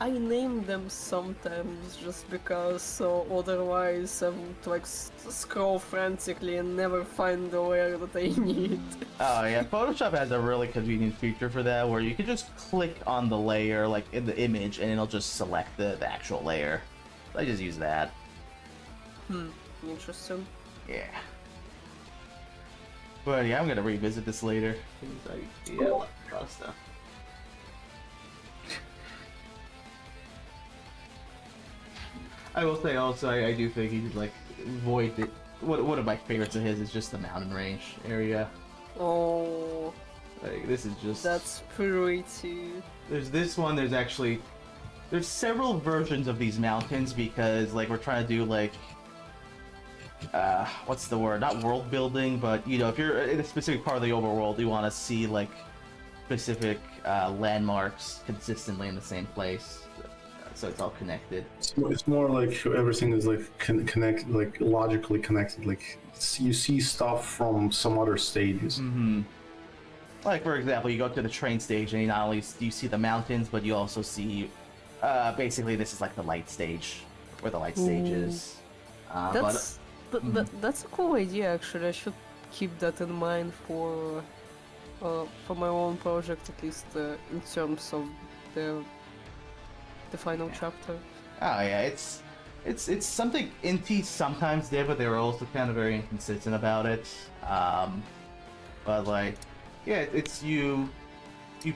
I name them sometimes just because, so otherwise I would like scroll frantically and never find the layer that I need. oh yeah, Photoshop has a really convenient feature for that where you can just click on the layer, like in the image, and it'll just select the actual layer. So I just use that. Interesting. Yeah. But yeah, I'm gonna revisit this later. Yeah, a lot of stuff. I will say also, I do think he could like void it. One of my favorites of his is just the mountain range area. Oh, Like this is just. that's pretty. There's this one. There's several versions of these mountains because like we're trying to do like. What's the word? Not world building, but you know, if you're in a specific part of the overworld, you want to see like specific landmarks consistently in the same place, so it's all connected. It's more like everything is like connect, like logically connected. Like you see stuff from some other stages. Mm-hmm. Like for example, you go to the train station, and not only do you see the mountains, but you also see, basically this is like the light stage, where the light stage is. That's a cool idea. Actually, I should keep that in mind for my own project, at least in terms of the final chapter. Oh yeah, it's something Inti sometimes did, but they were also kind of very inconsistent about it. But like, yeah, it's you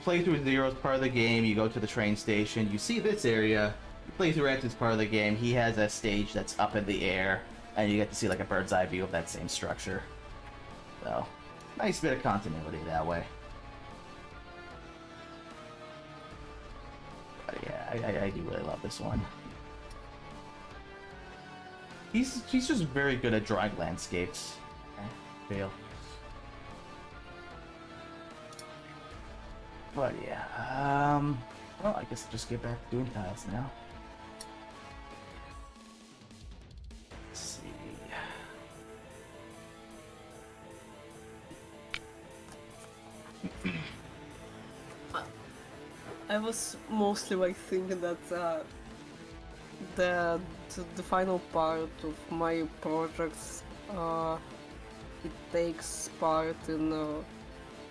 play through Zero's part of the game, you go to the train station, you see this area, you play through Ed's part of the game, he has a stage that's up in the air, and you get to see like a bird's eye view of that same structure. So, nice bit of continuity that way. But yeah, I do really love this one. He's just very good at drawing landscapes. Fail. But yeah, well, I guess I'll just get back to doing tiles now. Let's see. I was mostly like thinking that the final part of my projects it takes part in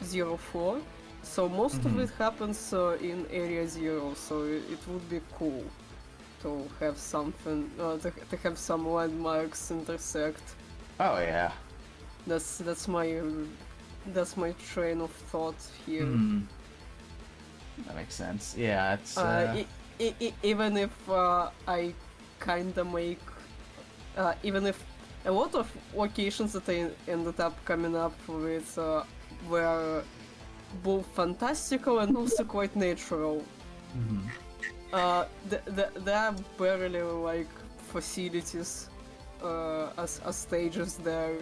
04, so most of it happens in area 0, so it would be cool to have something to have some landmarks intersect. Oh yeah. That's my train of thought here. That makes sense. Yeah, it's. Even if I kinda make, even if a lot of locations that I ended up coming up with were both fantastical and also quite natural. There are barely like facilities as stages there.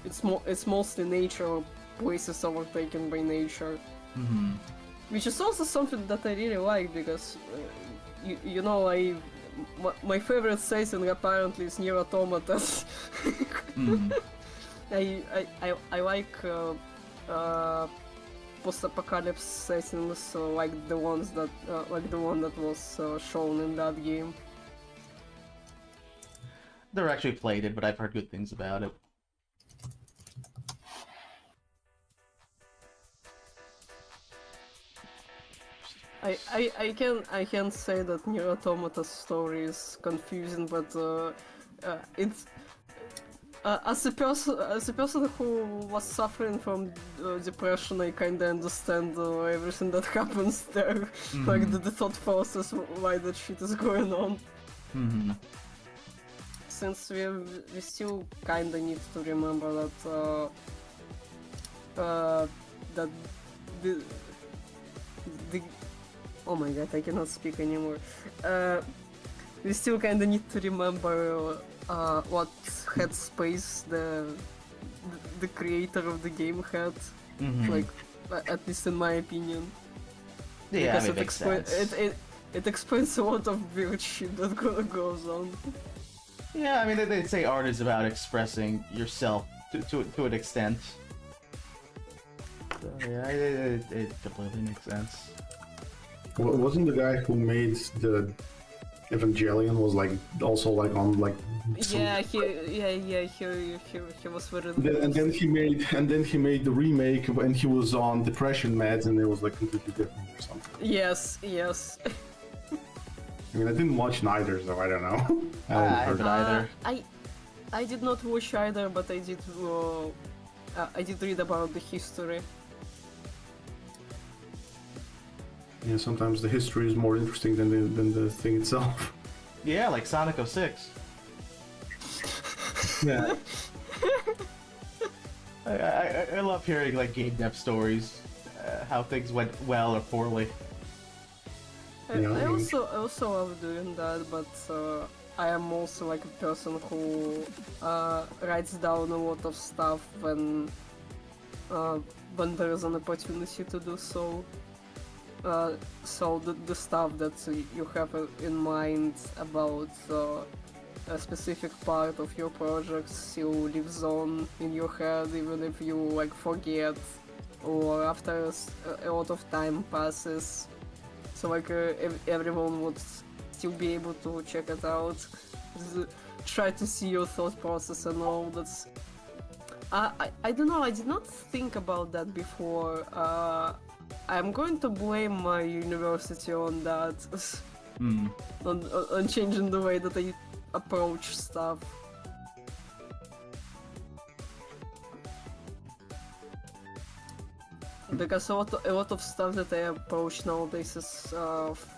It's mostly nature, places overtaken by nature. Which is also something that I really like because, you know, my favorite setting apparently is Nier Automata. I like post-apocalypse settings like the ones that like the one that was shown in that game. Never actually played it, but I've heard good things about it. I can say that Nier Automata's story is confusing, but it's as a person who was suffering from depression, I kinda understand everything that happens there, like the thought process why that shit is going on. since we still kinda need to remember that that the oh my god, I cannot speak anymore. We still kinda need to remember what headspace the creator of the game had, like at least in my opinion. Yeah, I Because mean, it makes sense. it explains a lot of weird shit that goes on. Yeah, I mean, they say art is about expressing yourself to an extent. So, yeah, it completely makes sense. Wasn't the guy who made the Evangelion was like also like on like some... Yeah, he was very. And then he made the remake when he was on depression meds and it was like completely different or something. Yes. I mean, I didn't watch neither, so I don't know. I haven't heard either. I did not watch either, but I did read about the history. Yeah, sometimes the history is more interesting than the thing itself. Yeah, like Sonic 06. Yeah. I love hearing like game dev stories, how things went well or poorly. I also love doing that, but I am also like a person who writes down a lot of stuff when there is an opportunity to do so. So the stuff that you have in mind about a specific part of your project still lives on in your head, even if you like forget or after a lot of time passes. So like everyone would still be able to check it out, try to see your thought process and all. That's I don't know. I did not think about that before. I'm going to blame my university on that, on changing the way that I approach stuff. Because a lot of stuff that I approach nowadays is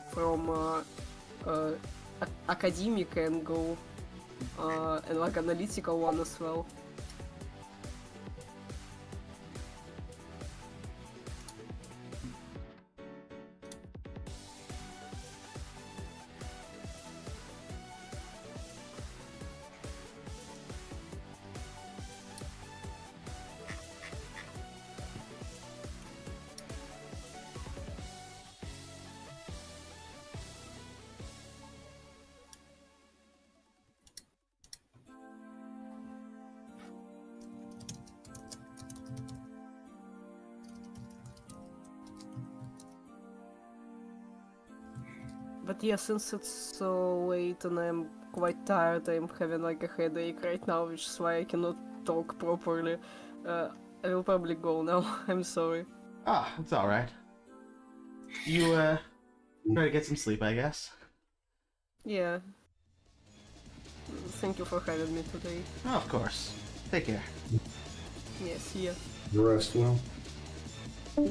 from academic angle and like analytical one as well. But yeah, since it's so late and I'm quite tired, I'm having like a headache right now, which is why I cannot talk properly. I will probably go now. I'm sorry. Ah, it's alright. You, try to get some sleep, I guess. Yeah. Thank you for having me today. Oh, of course. Take care. Yeah, see ya. Rest well. Let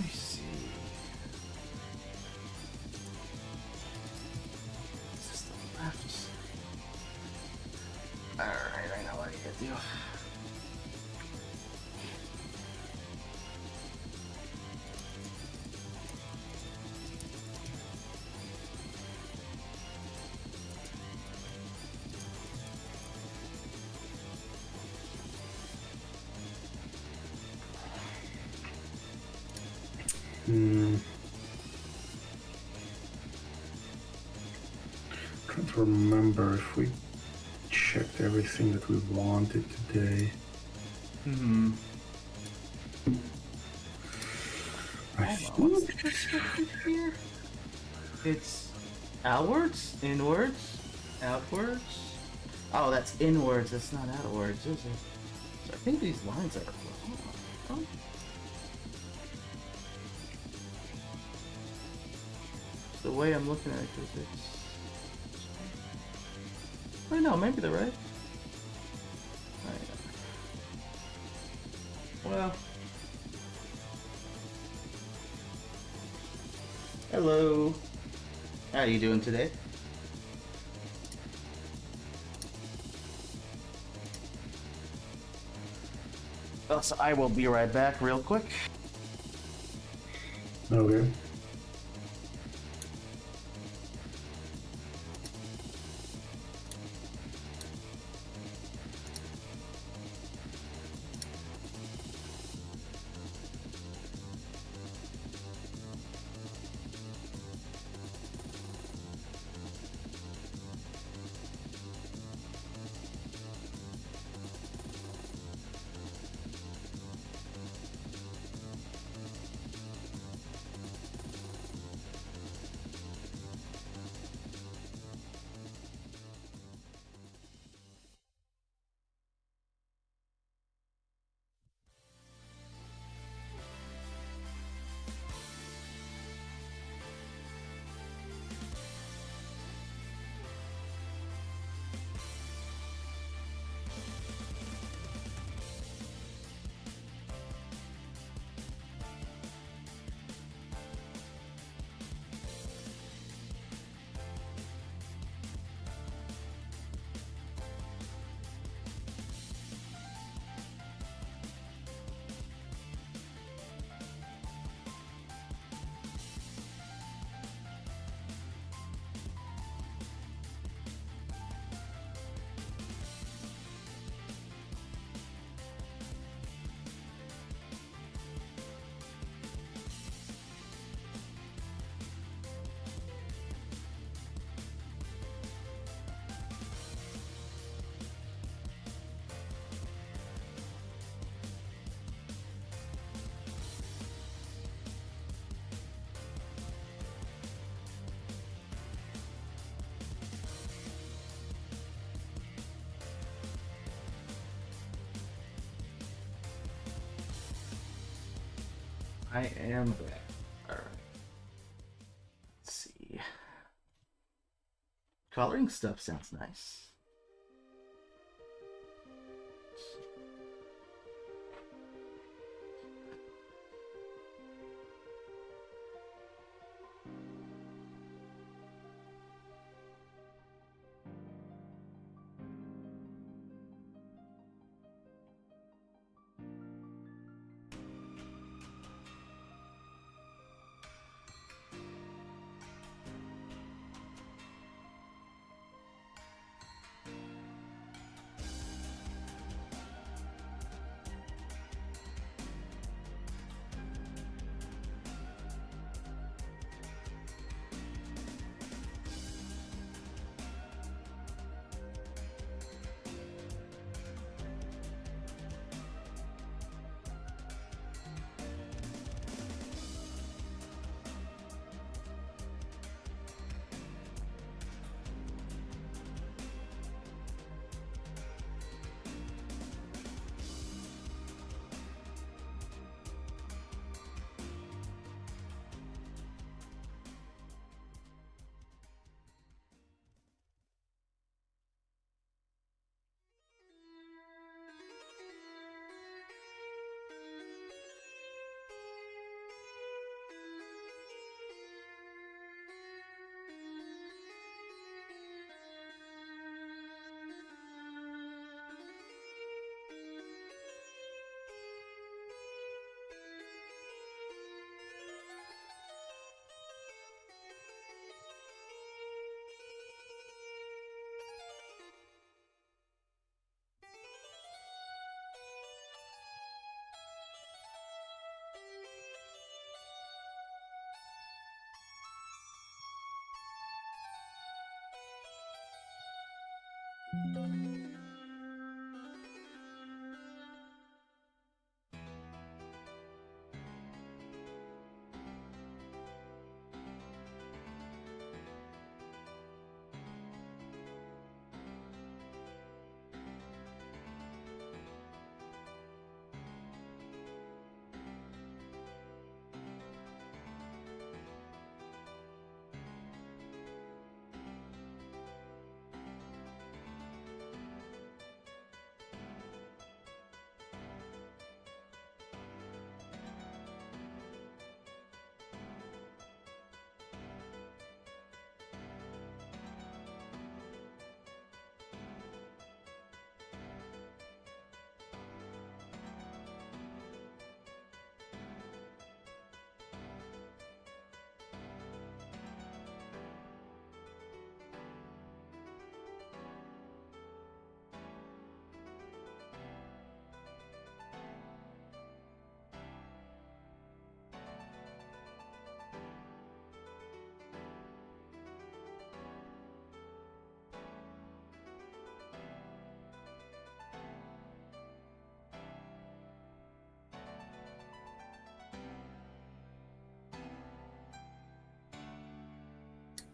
me see. Is this the left? Alright, I know what you do. Trying to remember if we checked everything that we wanted today. I think Here? It's outwards, inwards, outwards. Oh, that's inwards. That's not outwards, is it? So I think these lines are. Oh. The way I'm looking at it, 'cause it's I know, maybe they're right. Well. Hello. How are you doing today? Oh, so I will be right back real quick. Okay. I am back. Alright. Let's see. Coloring stuff sounds nice.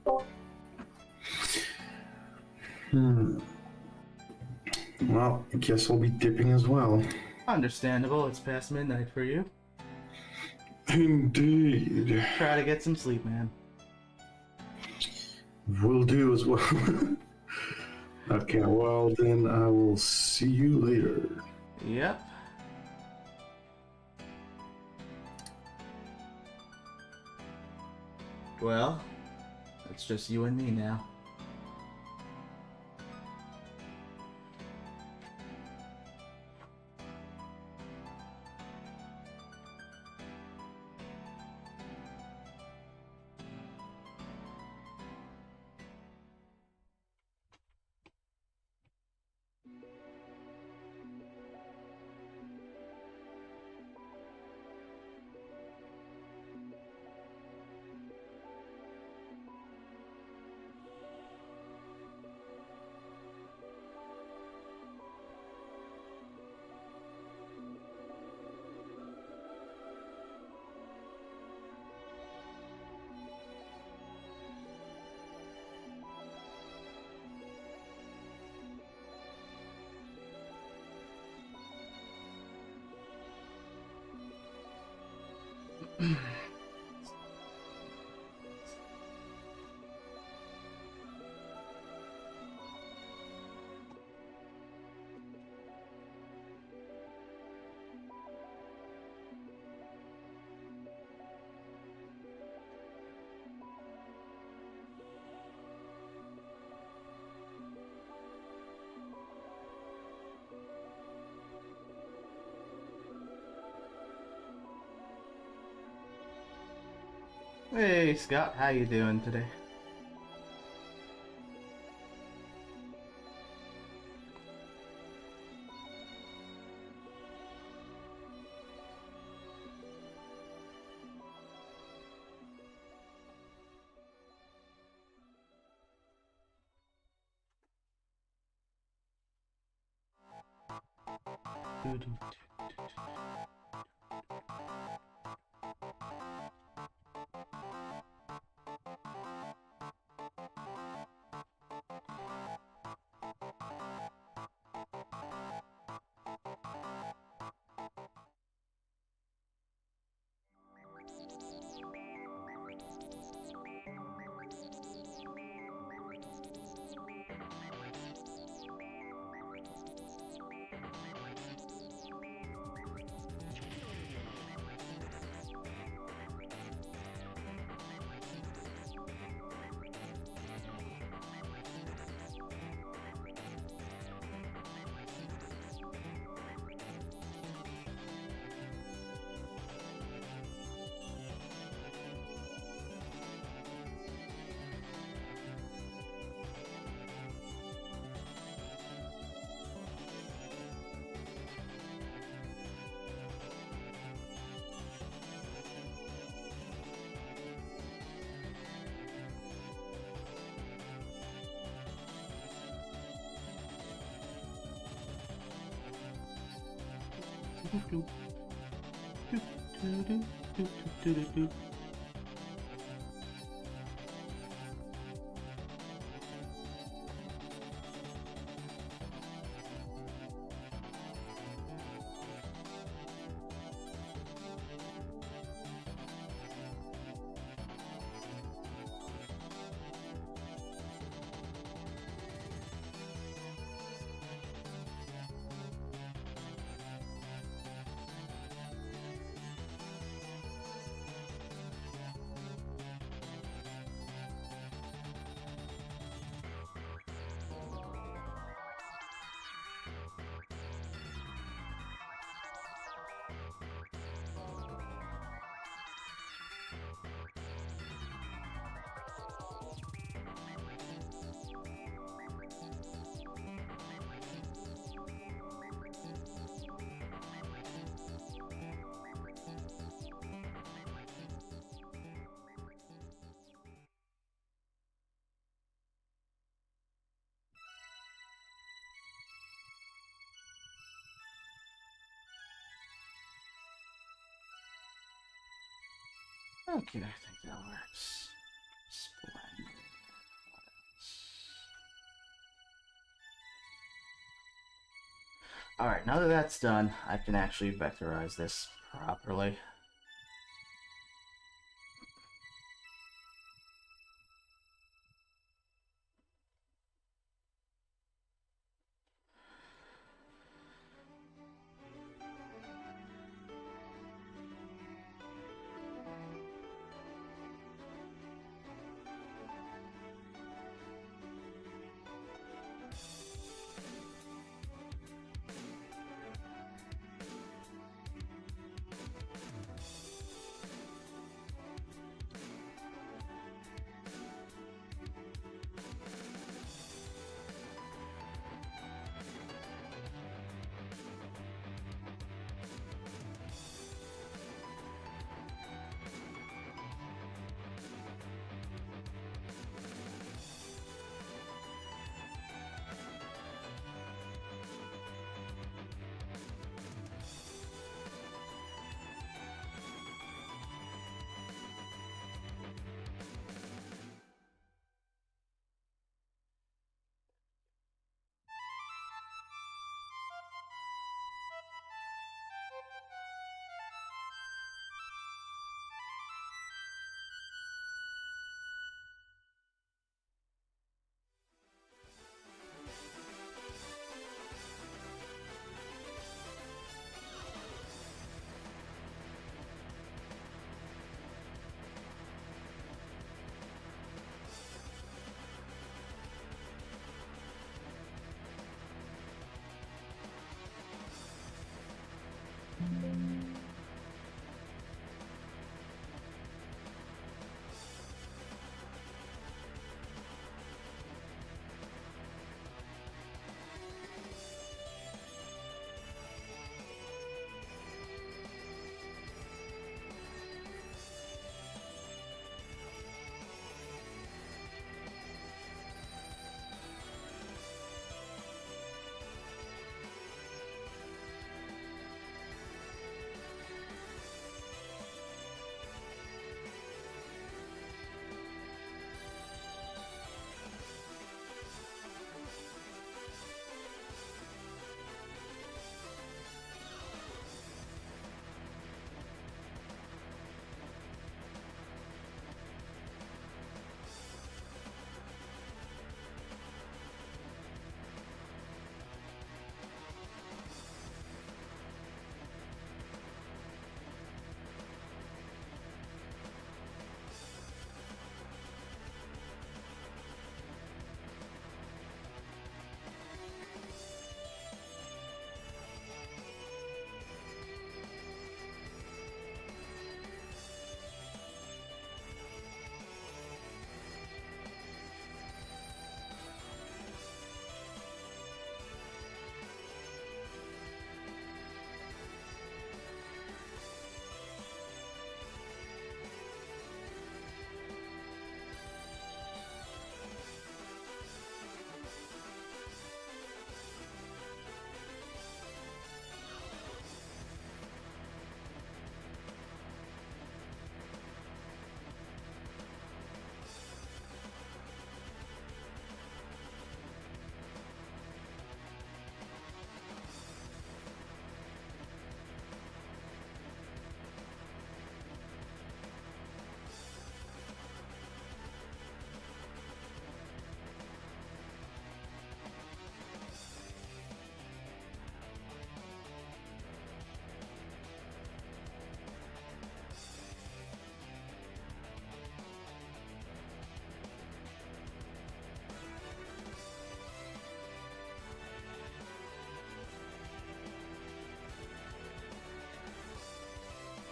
Well, I guess I'll be dipping as well. Understandable, it's past midnight for you. Indeed. Try to get some sleep, man. Will do as well. Okay, well then I will see you later. Yep. Well, it's just you and me now. Hey Scott, how you doing today? Okay, I think that works. Splendid. Alright, now that that's done, I can actually vectorize this properly.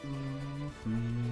Mhm.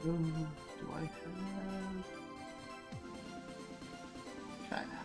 Do I have? Kinda.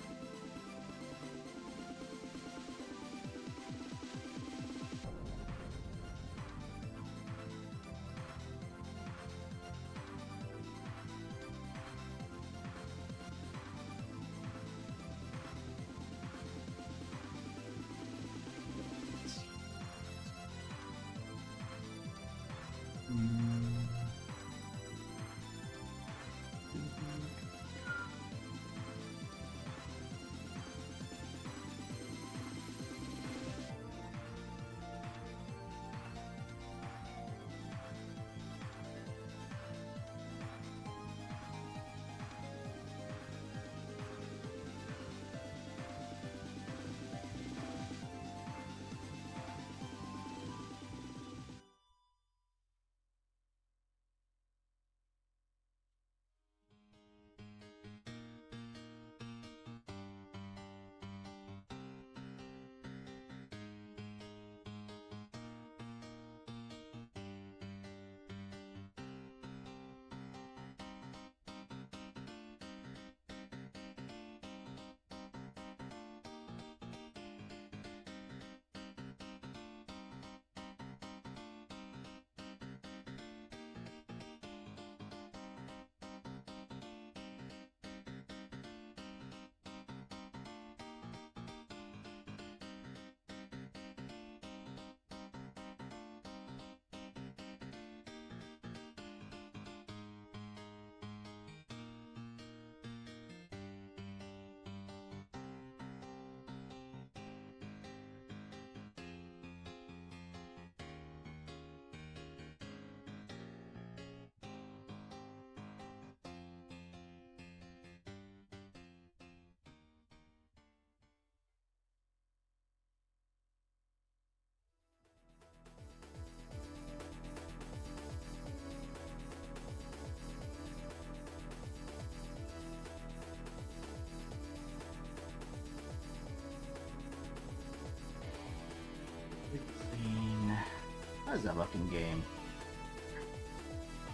How's that looking game?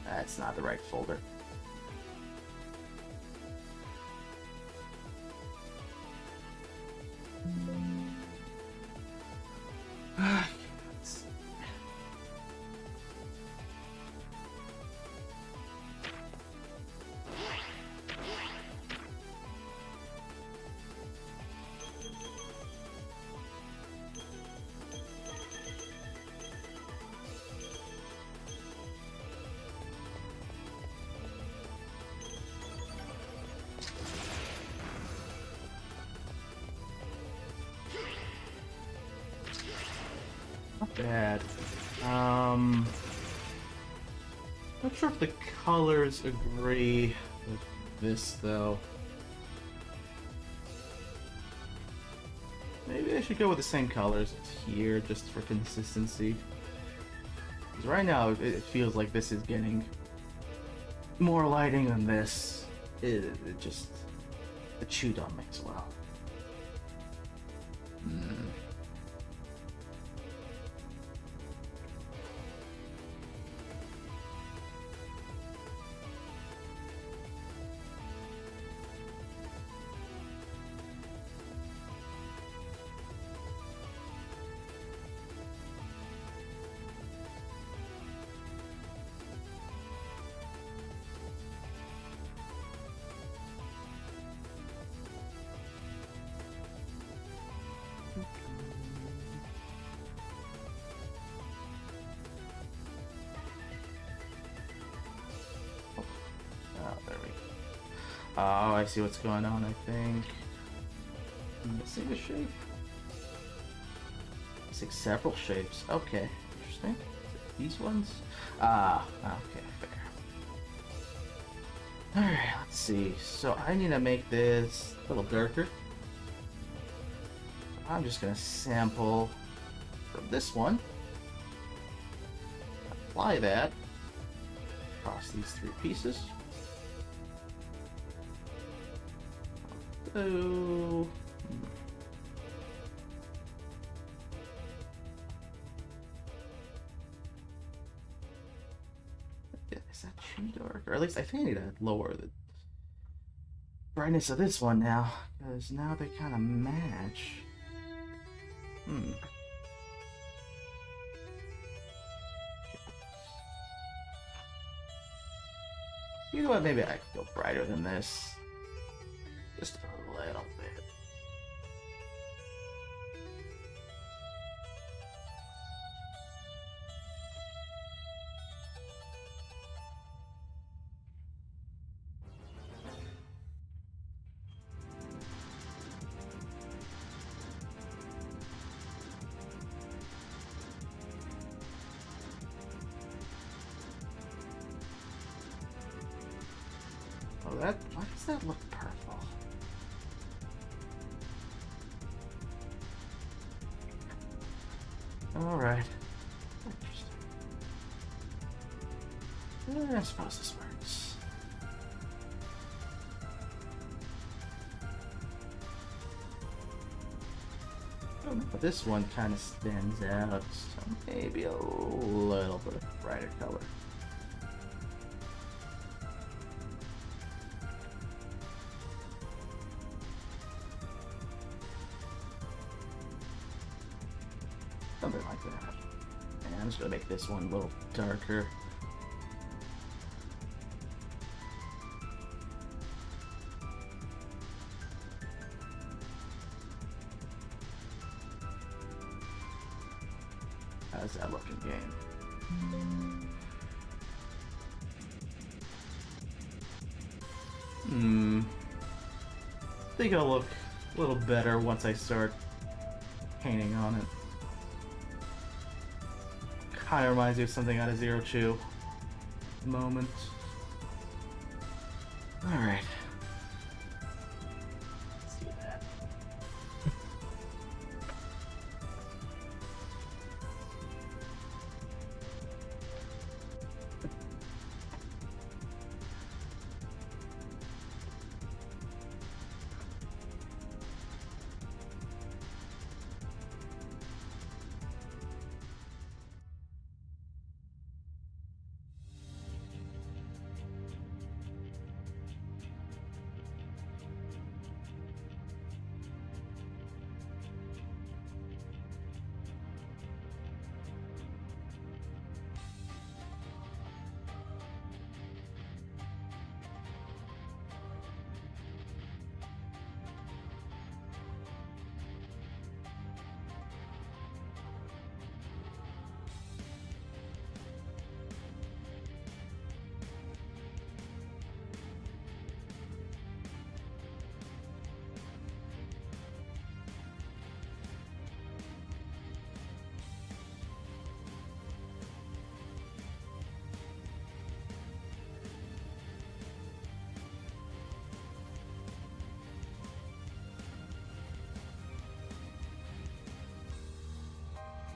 That's not the right folder. Not bad. Not sure if the colors agree with this though. Maybe I should go with the same colors here just for consistency. Because right now it feels like this is getting more lighting than this. It just, the two don't mix well. Oh, there we go. Oh, I see what's going on, I think. I'm missing a shape. Missing several shapes. Okay, interesting. These ones? Ah, okay, fair. Alright, let's see. So I need to make this a little darker. I'm just gonna sample from this one. Apply that. across these three pieces. Oh. Is that too dark? Or at least I think I need to lower the brightness of this one now, because now they kind of match. You know what? Maybe I could go brighter than this. Just a little bit. Oh, why does that look purple? Alright. Interesting. I suppose this works. But this one kind of stands out, so maybe a little bit of brighter color. Something like that. And I'm just gonna make this one a little darker. How's that looking, game? I think it'll look a little better once I start painting on it. Kind of reminds me of something out of Zero Two moment. Alright. Let's do that.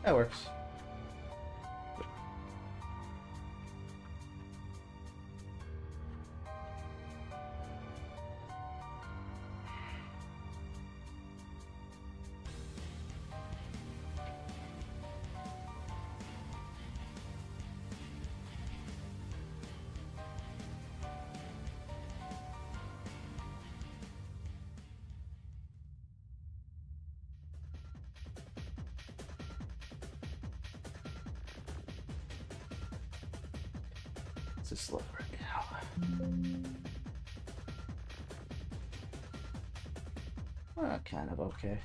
That works. It's a slow right now. Well, kind of okay.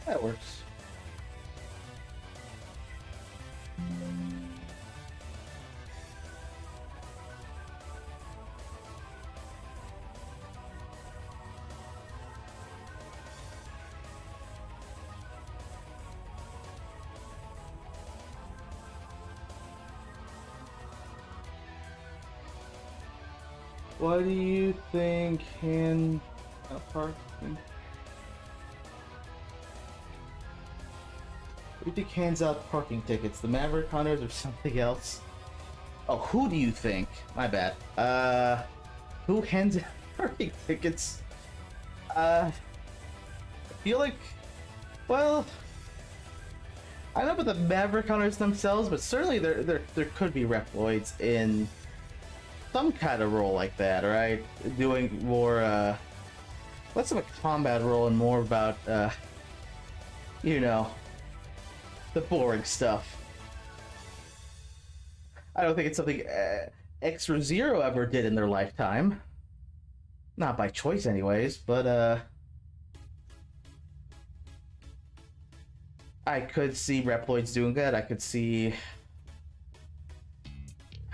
That works. What do you think hand parking? What do you think hands out parking tickets? The Maverick Hunters or something else? Oh, who do you think? My bad. Who hands out parking tickets? I feel like, well, I don't know about the Maverick Hunters themselves, but certainly there could be Reploids in some kind of role like that, right? Doing more, less of a combat role and more about, you know, the boring stuff. I don't think it's something Extra Zero ever did in their lifetime. Not by choice anyways, but, I could see Reploids doing that. I could see...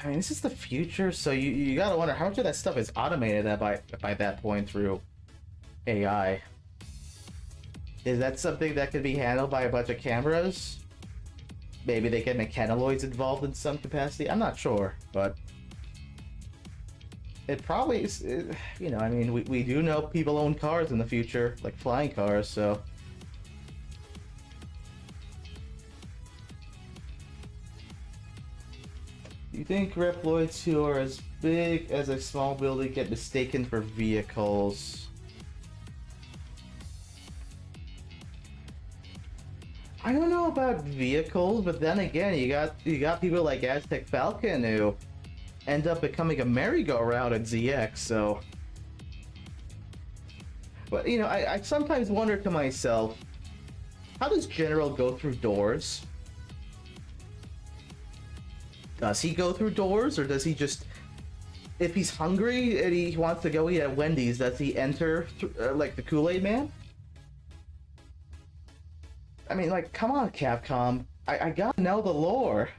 I mean, this is the future, so you gotta wonder how much of that stuff is automated by that point through AI. Is that something that could be handled by a bunch of cameras? Maybe they get mechanoids involved in some capacity? I'm not sure, but... It probably is, you know, I mean, we do know people own cars in the future, like flying cars, so... Do you think Reploids who are as big as a small building get mistaken for vehicles? I don't know about vehicles, but then again, you got people like Aztec Falcon who end up becoming a merry-go-round at ZX, so... But, you know, I sometimes wonder to myself, how does General go through doors? Does he go through doors, or does he just... If he's hungry and he wants to go eat at Wendy's, does he enter, like, the Kool-Aid Man? I mean, like, come on, Capcom. I gotta know the lore.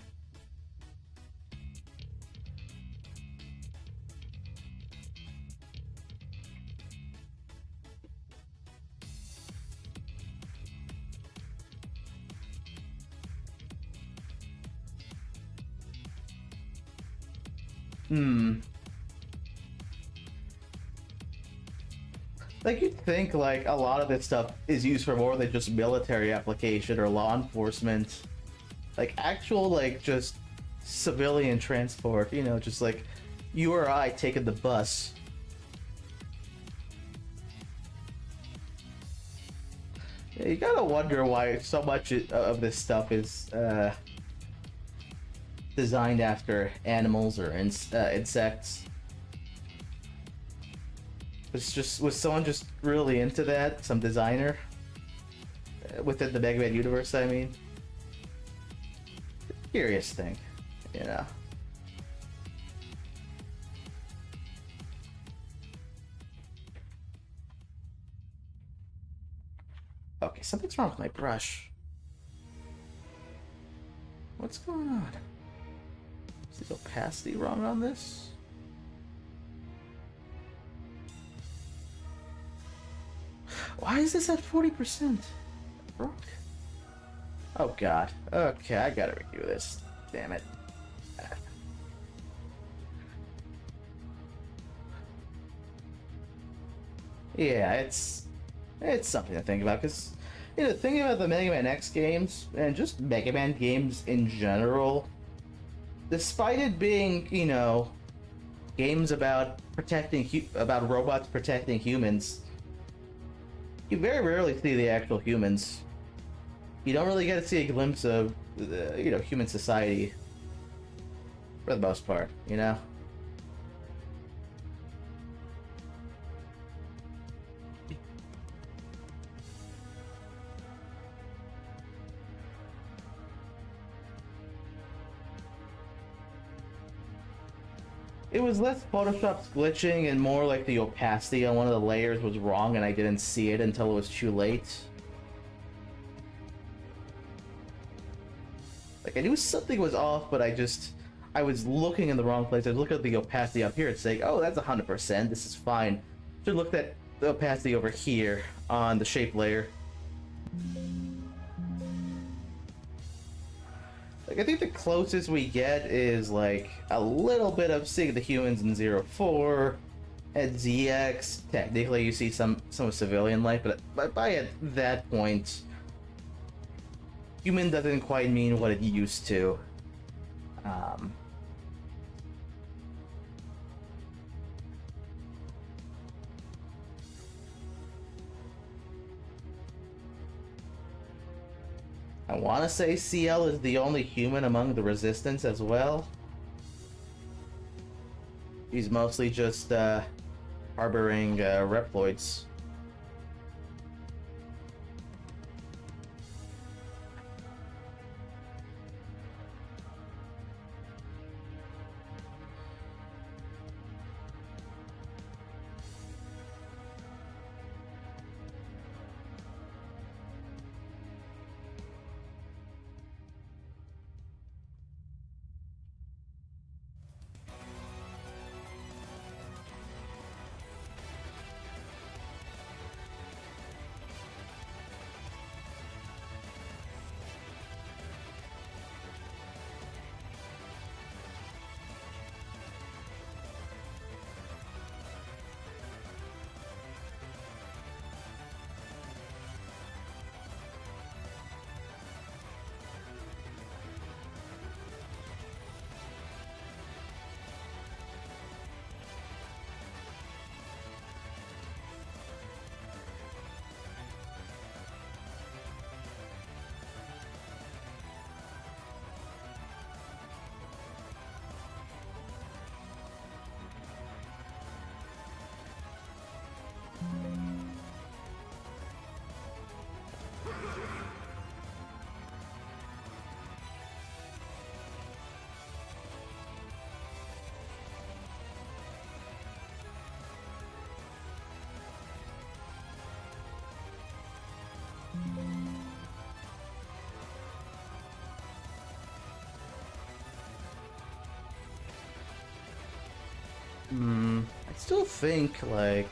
Like, you'd think, like, a lot of this stuff is used for more than just military application or law enforcement. Like, actual, like, just civilian transport, you know, just like you or I taking the bus. Yeah, you gotta wonder why so much of this stuff is, designed after animals or insects. Was someone just really into that? Some designer within the Mega Man universe, I mean. Curious thing, you know. Okay, something's wrong with my brush. What's going on? Is the opacity wrong on this? Why is this at 40%? Broke. Oh god. Okay, I gotta review this. Damn it. Yeah, it's something to think about, because, you know, thinking about the Mega Man X games, and just Mega Man games in general, despite it being, you know, games about about robots protecting humans, you very rarely see the actual humans. You don't really get to see a glimpse of, you know, human society, for the most part, you know? It was less Photoshop's glitching and more like the opacity on one of the layers was wrong and I didn't see it until it was too late. Like I knew something was off, but I was looking in the wrong place. I was looking at the opacity up here and saying, "Oh, that's 100%. This is fine." Should look at the opacity over here on the shape layer. Like I think the closest we get is like a little bit of seeing the humans in 04 at ZX. Technically, you see some of civilian life, but by at that point, human doesn't quite mean what it used to. I want to say CL is the only human among the Resistance as well. He's mostly just harboring Reploids. I still think, like,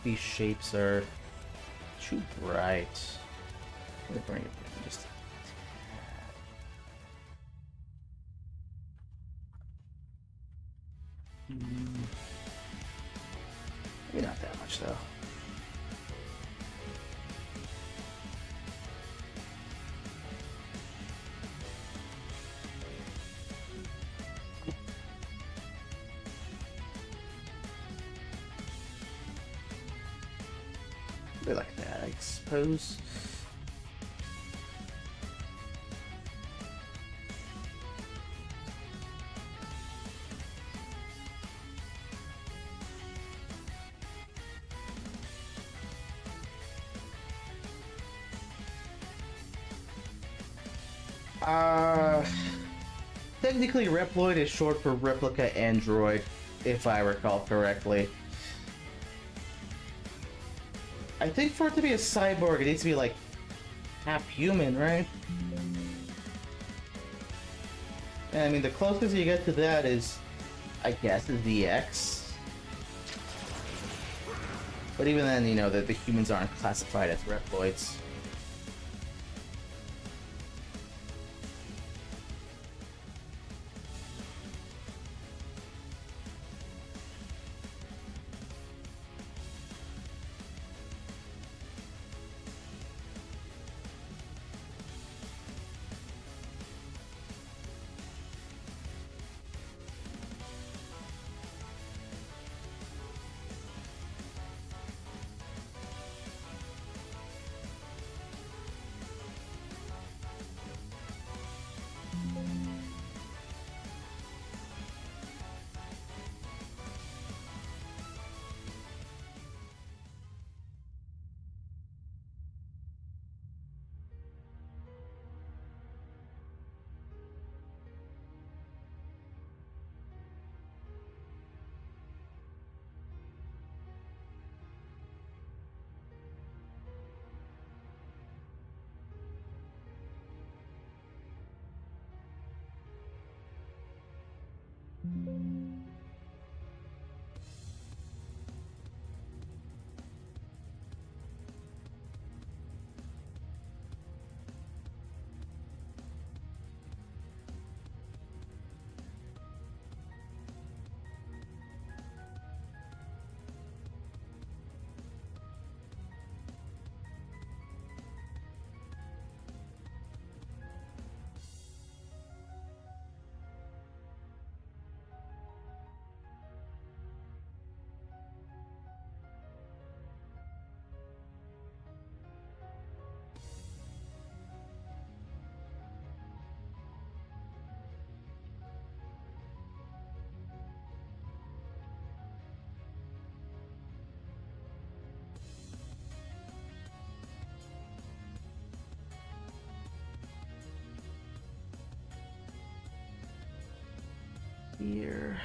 these shapes are too bright. Let me bring it down just a tad. Maybe not that much, though. Like that, I suppose. Technically, Reploid is short for Replica Android, if I recall correctly. I think for it to be a cyborg, it needs to be like half human, right? And I mean, the closest you get to that is, I guess, is the X. But even then, you know, the humans aren't classified as Reploids. here.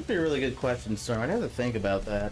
be a really good question, Storm. I'd have to think about that.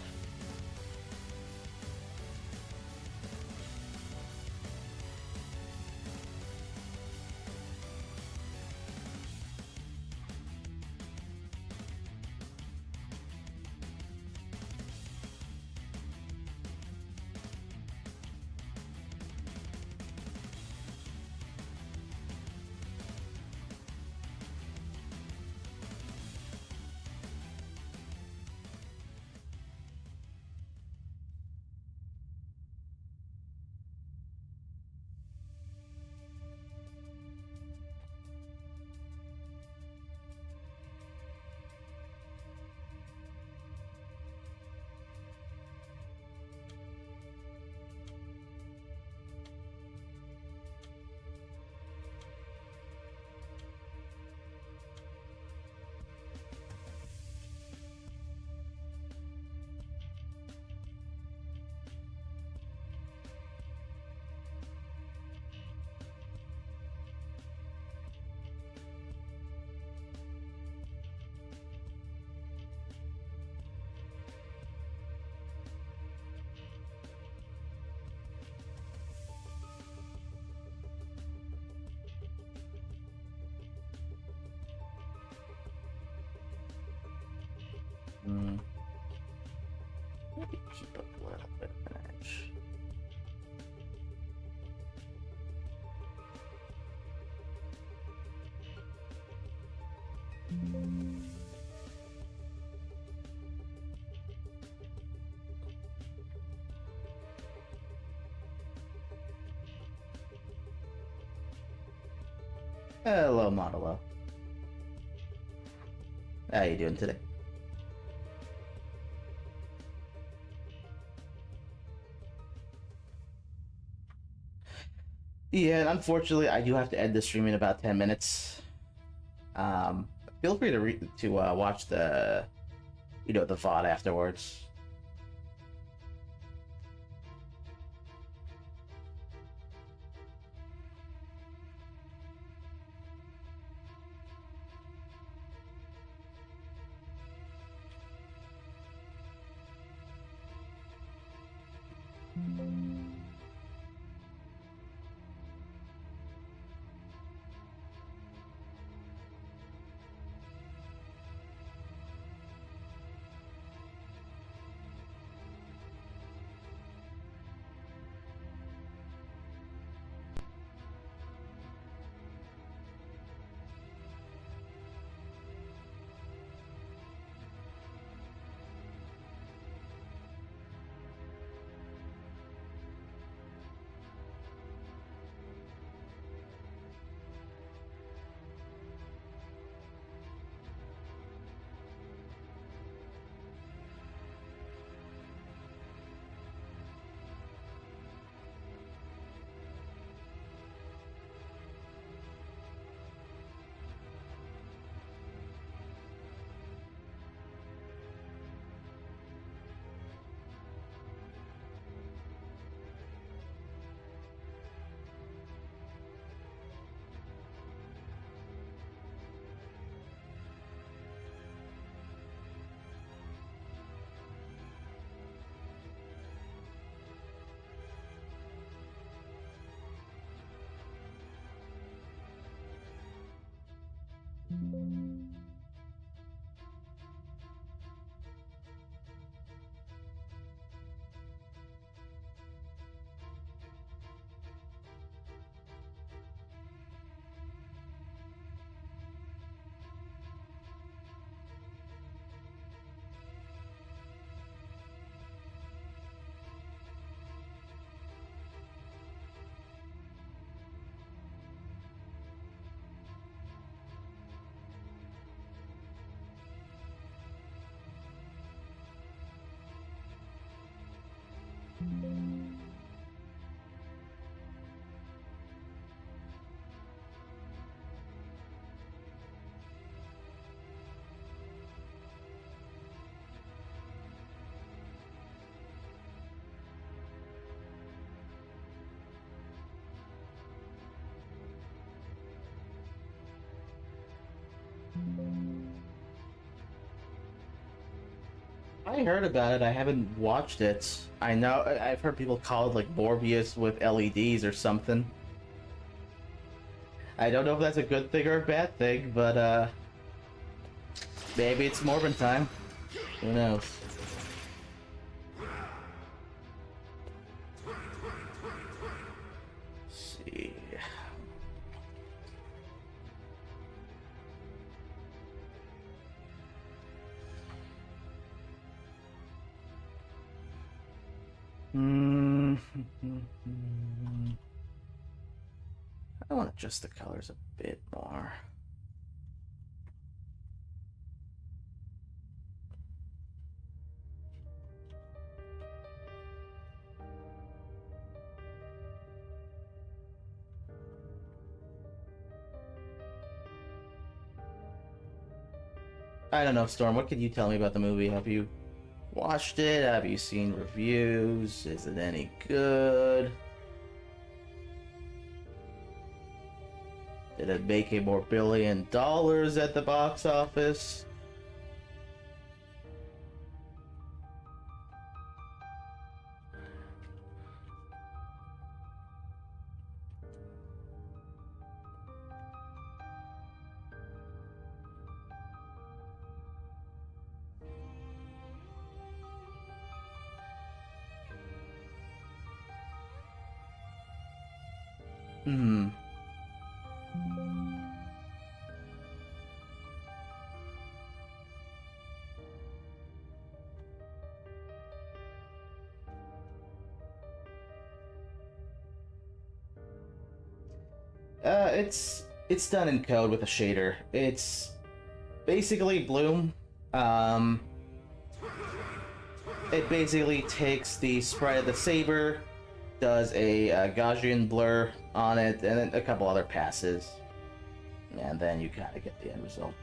Hmm. Maybe keep up a little bit of an edge. Hello, Modelo. How you doing today? Yeah, and unfortunately, I do have to end the stream in about 10 minutes. Um, Feel free to watch the, the VOD afterwards. I heard about it. I haven't watched it. I know I've heard people call it like Morbius with LEDs or something. I don't know if that's a good thing or a bad thing, but maybe it's Morbin time. Who knows? Let's see. I want to adjust the colors a bit more. I don't know, Storm, what can you tell me about the movie? Have you watched it? Have you seen reviews? Is it any good? Did it make $1 more billion at the box office? Hmm. It's done in code with a shader. It's basically Bloom. It basically takes the sprite of the saber, does a Gaussian blur on it, and then a couple other passes, and then you kind of get the end result.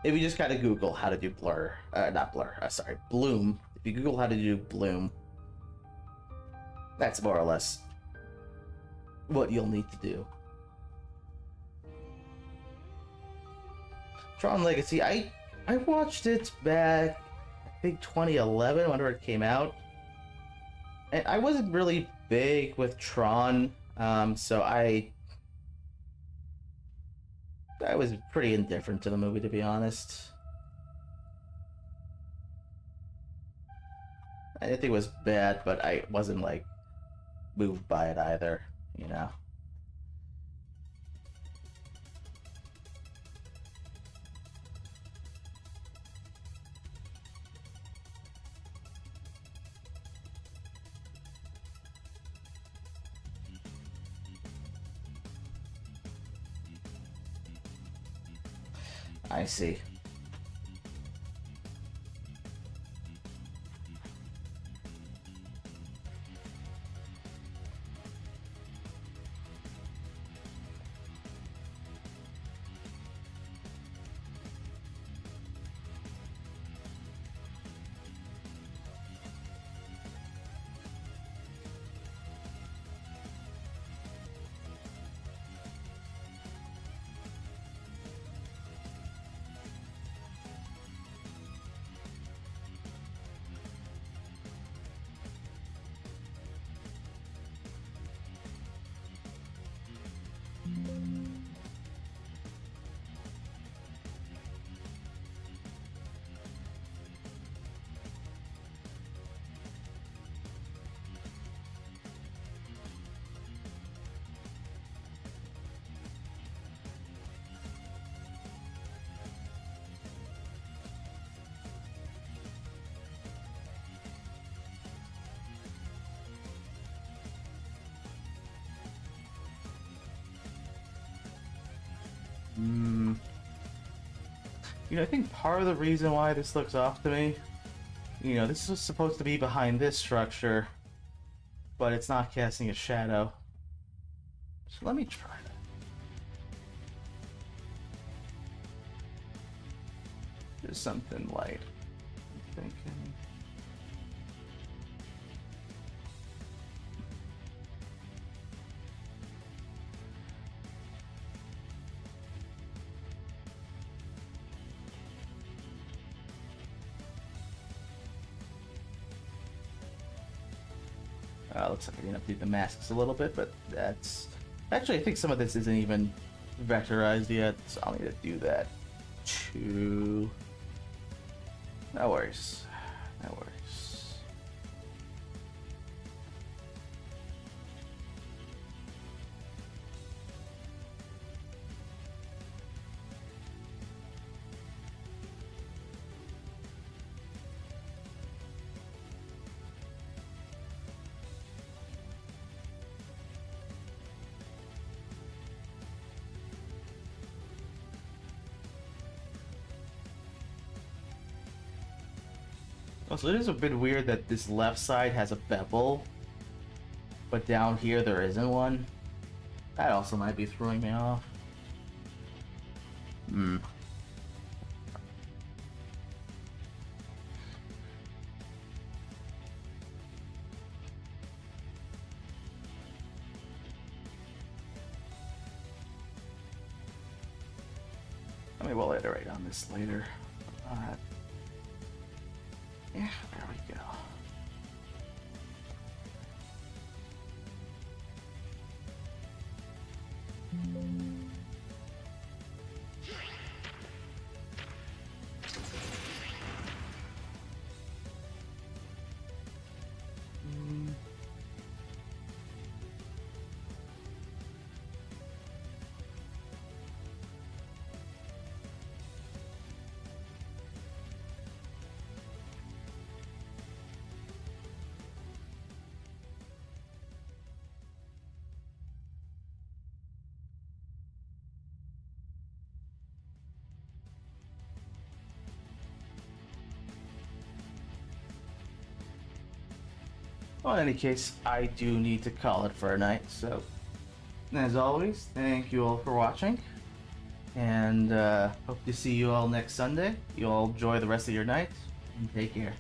If you just kind of Google how to do blur, not blur, sorry, Bloom. If you Google how to do Bloom, that's more or less what you'll need to do. Tron Legacy, I watched it back, I think 2011, whenever it came out. And I wasn't really big with Tron, so I was pretty indifferent to the movie, to be honest. I didn't think it was bad, but I wasn't, like, moved by it either, you know? I see. You know, I think part of the reason why this looks off to me, you know, this is supposed to be behind this structure, but it's not casting a shadow. So let me try that. Just something light, I'm thinking. Looks like I didn't update the masks a little bit, but that's... Actually, I think some of this isn't even vectorized yet, so I'll need to do that too. No worries. No worries. Also, it is a bit weird that this left side has a bevel, but down here there isn't one. That also might be throwing me off. Hmm. Maybe we'll iterate on this later. Yeah, there we go. Well, in any case, I do need to call it for a night, so as always, thank you all for watching, and hope to see you all next Sunday. You all enjoy the rest of your night, and take care.